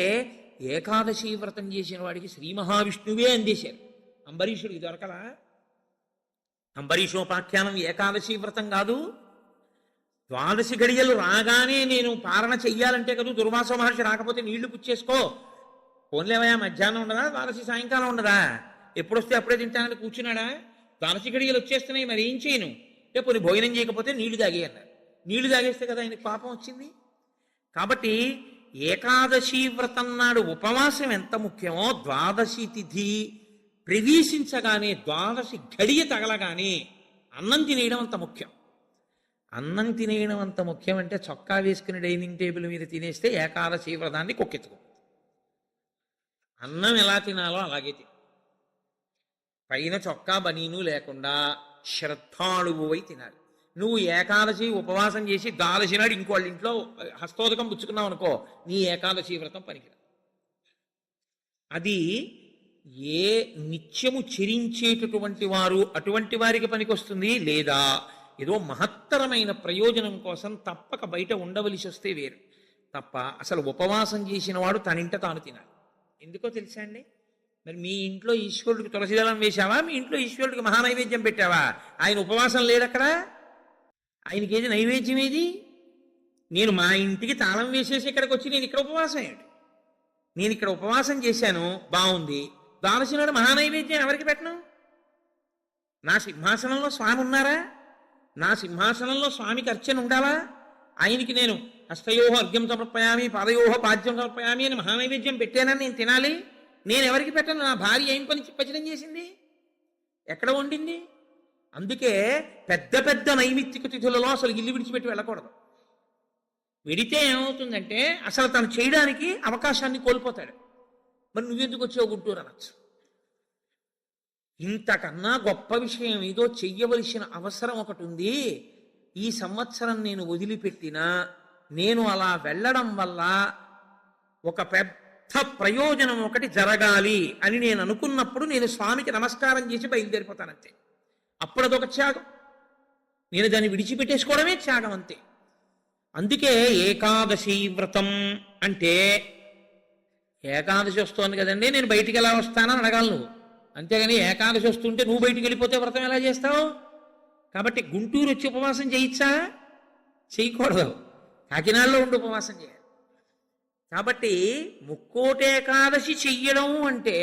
ఏకాదశి వ్రతం చేసిన వాడికి శ్రీ మహావిష్ణువే అందేశారు. అంబరీషుడికి దొరకలా? అంబరీషోపాఖ్యానం ఏకాదశి వ్రతం కాదు. 12 ఘడియలు రాగానే నేను పారణ చెయ్యాలంటే కదా, దుర్వాస మహర్షి రాకపోతే నీళ్లు పుచ్చేసుకో, పోన్లేవయా మధ్యాహ్నం ఉండదా, 12 సాయంకాలం ఉండదా, ఎప్పుడొస్తే అప్పుడే తింటానని కూర్చున్నాడా? 12 ఘడియలు వచ్చేస్తున్నాయి, మరి ఏం చేయను? అంటే పోనీ భోజనం చేయకపోతే నీళ్లు తాగే అన్నారు. నీళ్లు తాగేస్తే కదా ఆయనకు పాపం వచ్చింది. కాబట్టి ఏకాదశి వ్రతం నాడు ఉపవాసం ఎంత ముఖ్యమో, 12 తిథి ప్రవేశించగానే 12 ఘడియ తగలగానే అన్నం తినేయడం అంత ముఖ్యం. అన్నం తినేయడం అంత ముఖ్యం అంటే చొక్కా వేసుకుని డైనింగ్ టేబుల్ మీద తినేస్తే ఏకాదశి వ్రతాన్ని కొక్కెత్తుకో. అన్నం ఎలా తినాలో అలాగే తిను. పైన చొక్కా బనీను లేకుండా శ్రద్ధాళువువై తినాలి. నువ్వు ఏకాదశి ఉపవాసం చేసి 12 నాడు ఇంకోళ్ళ ఇంట్లో హస్తోదకం పుచ్చుకున్నావు అనుకో, నీ ఏకాదశి వ్రతం పనికిరాదు. అది ఏ నిత్యము చెరించేటటువంటి వారు అటువంటి వారికి పనికొస్తుంది. లేదా ఏదో మహత్తరమైన ప్రయోజనం కోసం తప్పక బయట ఉండవలసి వస్తే వేరు. తప్ప అసలు ఉపవాసం చేసిన వాడు తనింట తాను తినాలి. ఎందుకో తెలుసా అండి? మరి మీ ఇంట్లో ఈశ్వరుడికి తులసిదళం వేశావా? మీ ఇంట్లో ఈశ్వరుడికి మహానైవేద్యం పెట్టావా? ఆయన ఉపవాసం లేడక్కడ. ఆయనకి ఏది నైవేద్యం ఏది? నేను మా ఇంటికి తాళం వేసేసి ఇక్కడికి వచ్చి నేను ఇక్కడ ఉపవాసం ఏంటి? నేను ఇక్కడ ఉపవాసం చేశాను, బాగుంది. 12 నాడు మహానైవేద్యం ఎవరికి పెట్టను? నా సింహాసనంలో స్వామి ఉన్నారా? నా సింహాసనంలో స్వామికి అర్చన ఉండాలా? ఆయనకి నేను హస్తయోహ అర్ఘ్యం సమర్పయామి, పాదయోహ పాద్యం సమర్పయామి అని మహానైవేద్యం పెట్టానని నేను తినాలి. నేను ఎవరికి పెట్టను? నా భార్య ఏం పని పచనం చేసింది? ఎక్కడ వండింది? అందుకే పెద్ద పెద్ద నైమిత్తిక తిథులలో అసలు ఇల్లు విడిచిపెట్టి వెళ్ళకూడదు. వెడితే ఏమవుతుందంటే అసలు తను చేయడానికి అవకాశాన్ని కోల్పోతాడు. మరి నువ్వెందుకు వచ్చావు గుంటూరు అనొచ్చు. ఇంతకన్నా గొప్ప విషయం ఏదో చెయ్యవలసిన అవసరం ఒకటి ఉంది. ఈ సంవత్సరం నేను వదిలిపెట్టినా నేను అలా వెళ్ళడం వల్ల ఒక పెద్ద ప్రయోజనం ఒకటి జరగాలి అని నేను అనుకున్నప్పుడు నేను స్వామికి నమస్కారం చేసి బయలుదేరిపోతానంతే. అప్పుడు అదొక త్యాగం. నేను దాన్ని విడిచిపెట్టేసుకోవడమే త్యాగం అంతే. అందుకే ఏకాదశి వ్రతం అంటే, ఏకాదశి వస్తోంది కదండి నేను బయటికి ఎలా వస్తానని అడగాలి నువ్వు. అంతేగాని ఏకాదశి వస్తుంటే నువ్వు బయటికి వెళ్ళిపోతే వ్రతం ఎలా చేస్తావు? కాబట్టి గుంటూరు వచ్చి ఉపవాసం చేయొచ్చా? చేయకూడదు. కాకినాడలో ఉండి ఉపవాసం చేయాలి. కాబట్టి ముక్కోటి ఏకాదశి చెయ్యడం అంటే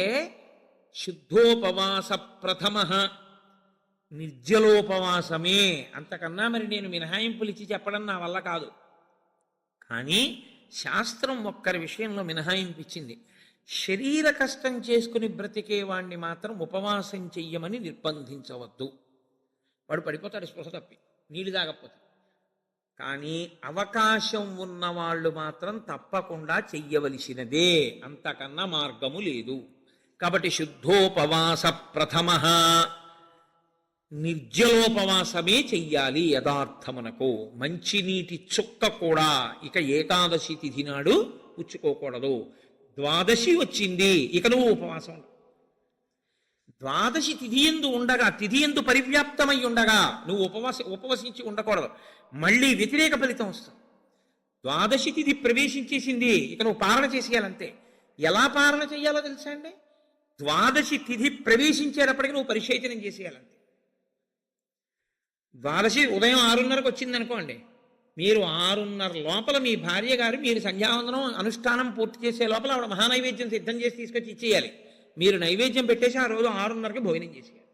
శుద్ధోపవాస ప్రథమ నిర్జలోపవాసమే. అంతకన్నా మరి నేను మినహాయింపులు ఇచ్చి చెప్పడం నా వల్ల కాదు. కానీ శాస్త్రం ఒక్కరి విషయంలో మినహాయింపు ఇచ్చింది. శరీర కష్టం చేసుకుని బ్రతికే వాణ్ణి మాత్రం ఉపవాసం చెయ్యమని నిర్బంధించవద్దు. వాడు పడిపోతాడు స్పృహ తప్పి, నీళ్ళు తాగకపోతే. కానీ అవకాశం ఉన్నవాళ్ళు మాత్రం తప్పకుండా చెయ్యవలసినదే, అంతకన్నా మార్గము లేదు. కాబట్టి శుద్ధోపవాస ప్రథమ నిర్జలోపవాసమే చెయ్యాలి యథార్థమునకు. మంచినీటి చుక్క కూడా ఇక ఏకాదశి తిథి నాడు పుచ్చుకోకూడదు. ద్వాదశి వచ్చింది ఇక నువ్వు ఉపవాసం ఉండు. ద్వాదశి తిథి యందు ఉండగా, తిథి యందు పరివ్యాప్తమై ఉండగా నువ్వు ఉపవసించి ఉండకూడదు. మళ్ళీ వ్యతిరేక ఫలితం వస్తుంది. ద్వాదశి తిథి ప్రవేశించేసింది ఇక నువ్వు పాలన చేసేయాలంతే. ఎలా పాలన చేయాలో తెలుసా అండి? ద్వాదశి తిథి ప్రవేశించేటప్పటికి నువ్వు పరిశేచనం చేసేయాలంతే. ద్వాదశి ఉదయం 6:30కు వచ్చింది అనుకోండి, మీరు 6:30 లోపల మీ భార్య గారు మీరు సంధ్యావందనం అనుష్ఠానం పూర్తి చేసే లోపల ఆవిడ మహానైవేద్యం సిద్ధం చేసి తీసుకొచ్చి ఇచ్చేయాలి. మీరు నైవేద్యం పెట్టేసి ఆ రోజు 6:30కి భోజనం చేసేయాలి.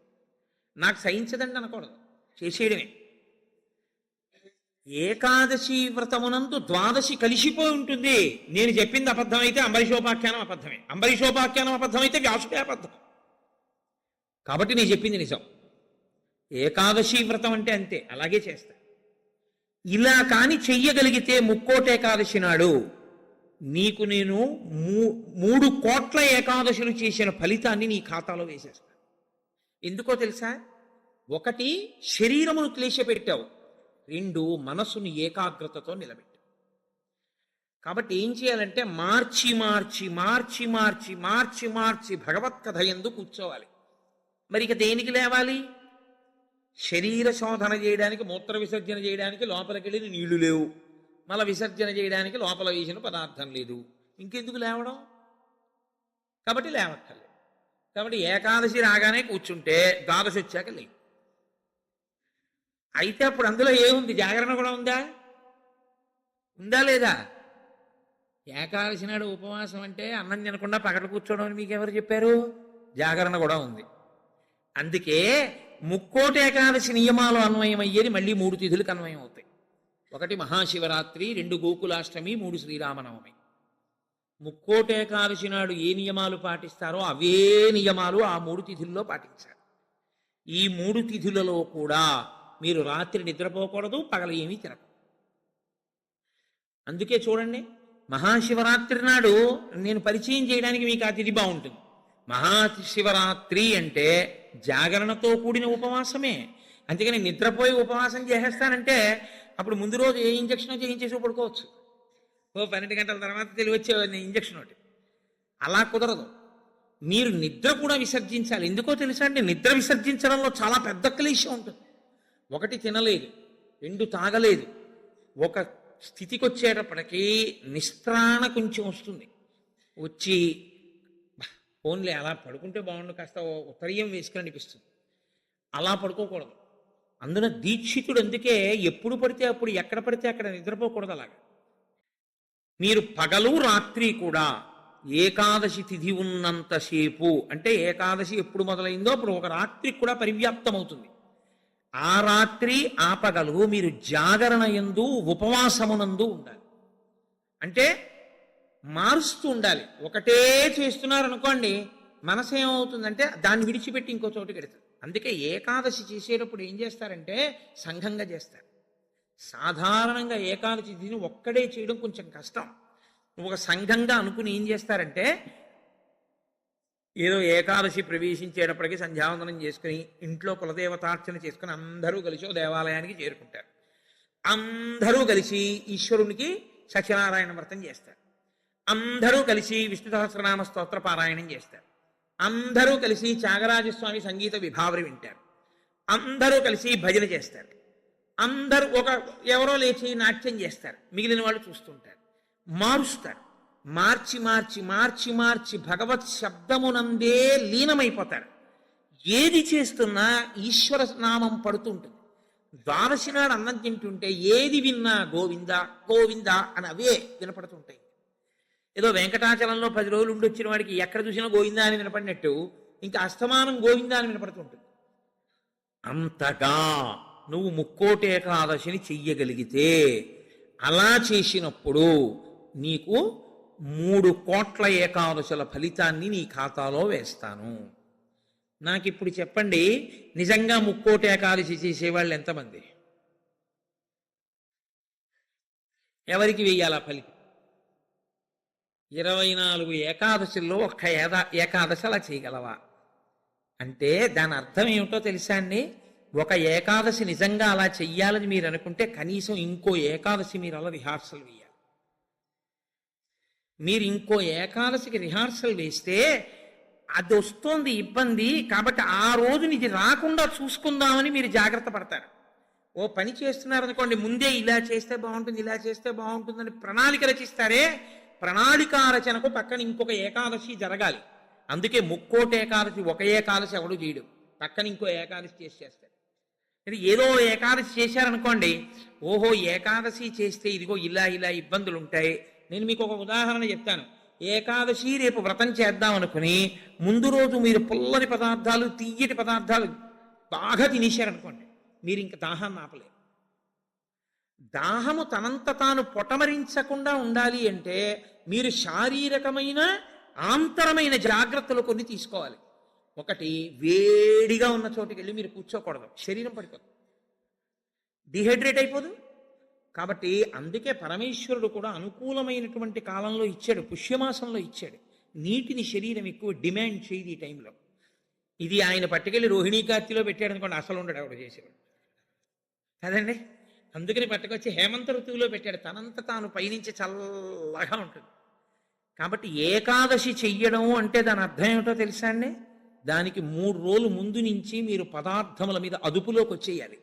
నాకు సహించదండి అనకూడదు, చేసేయడమే. ఏకాదశి వ్రతమునందు ద్వాదశి కలిసిపోయి ఉంటుంది. నేను చెప్పింది అబద్ధమైతే అంబరీషోపాఖ్యానం అబద్ధమే, అంబరీషోపాఖ్యానం అబద్ధమైతే వ్యాసుడే అబద్ధం. కాబట్టి నేను చెప్పింది నిజం. ఏకాదశి వ్రతం అంటే అంతే, అలాగే చేస్తా. ఇలా కాని చెయ్యగలిగితే ముక్కోటి ఏకాదశి నాడు నీకు నేను 3 కోట్ల ఏకాదశులు చేసిన ఫలితాన్ని నీ ఖాతాలో వేసేస్తా. ఎందుకో తెలుసా? 1 శరీరమును క్లేశపెట్టావు, 2 మనసుని ఏకాగ్రతతో నిలబెట్టావు. కాబట్టి ఏం చేయాలంటే మార్చి మార్చి మార్చి మార్చి మార్చి మార్చి భగవత్కథ యందు కూర్చోవాలి. మరి ఇక దేనికి లేవాలి? శరీర శోధన చేయడానికి, మూత్ర విసర్జన చేయడానికి లోపలికి వెళ్ళిన నీళ్లు లేవు, మల విసర్జన చేయడానికి లోపల వేసిన పదార్థం లేదు, ఇంకెందుకు లేవడం? కాబట్టి లేవక్కర్లేదు. కాబట్టి ఏకాదశి రాగానే కూర్చుంటే ద్వాదశి వచ్చాక లేవు. అయితే అప్పుడు అందులో ఏముంది? జాగరణ కూడా ఉందా? ఉందా లేదా? ఏకాదశి నాడు ఉపవాసం అంటే అన్నం తినకుండా పగట కూర్చోవడం అని మీకు ఎవరు చెప్పారు? జాగరణ కూడా ఉంది. అందుకే ముక్కోటి ఏకాదశి నియమాలు అన్వయమయ్యేది మళ్ళీ 3 తిథులకు అన్వయం అవుతాయి. 1 మహాశివరాత్రి, 2 గోకులాష్టమి, 3 శ్రీరామనవమి. ముక్కోటి ఏకాదశి నాడు ఏ నియమాలు పాటిస్తారో అవే నియమాలు ఆ 3 తిథుల్లో పాటించాలి. ఈ 3 తిథులలో కూడా మీరు రాత్రి నిద్రపోకూడదు, పగలు ఏమీ తినకూడదు. అందుకే చూడండి, మహాశివరాత్రి నాడు నేను పరిచయం చేయడానికి మీకు ఆ తిథి బాగుంటుంది. మహాశివరాత్రి అంటే జాగరణతో కూడిన ఉపవాసమే. అంతేగాని నిద్రపోయి ఉపవాసం చేసేస్తానంటే అప్పుడు ముందు రోజు ఏ ఇంజక్షన్ చేయించేసి పడుకోవచ్చు. 12 గంటల తర్వాత తెలివచ్చే ఇంజక్షన్ ఒకటి. అలా కుదరదు. మీరు నిద్ర కూడా విసర్జించాలి. ఎందుకో తెలుసా అండి? నిద్ర విసర్జించడంలో చాలా పెద్ద క్లేశం ఉంటుంది. 1 తినలేదు, 2 తాగలేదు. ఒక స్థితికి వచ్చేటప్పటికీ నిస్త్రాణ కొంచెం వస్తుంది. వచ్చి ఓన్లీ అలా పడుకుంటే బాగుండు, కాస్త ఉత్తరీయం వేసుకుని అనిపిస్తుంది. అలా పడుకోకూడదు. అందున దీక్షితుడు అందుకే ఎప్పుడు పడితే అప్పుడు, ఎక్కడ పడితే అక్కడ నిద్రపోకూడదు. అలాగా మీరు పగలు రాత్రి కూడా ఏకాదశి తిథి ఉన్నంతసేపు, అంటే ఏకాదశి ఎప్పుడు మొదలైందో అప్పుడు ఒక రాత్రి కూడా పరివ్యాప్తం అవుతుంది. ఆ రాత్రి ఆ పగలు మీరు జాగరణ యందు ఉపవాసమునందు ఉండాలి. అంటే మారుస్తూ ఉండాలి. ఒకటే చేస్తున్నారనుకోండి, మనసు ఏమవుతుందంటే దాన్ని విడిచిపెట్టి ఇంకో చోటుకి వెళుతుంది. అందుకే ఏకాదశి చేసేటప్పుడు ఏం చేస్తారంటే సంఘంగా చేస్తారు. సాధారణంగా ఏకాదశి తిని ఒక్కడే చేయడం కొంచెం కష్టం. ఒక సంఘంగా అనుకుని ఏం చేస్తారంటే ఏదో ఏకాదశి ప్రవేశించేటప్పటికి సంధ్యావందనం చేసుకుని ఇంట్లో కులదేవతార్చన చేసుకుని అందరూ కలిసి ఓ దేవాలయానికి చేరుకుంటారు. అందరూ కలిసి ఈశ్వరునికి సత్యనారాయణ వ్రతం చేస్తారు. అందరూ కలిసి విష్ణు సహస్రనామ స్తోత్ర పారాయణం చేస్తారు. అందరూ కలిసి త్యాగరాజస్వామి సంగీత విభావరి వింటారు. అందరూ కలిసి భజన చేస్తారు. అందరూ ఎవరో లేచి నాట్యం చేస్తారు. మిగిలిన వాళ్ళు చూస్తుంటారు. మారుస్తారు. మార్చి మార్చి మార్చి మార్చి భగవత్ శబ్దమునందే లీనమైపోతారు. ఏది చేస్తున్నా ఈశ్వర నామం పడుతుంటుంది. ద్వాదశి నాడు అన్నం తింటుంటే ఏది విన్నా గోవింద గోవింద అని అవే వినపడుతుంటాయి. ఏదో వెంకటాచలంలో 10 రోజులు ఉండి వచ్చిన వాడికి ఎక్కడ చూసినా గోవిందా అని వినపడినట్టు ఇంకా అస్తమానం గోవిందా అని వినపడుతుంటుంది. అంతగా నువ్వు ముక్కోటి ఏకాదశిని చెయ్యగలిగితే, అలా చేసినప్పుడు నీకు 3 కోట్ల ఏకాదశుల ఫలితాన్ని నీ ఖాతాలో వేస్తాను. నాకు ఇప్పుడు చెప్పండి, నిజంగా ముక్కోటి ఏకాదశి చేసేవాళ్ళు ఎంతమంది? ఎవరికి వెయ్యాలా ఫలితం? 24 ఏకాదశుల్లో ఒక్క ఏకాదశి అలా చేయగలవా అంటే దాని అర్థం ఏమిటో తెలుసా అండి? ఒక ఏకాదశి నిజంగా అలా చెయ్యాలని మీరు అనుకుంటే కనీసం ఇంకో ఏకాదశి మీరు అలా రిహార్సల్ వేయాలి. మీరు ఇంకో ఏకాదశికి రిహార్సల్ వేస్తే అది వస్తోంది ఇబ్బంది కాబట్టి ఆ రోజుని ఇది రాకుండా చూసుకుందామని మీరు జాగ్రత్త పడతారు. ఓ పని చేస్తున్నారనుకోండి, ముందే ఇలా చేస్తే బాగుంటుంది ఇలా చేస్తే బాగుంటుందని ప్రణాళిక రచిస్తారే, ప్రణాళిక రచనకు పక్కన ఇంకొక ఏకాదశి జరగాలి. అందుకే ముక్కోటి ఏకాదశి ఒక ఏకాదశి ఎవడు చేయడు, పక్కన ఇంకో ఏకాదశి చేస్తారు. ఏదో ఏకాదశి చేశారనుకోండి, ఓహో ఏకాదశి చేస్తే ఇదిగో ఇలా ఇలా ఇబ్బందులు ఉంటాయి. నేను మీకు ఒక ఉదాహరణ చెప్తాను. ఏకాదశి రేపు వ్రతం చేద్దాం అనుకుని ముందు రోజు మీరు పుల్లని పదార్థాలు తీయటి పదార్థాలు బాగా తినేశారనుకోండి, మీరు ఇంక దాహాన్ని ఆపలేరు. దాహము తనంత తాను పొటమరించకుండా ఉండాలి అంటే మీరు శారీరకమైన ఆంతరమైన జాగ్రత్తలు కొన్ని తీసుకోవాలి. ఒకటి, వేడిగా ఉన్న చోటుకి వెళ్ళి మీరు కూర్చోకూడదు, శరీరం పడిపోదు, డిహైడ్రేట్ అయిపోదు. కాబట్టి అందుకే పరమేశ్వరుడు కూడా అనుకూలమైనటువంటి కాలంలో ఇచ్చాడు, పుష్యమాసంలో ఇచ్చాడు. నీటిని శరీరం ఎక్కువ డిమాండ్ చేయదు ఈ టైంలో. ఇది ఆయన పట్టుకెళ్ళి రోహిణీ కార్తీలో పెట్టాడు అనుకోండి, అసలు ఉండడు ఆవిడ చేసేవాడు కదండి. అందుకని పట్టుకొచ్చి హేమంత ఋతువులో పెట్టాడు, తనంత తాను పైనుంచి చల్లగా ఉంటుంది. కాబట్టి ఏకాదశి చెయ్యడం అంటే దాని అర్థం ఏమిటో తెలుసా అండి? దానికి 3 రోజులు ముందు నుంచి మీరు పదార్థముల మీద అదుపులోకి వచ్చేయాలి.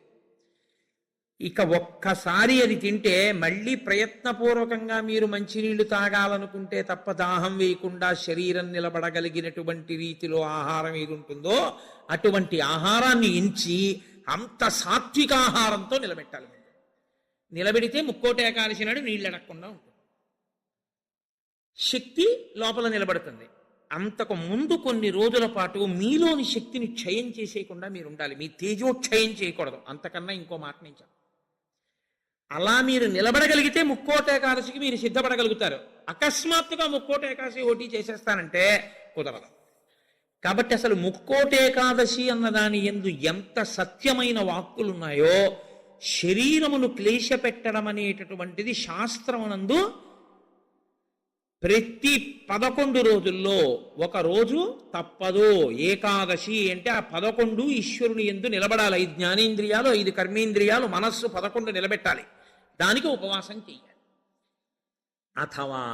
ఇక ఒక్కసారి అది తింటే మళ్ళీ ప్రయత్నపూర్వకంగా మీరు మంచినీళ్లు తాగాలనుకుంటే తప్ప దాహం వేయకుండా శరీరం నిలబడగలిగినటువంటి రీతిలో ఆహారం ఏది ఉంటుందో అటువంటి ఆహారాన్ని ఎంచి అంత సాత్విక ఆహారంతో నిలబెట్టాలి. నిలబెడితే ముక్కోటి ఏకాదశి నాడు నీళ్ళు అడగకుండా ఉంటుంది, శక్తి లోపల నిలబడుతుంది. అంతకు ముందు కొన్ని రోజుల పాటు మీలోని శక్తిని క్షయం చేసేయకుండా మీరు ఉండాలి. మీ తేజోక్షయం చేయకూడదు. అంతకన్నా ఇంకో మాట నుంచి అలా మీరు నిలబడగలిగితే ముక్కోటి ఏకాదశికి మీరు సిద్ధపడగలుగుతారు. అకస్మాత్తుగా ముక్కోటి ఏకాదశి ఓటీ చేసేస్తానంటే కుదరదు. కాబట్టి అసలు ముక్కోటి ఏకాదశి అన్నదాని యందు ఎంత సత్యమైన వాక్కులున్నాయో, శరీరమును క్లేశ పెట్టడం అనేటటువంటిది శాస్త్రమునందు ప్రతి 11 రోజుల్లో ఒక రోజు తప్పదు. ఏకాదశి అంటే ఆ 11 ఈశ్వరుని యందు నిలబడాలి. 5 జ్ఞానేంద్రియాలు, 5 కర్మేంద్రియాలు, మనస్సు 11 నిలబెట్టాలి. దానికి ఉపవాసం చెయ్యాలి. అథవా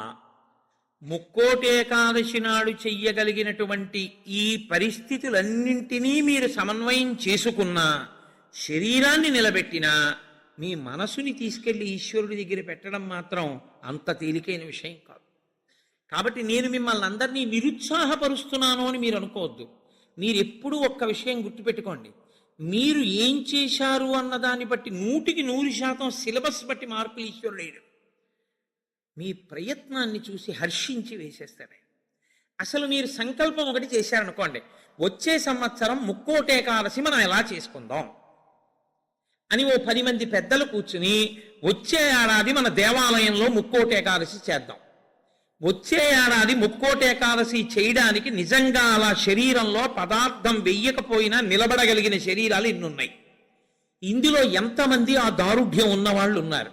ముక్కోటి ఏకాదశి నాడు చెయ్యగలిగినటువంటి ఈ పరిస్థితులన్నింటినీ మీరు సమన్వయం చేసుకున్నా, శరీరాన్ని నిలబెట్టినా, మీ మనసుని తీసుకెళ్లి ఈశ్వరుడి దగ్గర పెట్టడం మాత్రం అంత తేలికైన విషయం కాదు. కాబట్టి నేను మిమ్మల్ని అందరినీ నిరుత్సాహపరుస్తున్నాను అని మీరు అనుకోవద్దు. మీరు ఎప్పుడూ ఒక్క విషయం గుర్తుపెట్టుకోండి, మీరు ఏం చేశారు అన్నదాన్ని బట్టి 100% సిలబస్ బట్టి మార్కులు ఈశ్వరుడు వేయడు. మీ ప్రయత్నాన్ని చూసి హర్షించి వేసేస్తాడు. అసలు మీరు సంకల్పం ఒకటి చేశారనుకోండి, వచ్చే సంవత్సరం ముక్కోటి ఏకాదశి మనం ఎలా చేసుకుందాం అని ఓ 10 మంది పెద్దలు కూర్చుని వచ్చే ఏడాది మన దేవాలయంలో ముక్కోటి ఏకాదశి చేద్దాం. వచ్చే ఏడాది ముక్కోటి ఏకాదశి చేయడానికి నిజంగా అలా శరీరంలో పదార్థం వెయ్యకపోయినా నిలబడగలిగిన శరీరాలు ఇన్నున్నాయి. ఇందులో ఎంతమంది ఆ దారుఢ్యం ఉన్న వాళ్ళు ఉన్నారు?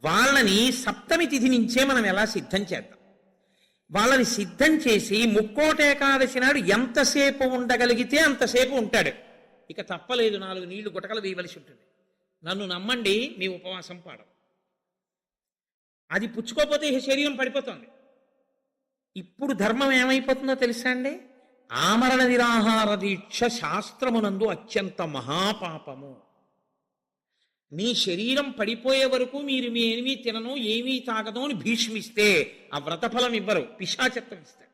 వాళ్ళని సప్తమి తిథి నుంచే మనం ఎలా సిద్ధం చేద్దాం? వాళ్ళని సిద్ధం చేసి ముక్కోటి ఏకాదశి నాడు ఎంతసేపు ఉండగలిగితే అంతసేపు ఉంటాడు. ఇక తప్పలేదు, 4 నీళ్లు గుటకలు వేయవలసి ఉంటుంది. నన్ను నమ్మండి, మీ ఉపవాసం పాడవు. అది పుచ్చుకోకపోతే ఈ శరీరం పడిపోతుంది. ఇప్పుడు ధర్మం ఏమైపోతుందో తెలుసా అండి? ఆమరణ నిరాహార దీక్ష శాస్త్రమునందు అత్యంత మహాపాపము. మీ శరీరం పడిపోయే వరకు మీరు మీ ఏమీ తినను ఏమీ తాగదు అని భీష్మిస్తే ఆ వ్రతఫలం ఇవ్వరు, పిశాచత్వం ఇస్తారు.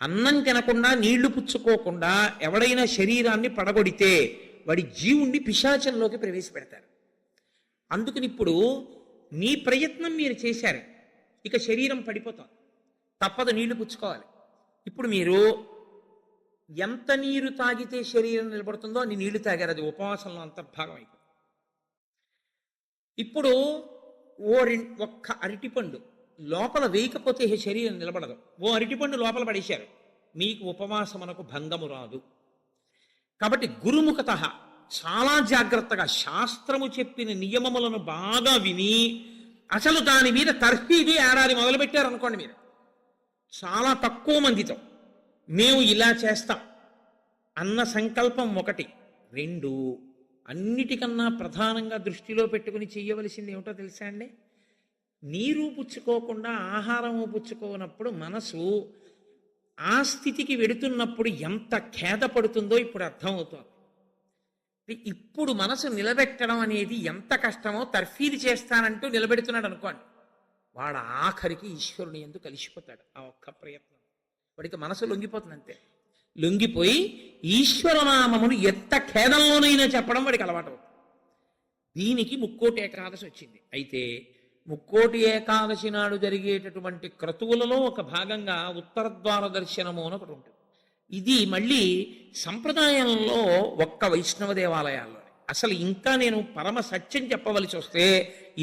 అన్నం తినకుండా నీళ్లు పుచ్చుకోకుండా ఎవడైనా శరీరాన్ని పడగొడితే వాడి జీవుణ్ణి పిశాచంలోకి ప్రవేశపెడతారు. అందుకని ఇప్పుడు మీ ప్రయత్నం మీరు చేశారు, ఇక శరీరం పడిపోతుంది, తప్పదు, నీళ్లు పుచ్చుకోవాలి. ఇప్పుడు మీరు ఎంత నీరు తాగితే శరీరం నిలబడుతుందో అన్ని నీళ్లు తాగారు, అది ఉపవాసంలో అంతర్భాగం అయిపోతుంది. ఇప్పుడు ఒక్క అరటిపండు లోపల వేయకపోతే శరీరం నిలబడదు. ఓ అరటిపండు లోపల పడేశారు, మీకు ఉపవాసమునకు భంగము రాదు. కాబట్టి గురుముఖత చాలా జాగ్రత్తగా శాస్త్రము చెప్పిన నియమములను బాగా విని అసలు దాని మీద తర్ఫీదు ఏడాది మొదలుపెట్టారనుకోండి, మీరు చాలా తక్కువ మందితో మేము ఇలా చేస్తాం అన్న సంకల్పం 1. 2, అన్నిటికన్నా ప్రధానంగా దృష్టిలో పెట్టుకుని చెయ్యవలసింది ఏమిటో తెలుసా అండి? నీరు పుచ్చుకోకుండా ఆహారము పుచ్చుకోనప్పుడు మనసు ఆ స్థితికి వెడుతున్నప్పుడు ఎంత ఖేదపడుతుందో ఇప్పుడు అర్థమవుతోంది. ఇప్పుడు మనసు నిలబెట్టడం అనేది ఎంత కష్టమో తర్ఫీదు చేస్తానంటూ నిలబెడుతున్నాడు అనుకోండి, వాడు ఆఖరికి ఈశ్వరుని ఎందుకు కలిసిపోతాడు. ఆ ఒక్క ప్రయత్నం వాడికి మనసు లొంగిపోతుంది, అంతే. లొంగిపోయి ఈశ్వరనామమును ఎంత ఖేదంలోనైనా చెప్పడం వాడికి అలవాటు అవుతుంది. దీనికి ముక్కోటి ఏకాదశి వచ్చింది. అయితే ముక్కోటి ఏకాదశి నాడు జరిగేటటువంటి క్రతువులలో ఒక భాగంగా ఉత్తరద్వార దర్శనము అని ఒకటి ఉంటుంది. ఇది మళ్ళీ సంప్రదాయంలో ఒక్క వైష్ణవ దేవాలయాల్లో. అసలు ఇంకా నేను పరమ సత్యం చెప్పవలసి వస్తే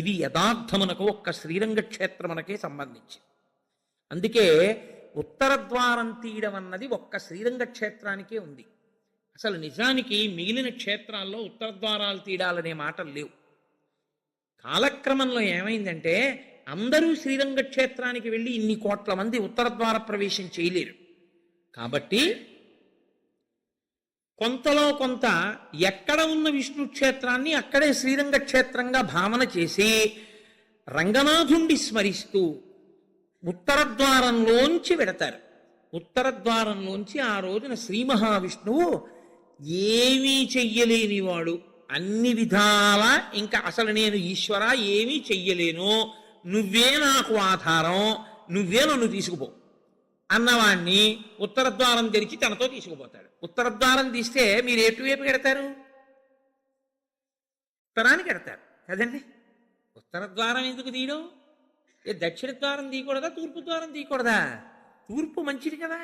ఇది యథార్థమునకు ఒక్క శ్రీరంగ క్షేత్రమునకే సంబంధించి. అందుకే ఉత్తర ద్వారం తీయడం అన్నది ఒక్క శ్రీరంగ క్షేత్రానికే ఉంది. అసలు నిజానికి మిగిలిన క్షేత్రాల్లో ఉత్తర ద్వారాలు తీయడాలనే మాటలు లేవు. కాలక్రమంలో ఏమైందంటే అందరూ శ్రీరంగ క్షేత్రానికి వెళ్ళి ఇన్ని కోట్ల మంది ఉత్తర ద్వార ప్రవేశం చేయలేరు. కాబట్టి కొంతలో కొంత ఎక్కడ ఉన్న విష్ణు క్షేత్రాన్ని అక్కడే శ్రీరంగ క్షేత్రంగా భావన చేసి రంగనాథుండి స్మరిస్తూ ఉత్తర ద్వారంలోంచి వెడతారు. ఉత్తర ద్వారంలోంచి ఆ రోజున శ్రీ మహావిష్ణువు ఏమీ చెయ్యలేనివాడు, అన్ని విధాల ఇంకా అసలు నేను ఈశ్వర ఏమీ చెయ్యలేను, నువ్వే నాకు ఆధారం, నువ్వే నన్ను తీసుకుపో అన్నవాణ్ణి ఉత్తర ద్వారం తెరిచి తనతో తీసుకుపోతాడు. ఉత్తర ద్వారం తీస్తే మీరు ఎటువైపు కడతారు? ఉత్తరానికి కడతారు కదండి. ఉత్తర ద్వారం ఎందుకు తీయడం? దక్షిణ ద్వారం తీయకూడదా, తూర్పు ద్వారం తీయకూడదా? తూర్పు మంచిది కదా,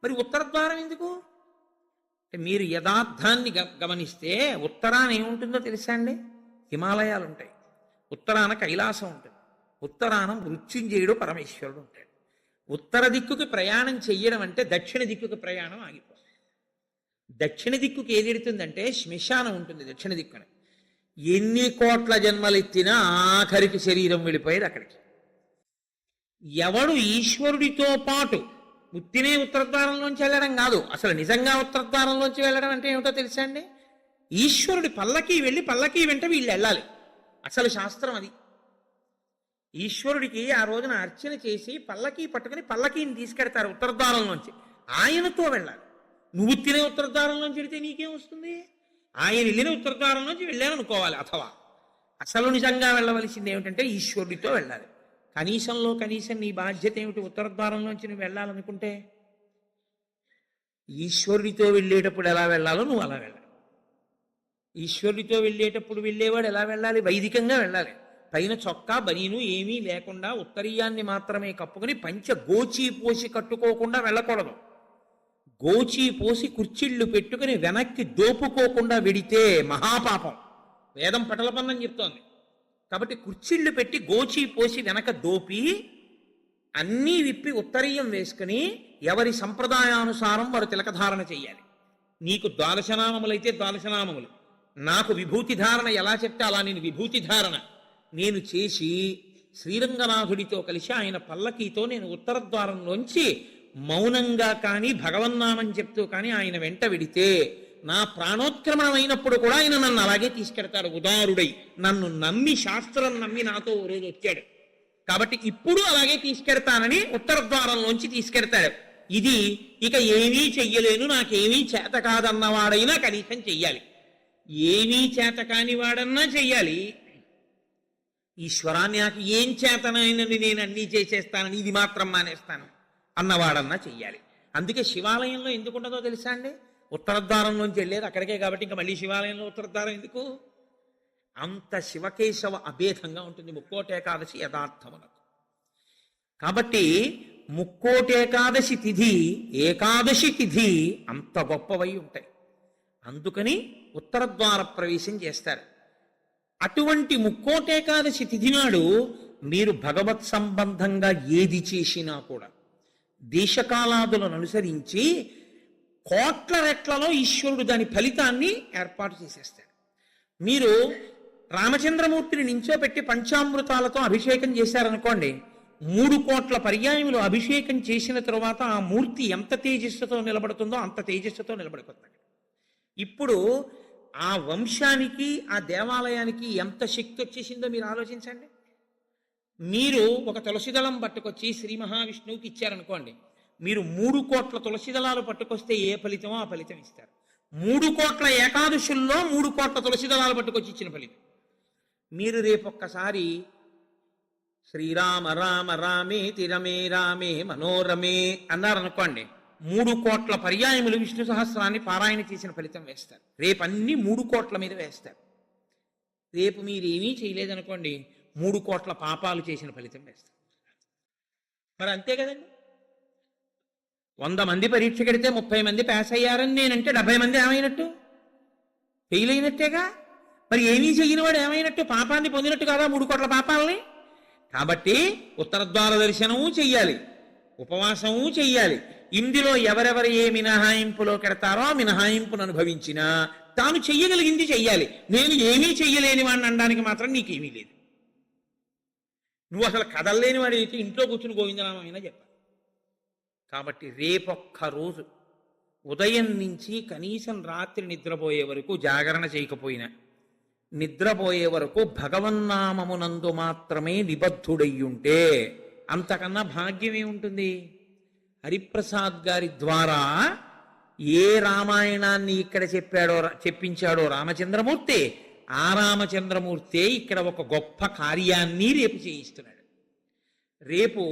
మరి ఉత్తర ద్వారం ఎందుకు? మీరు యథార్థాన్ని గమనిస్తే ఉత్తరాన ఏముంటుందో తెలుసా అండి? హిమాలయాలు ఉంటాయి, ఉత్తరాన కైలాసం ఉంటుంది, ఉత్తరాన మృత్యుంజయుడు పరమేశ్వరుడు ఉంటాడు. ఉత్తర దిక్కుకి ప్రయాణం చెయ్యడం అంటే దక్షిణ దిక్కుకి ప్రయాణం ఆగిపోతుంది. దక్షిణ దిక్కుకి ఏది ఎడుతుందంటే శ్మశానం ఉంటుంది దక్షిణ దిక్కున. ఎన్ని కోట్ల జన్మలెత్తినా ఆఖరికి శరీరం వెళ్ళిపోయేది అక్కడికి. ఎవడు ఈశ్వరుడితో పాటు ఉత్తినే ఉత్తరద్వారంలోంచి వెళ్ళడం కాదు, అసలు నిజంగా ఉత్తరద్వారంలోంచి వెళ్ళడం అంటే ఏమిటో తెలుసా అండి? ఈశ్వరుడి పల్లకి వెళ్ళి పల్లకి వెంట వీళ్ళు వెళ్ళాలి. అసలు శాస్త్రం అది. ఈశ్వరుడికి ఆ రోజున అర్చన చేసి పల్లకి పట్టుకుని పల్లకీని తీసుకెడతారు ఉత్తరద్వారంలోంచి, ఆయనతో వెళ్ళాలి. నువ్వు తినే ఉత్తరద్వారంలోంచి వెళితే నీకేం వస్తుంది? ఆయన వెళ్ళిన ఉత్తరద్వారంలోంచి వెళ్ళాననుకోవాలి. అథవా అసలు నిజంగా వెళ్ళవలసింది ఏమిటంటే ఈశ్వరుడితో వెళ్ళాలి. కనీసంలో కనీసం నీ బాధ్యత ఏమిటి? ఉత్తరద్వారంలోంచి నువ్వు వెళ్ళాలనుకుంటే ఈశ్వరుడితో వెళ్ళేటప్పుడు ఎలా వెళ్ళాలో నువ్వు అలా వెళ్ళాలి. ఈశ్వరుడితో వెళ్ళేటప్పుడు వెళ్ళేవాడు ఎలా వెళ్ళాలి? వైదికంగా వెళ్ళాలి. పైన చొక్కా బనీను ఏమీ లేకుండా ఉత్తరీయాన్ని మాత్రమే కప్పుకొని పంచ గోచి పోసి కట్టుకోకుండా వెళ్ళకూడదు. గోచి పోసి కుర్చీళ్లు పెట్టుకుని వెనక్కి దోపుకోకుండా వెడితే మహాపాపం. వేదం పటలపన్నం చెప్తోంది. కాబట్టి కుర్చీళ్లు పెట్టి గోచి పోసి వెనక దోపి అన్నీ విప్పి ఉత్తరీయం వేసుకుని ఎవరి సంప్రదాయానుసారం వారు తిలకధారణ చెయ్యాలి. నీకు ద్వాదశనామములైతే ద్వాదశనామములు, నాకు విభూతి ధారణ ఎలా చెప్తే అలా నేను విభూతి ధారణ నేను చేసి శ్రీరంగనాథుడితో కలిసి ఆయన పల్లకీతో నేను ఉత్తర ద్వారంలోంచి మౌనంగా కానీ భగవన్నామని చెప్తూ కానీ ఆయన వెంట వెడితే నా ప్రాణోత్క్రమణం అయినప్పుడు కూడా ఆయన నన్ను అలాగే తీసుకెడతాడు. ఉదారుడై నన్ను నమ్మి, శాస్త్రం నమ్మి నాతో ఓ రోజు వచ్చాడు కాబట్టి ఇప్పుడు అలాగే తీసుకెడతానని ఉత్తర ద్వారంలోంచి తీసుకెడతాడు. ఇది ఇక ఏమీ చెయ్యలేను, నాకేమీ చేత కాదన్నవాడైనా కనీసం చెయ్యాలి. ఏమీ చేత కాని వాడన్నా చెయ్యాలి. ఈశ్వరాన్ని నాకు ఏం చేతనైనది నేను అన్నీ చేసేస్తానని ఇది మాత్రం మానేస్తాను అన్నవాడన్నా చెయ్యాలి. అందుకే శివాలయంలో ఎందుకు ఉండదో తెలుసా అండి? ఉత్తరద్వారంలోంచి వెళ్ళేది అక్కడికే కాబట్టి ఇంకా మళ్ళీ శివాలయంలో ఉత్తరద్వారం ఎందుకు? అంత శివకేశవ అభేదంగా ఉంటుంది ముక్కోటి ఏకాదశి యథార్థమునకు. కాబట్టి ముక్కోటి ఏకాదశి తిథి, ఏకాదశి తిథి అంత గొప్పవై ఉంటాయి. అందుకని ఉత్తరద్వార ప్రవేశం చేస్తారు. అటువంటి ముక్కోటేకాదశి తిథి నాడు మీరు భగవత్ సంబంధంగా ఏది చేసినా కూడా దేశకాలాదులను అనుసరించి కోట్ల రెట్లలో ఈశ్వరుడు దాని ఫలితాన్ని ఏర్పాటు చేసేస్తాడు. మీరు రామచంద్రమూర్తిని నించోపెట్టి పంచామృతాలతో అభిషేకం చేశారనుకోండి, 3 కోట్ల పర్యాయములు అభిషేకం చేసిన తరువాత ఆ మూర్తి ఎంత తేజస్సుతో నిలబడుతుందో అంత తేజస్సుతో నిలబడిపోతాడు. ఇప్పుడు ఆ వంశానికి, ఆ దేవాలయానికి ఎంత శక్తి వచ్చేసిందో మీరు ఆలోచించండి. మీరు ఒక తులసిదళం పట్టుకొచ్చి శ్రీ మహావిష్ణువుకి ఇచ్చారనుకోండి, మీరు 3 కోట్ల తులసిదళాలు పట్టుకొస్తే ఏ ఫలితమో ఆ ఫలితం ఇస్తారు. 3 కోట్ల ఏకాదశుల్లో 3 కోట్ల తులసిదళాలు పట్టుకొచ్చి ఇచ్చిన ఫలితం. మీరు రేపొక్కసారి శ్రీరామ రామ రామేతి రమే రామే మనోరమే అన్నారనుకోండి, 3 కోట్ల పర్యాయములు విష్ణు సహస్రాన్ని పారాయణ చేసిన ఫలితం వేస్తారు. రేపు అన్ని 3 కోట్ల మీద వేస్తారు. రేపు మీరేమీ చేయలేదనుకోండి, 3 కోట్ల పాపాలు చేసిన ఫలితం వేస్తారు. మరి అంతే కదండి. 100 మంది పరీక్ష కడితే 30 మంది పాస్ అయ్యారని నేనంటే 70 మంది ఏమైనట్టు? ఫెయిల్ అయినట్టేగా. మరి ఏమీ చెయ్యని వాడు ఏమైనట్టు? పాపాన్ని పొందినట్టు కదా 3 కోట్ల పాపాలని. కాబట్టి ఉత్తరద్వార దర్శనము చెయ్యాలి, ఉపవాసము చెయ్యాలి. ఇందులో ఎవరెవరు ఏ మినహాయింపులో కెడతారో ఆ మినహాయింపును అనుభవించినా తాను చెయ్యగలిగింది చెయ్యాలి. నేను ఏమీ చెయ్యలేని వాడిని అనడానికి మాత్రం నీకేమీ లేదు. నువ్వు అసలు కదలలేని వాడి అయితే ఇంట్లో కూర్చుని గోవిందనామైనా చెప్పాలి. కాబట్టి రేపొక్క రోజు ఉదయం నుంచి కనీసం రాత్రి నిద్రపోయే వరకు జాగరణ చేయకపోయినా, నిద్రపోయే వరకు భగవన్నామమునందు మాత్రమే నిబద్ధుడయ్యుంటే అంతకన్నా భాగ్యమే ఉంటుంది. హరిప్రసాద్ గారి ద్వారా ఏ రామాయణాన్ని ఇక్కడ చెప్పించాడో రామచంద్రమూర్తి, ఆ రామచంద్రమూర్తే ఇక్కడ ఒక గొప్ప కార్యాన్ని రేపు చేయిస్తున్నాడు. రేపు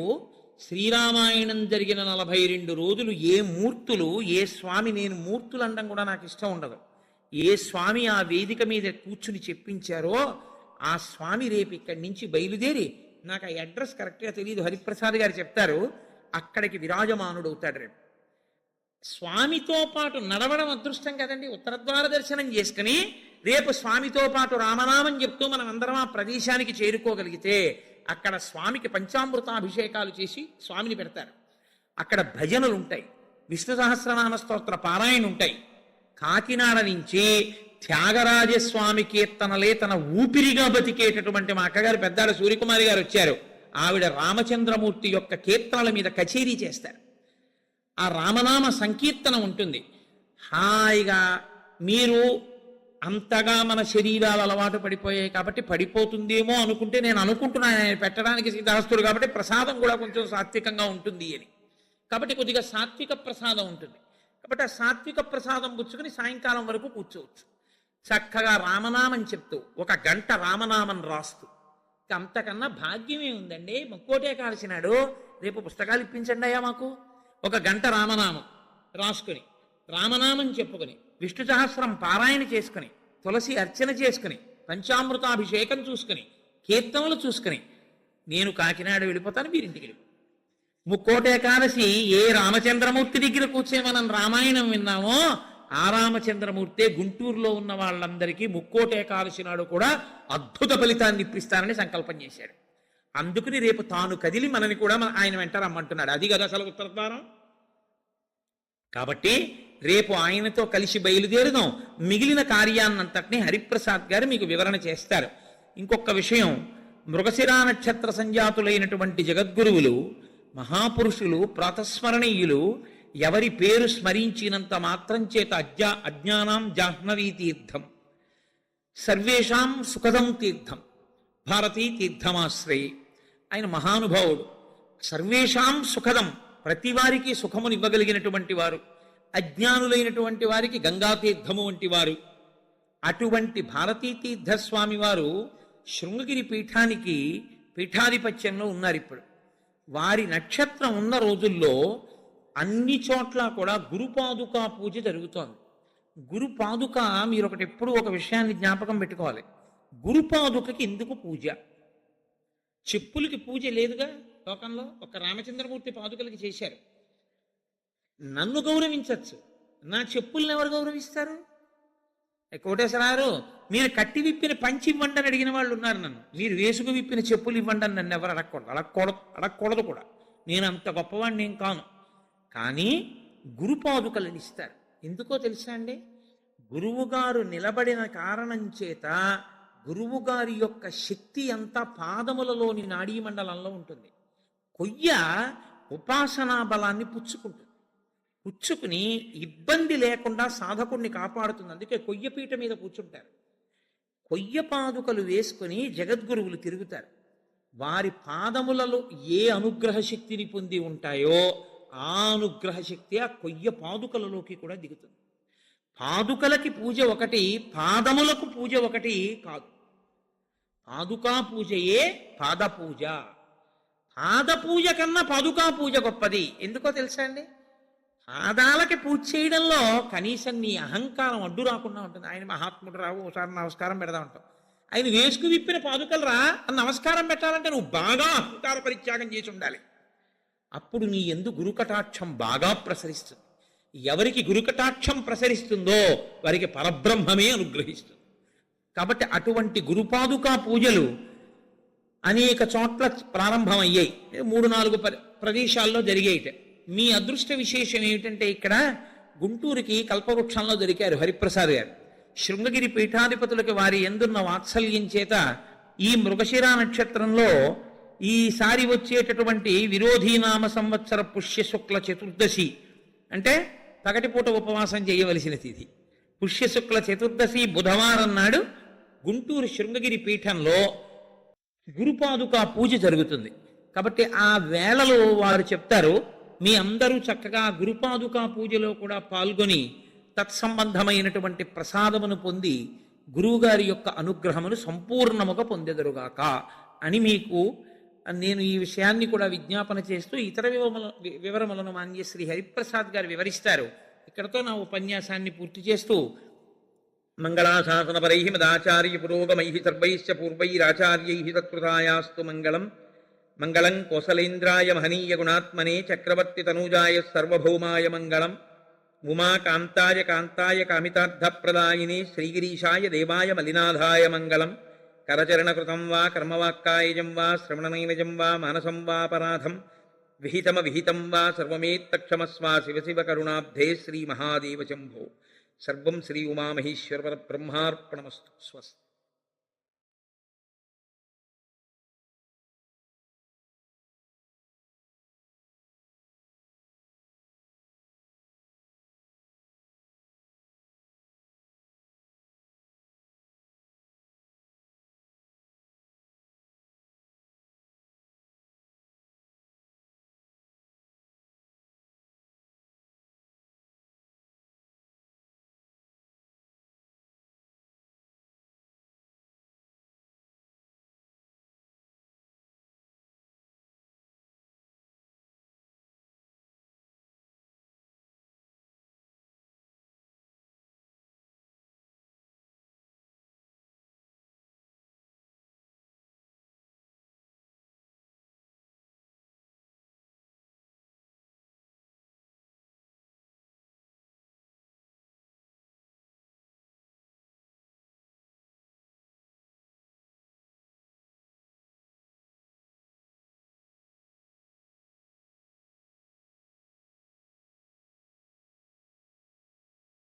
శ్రీరామాయణం జరిగిన 42 రోజులు ఏ మూర్తులు, ఏ స్వామి, నేను మూర్తులు అనడం కూడా నాకు ఇష్టం ఉండదు, ఏ స్వామి ఆ వేదిక మీద కూర్చుని చెప్పించారో ఆ స్వామి రేపు ఇక్కడి నుంచి బయలుదేరి, నాకు ఆ అడ్రస్ కరెక్ట్గా తెలియదు, హరిప్రసాద్ గారు చెప్తారు, అక్కడికి విరాజమానుడు అవుతాడు. రేపు స్వామితో పాటు నడవడం అదృష్టం కదండి. ఉత్తరద్వార దర్శనం చేసుకుని రేపు స్వామితో పాటు రామనామం చెప్తూ మనం అందరం ఆ ప్రదేశానికి చేరుకోగలిగితే అక్కడ స్వామికి పంచామృతాభిషేకాలు చేసి స్వామిని పెడతారు. అక్కడ భజనలు ఉంటాయి, విష్ణు సహస్రనామ స్తోత్ర పారాయణ ఉంటాయి. కాకినాడ నుంచి త్యాగరాజస్వామి కీర్తనలే తన ఊపిరిగా బతికేటటువంటి మా అక్కగారు పెద్దాడు సూర్యకుమారి గారు వచ్చారు. ఆవిడ రామచంద్రమూర్తి యొక్క కీర్తనల మీద కచేరీ చేస్తారు. ఆ రామనామ సంకీర్తన ఉంటుంది. హాయిగా మీరు అంతగా మన శరీరాలు అలవాటు పడిపోయాయి కాబట్టి పడిపోతుందేమో అనుకుంటే, నేను అనుకుంటున్నాను ఆయన పెట్టడానికి సిద్ధాస్తుడు కాబట్టి ప్రసాదం కూడా కొంచెం సాత్వికంగా ఉంటుంది అని, కాబట్టి కొద్దిగా సాత్విక ప్రసాదం ఉంటుంది. కాబట్టి ఆ సాత్విక ప్రసాదం పుచ్చుకుని సాయంకాలం వరకు కూర్చోవచ్చు. చక్కగా రామనామం చెప్తూ 1 గంట రామనామం రాస్తూ, అంతకన్నా భాగ్యమే ఉందండి. ముక్కోటే కాల్చినాడు, రేపు పుస్తకాలు ఇప్పించండి అయ్యా మాకు. 1 గంట రామనామం రాసుకుని, రామనామం చెప్పుకొని, విష్ణు సహస్రం పారాయణ చేసుకుని, తులసి అర్చన చేసుకుని, పంచామృతాభిషేకం చూసుకుని, కీర్తనలు చూసుకుని నేను కాకినాడ వెళ్ళిపోతాను, మీరింటికి వెళ్ళిపోతాను. ముక్కోటి ఏకాదశి ఏ రామచంద్రమూర్తి దగ్గర కూర్చొని మనం రామాయణం విన్నామో ఆ రామచంద్రమూర్తే గుంటూరులో ఉన్న వాళ్ళందరికీ ముక్కోటి ఏకాదశి నాడు కూడా అద్భుత ఫలితాన్ని ఇప్పిస్తానని సంకల్పం చేశాడు. అందుకని రేపు తాను కదిలి మనని కూడా ఆయన వెంట రమ్మంటున్నాడు. అది కదా అసలు ఉత్తరద్వారం. కాబట్టి రేపు ఆయనతో కలిసి బయలుదేరుదాం. మిగిలిన కార్యాన్నంతటినీ హరిప్రసాద్ గారు మీకు వివరణ చేస్తారు. ఇంకొక విషయం, మృగశిరా నక్షత్ర సంజాతులైనటువంటి జగద్గురువులు, మహాపురుషులు, ప్రాతస్మరణీయులు ఎవరి పేరు స్మరించినంత మాత్రం చేత అజ్ఞానాం జాహ్నవీ తీర్థం, సర్వేషాం సుఖదం తీర్థం, భారతీ తీర్థమాశ్రయి. ఆయన మహానుభావుడు. సర్వేషాం సుఖదం, ప్రతి వారికి సుఖమునివ్వగలిగినటువంటి వారు. అజ్ఞానులైనటువంటి వారికి గంగాతీర్థము వంటి వారు. అటువంటి భారతీ తీర్థస్వామి వారు శృంగగిరి పీఠానికి పీఠాధిపత్యంలో ఉన్నారు ఇప్పుడు. వారి నక్షత్రం ఉన్న రోజుల్లో అన్ని చోట్ల కూడా గురుపాదుకా పూజ జరుగుతోంది. గురుపాదుక, మీరు ఎప్పుడు ఒక విషయాన్ని జ్ఞాపకం పెట్టుకోవాలి. గురుపాదుకకి ఎందుకు పూజ? చెప్పులకి పూజ లేదుగా లోకంలో. ఒక రామచంద్రమూర్తి పాదుకలకి చేశారు. నన్ను గౌరవించవచ్చు, నా చెప్పుల్ని ఎవరు గౌరవిస్తారు? కోటేశ్వరారు, మీరు కట్టి విప్పిన పంచి ఇవ్వండి అని అడిగిన వాళ్ళు ఉన్నారు నన్ను. మీరు వేసుకు విప్పిన చెప్పులు ఇవ్వండి అని నన్ను ఎవరు అడగకూడదు కూడా. నేను అంత గొప్పవాడిని ఏం కాను. కానీ గురుపాదుకలను ఇస్తారు. ఎందుకో తెలుసా అండి? గురువుగారు నిలబడిన కారణం చేత గురువుగారి యొక్క శక్తి అంతా పాదములలోని నాడీ మండలంలో ఉంటుంది. కొయ్య ఉపాసనా బలాన్ని పుచ్చుకుని ఇబ్బంది లేకుండా సాధకుడిని కాపాడుతుంది. అందుకే కొయ్యపీట మీద కూర్చుంటారు. కొయ్య పాదుకలు వేసుకుని జగద్గురువులు తిరుగుతారు. వారి పాదములలో ఏ అనుగ్రహ శక్తిని పొంది ఉంటాయో ఆ అనుగ్రహ శక్తి ఆ కొయ్య పాదుకలలోకి కూడా దిగుతుంది. పాదుకలకి పూజ ఒకటి, పాదములకు పూజ ఒకటి కాదు. పాదుకా పూజయే పాద పూజ. పాద పూజ కన్నా పాదుకా పూజ గొప్పది. ఎందుకో తెలుసా అండి? పాదాలకి పూజ చేయడంలో కనీసం నీ అహంకారం అడ్డు రాకుండా ఉంటుంది. ఆయన మహాత్ముడు రావు, ఒకసారి నమస్కారం పెడదా ఉంటాం. ఆయన వేసుకు విప్పిన పాదుకలు రా అని నమస్కారం పెట్టాలంటే నువ్వు బాగా అహంకార పరిత్యాగం చేసి ఉండాలి. అప్పుడు నీ యందు గురుకటాక్షం బాగా ప్రసరిస్తుంది. ఎవరికి గురుకటాక్షం ప్రసరిస్తుందో వారికి పరబ్రహ్మమే అనుగ్రహిస్తుంది. కాబట్టి అటువంటి గురుపాదుకా పూజలు అనేక చోట్ల ప్రారంభమయ్యాయి. 3-4 ప్రదేశాల్లో జరిగాయిట. మీ అదృష్ట విశేషం ఏమిటంటే ఇక్కడ గుంటూరుకి కల్పవృక్షంలో దొరికారు హరిప్రసాద్ గారు. శృంగగిరి పీఠాధిపతులకి వారి ఎందున్న వాత్సల్యం చేత ఈ మృగశిరా నక్షత్రంలో ఈసారి వచ్చేటటువంటి విరోధీనామ సంవత్సర పుష్య శుక్ల చతుర్దశి అంటే పగటిపూట ఉపవాసం చేయవలసిన తిథి. పుష్యశుక్ల చతుర్దశి బుధవారం నాడు గుంటూరు శృంగగిరి పీఠంలో గురుపాదుకా పూజ జరుగుతుంది. కాబట్టి ఆ వేళలో వారు చెప్తారు, మీ అందరూ చక్కగా గురుపాదుకా పూజలో కూడా పాల్గొని తత్సంబంధమైనటువంటి ప్రసాదమును పొంది గురువుగారి యొక్క అనుగ్రహమును సంపూర్ణముగా పొందెదరుగాక అని మీకు నేను ఈ విషయాన్ని కూడా విజ్ఞాపన చేస్తూ ఇతర వివరములను మాన్య శ్రీ హరిప్రసాద్ గారు వివరిస్తారు. ఇక్కడతో నా ఉపన్యాసాన్ని పూర్తి చేస్తూ మంగళాశాసనపరై మదాచార్య పురోగమై సర్వైశ్చ పూర్వైరాచార్యై తత్కృతాయాస్తు మంగళం. మంగళం కోసలేంద్రాయ మహనీయ గుణాత్మనే చక్రవర్తి తనూజాయ సర్వభౌమాయ మంగళం. ఉమాకాంతాయ కాంతాయ కామితార్థప్రదాయినే శ్రీగిరీశాయ దేవాయ మలినాథాయ మంగళం. కరచరణకృతం వా కర్మవాక్కాయజం వా శ్రవణనైనజం వా మానసం వాపరాధం విహితం వా సర్వమేత్తక్షమస్వా శివ శివ కరుణాబ్ధే శ్రీ మహాదేవ శంభో. సర్వం శ్రీ ఉమామహేశ్వర పరబ్రహ్మార్పణమస్తు. స్వస్తి.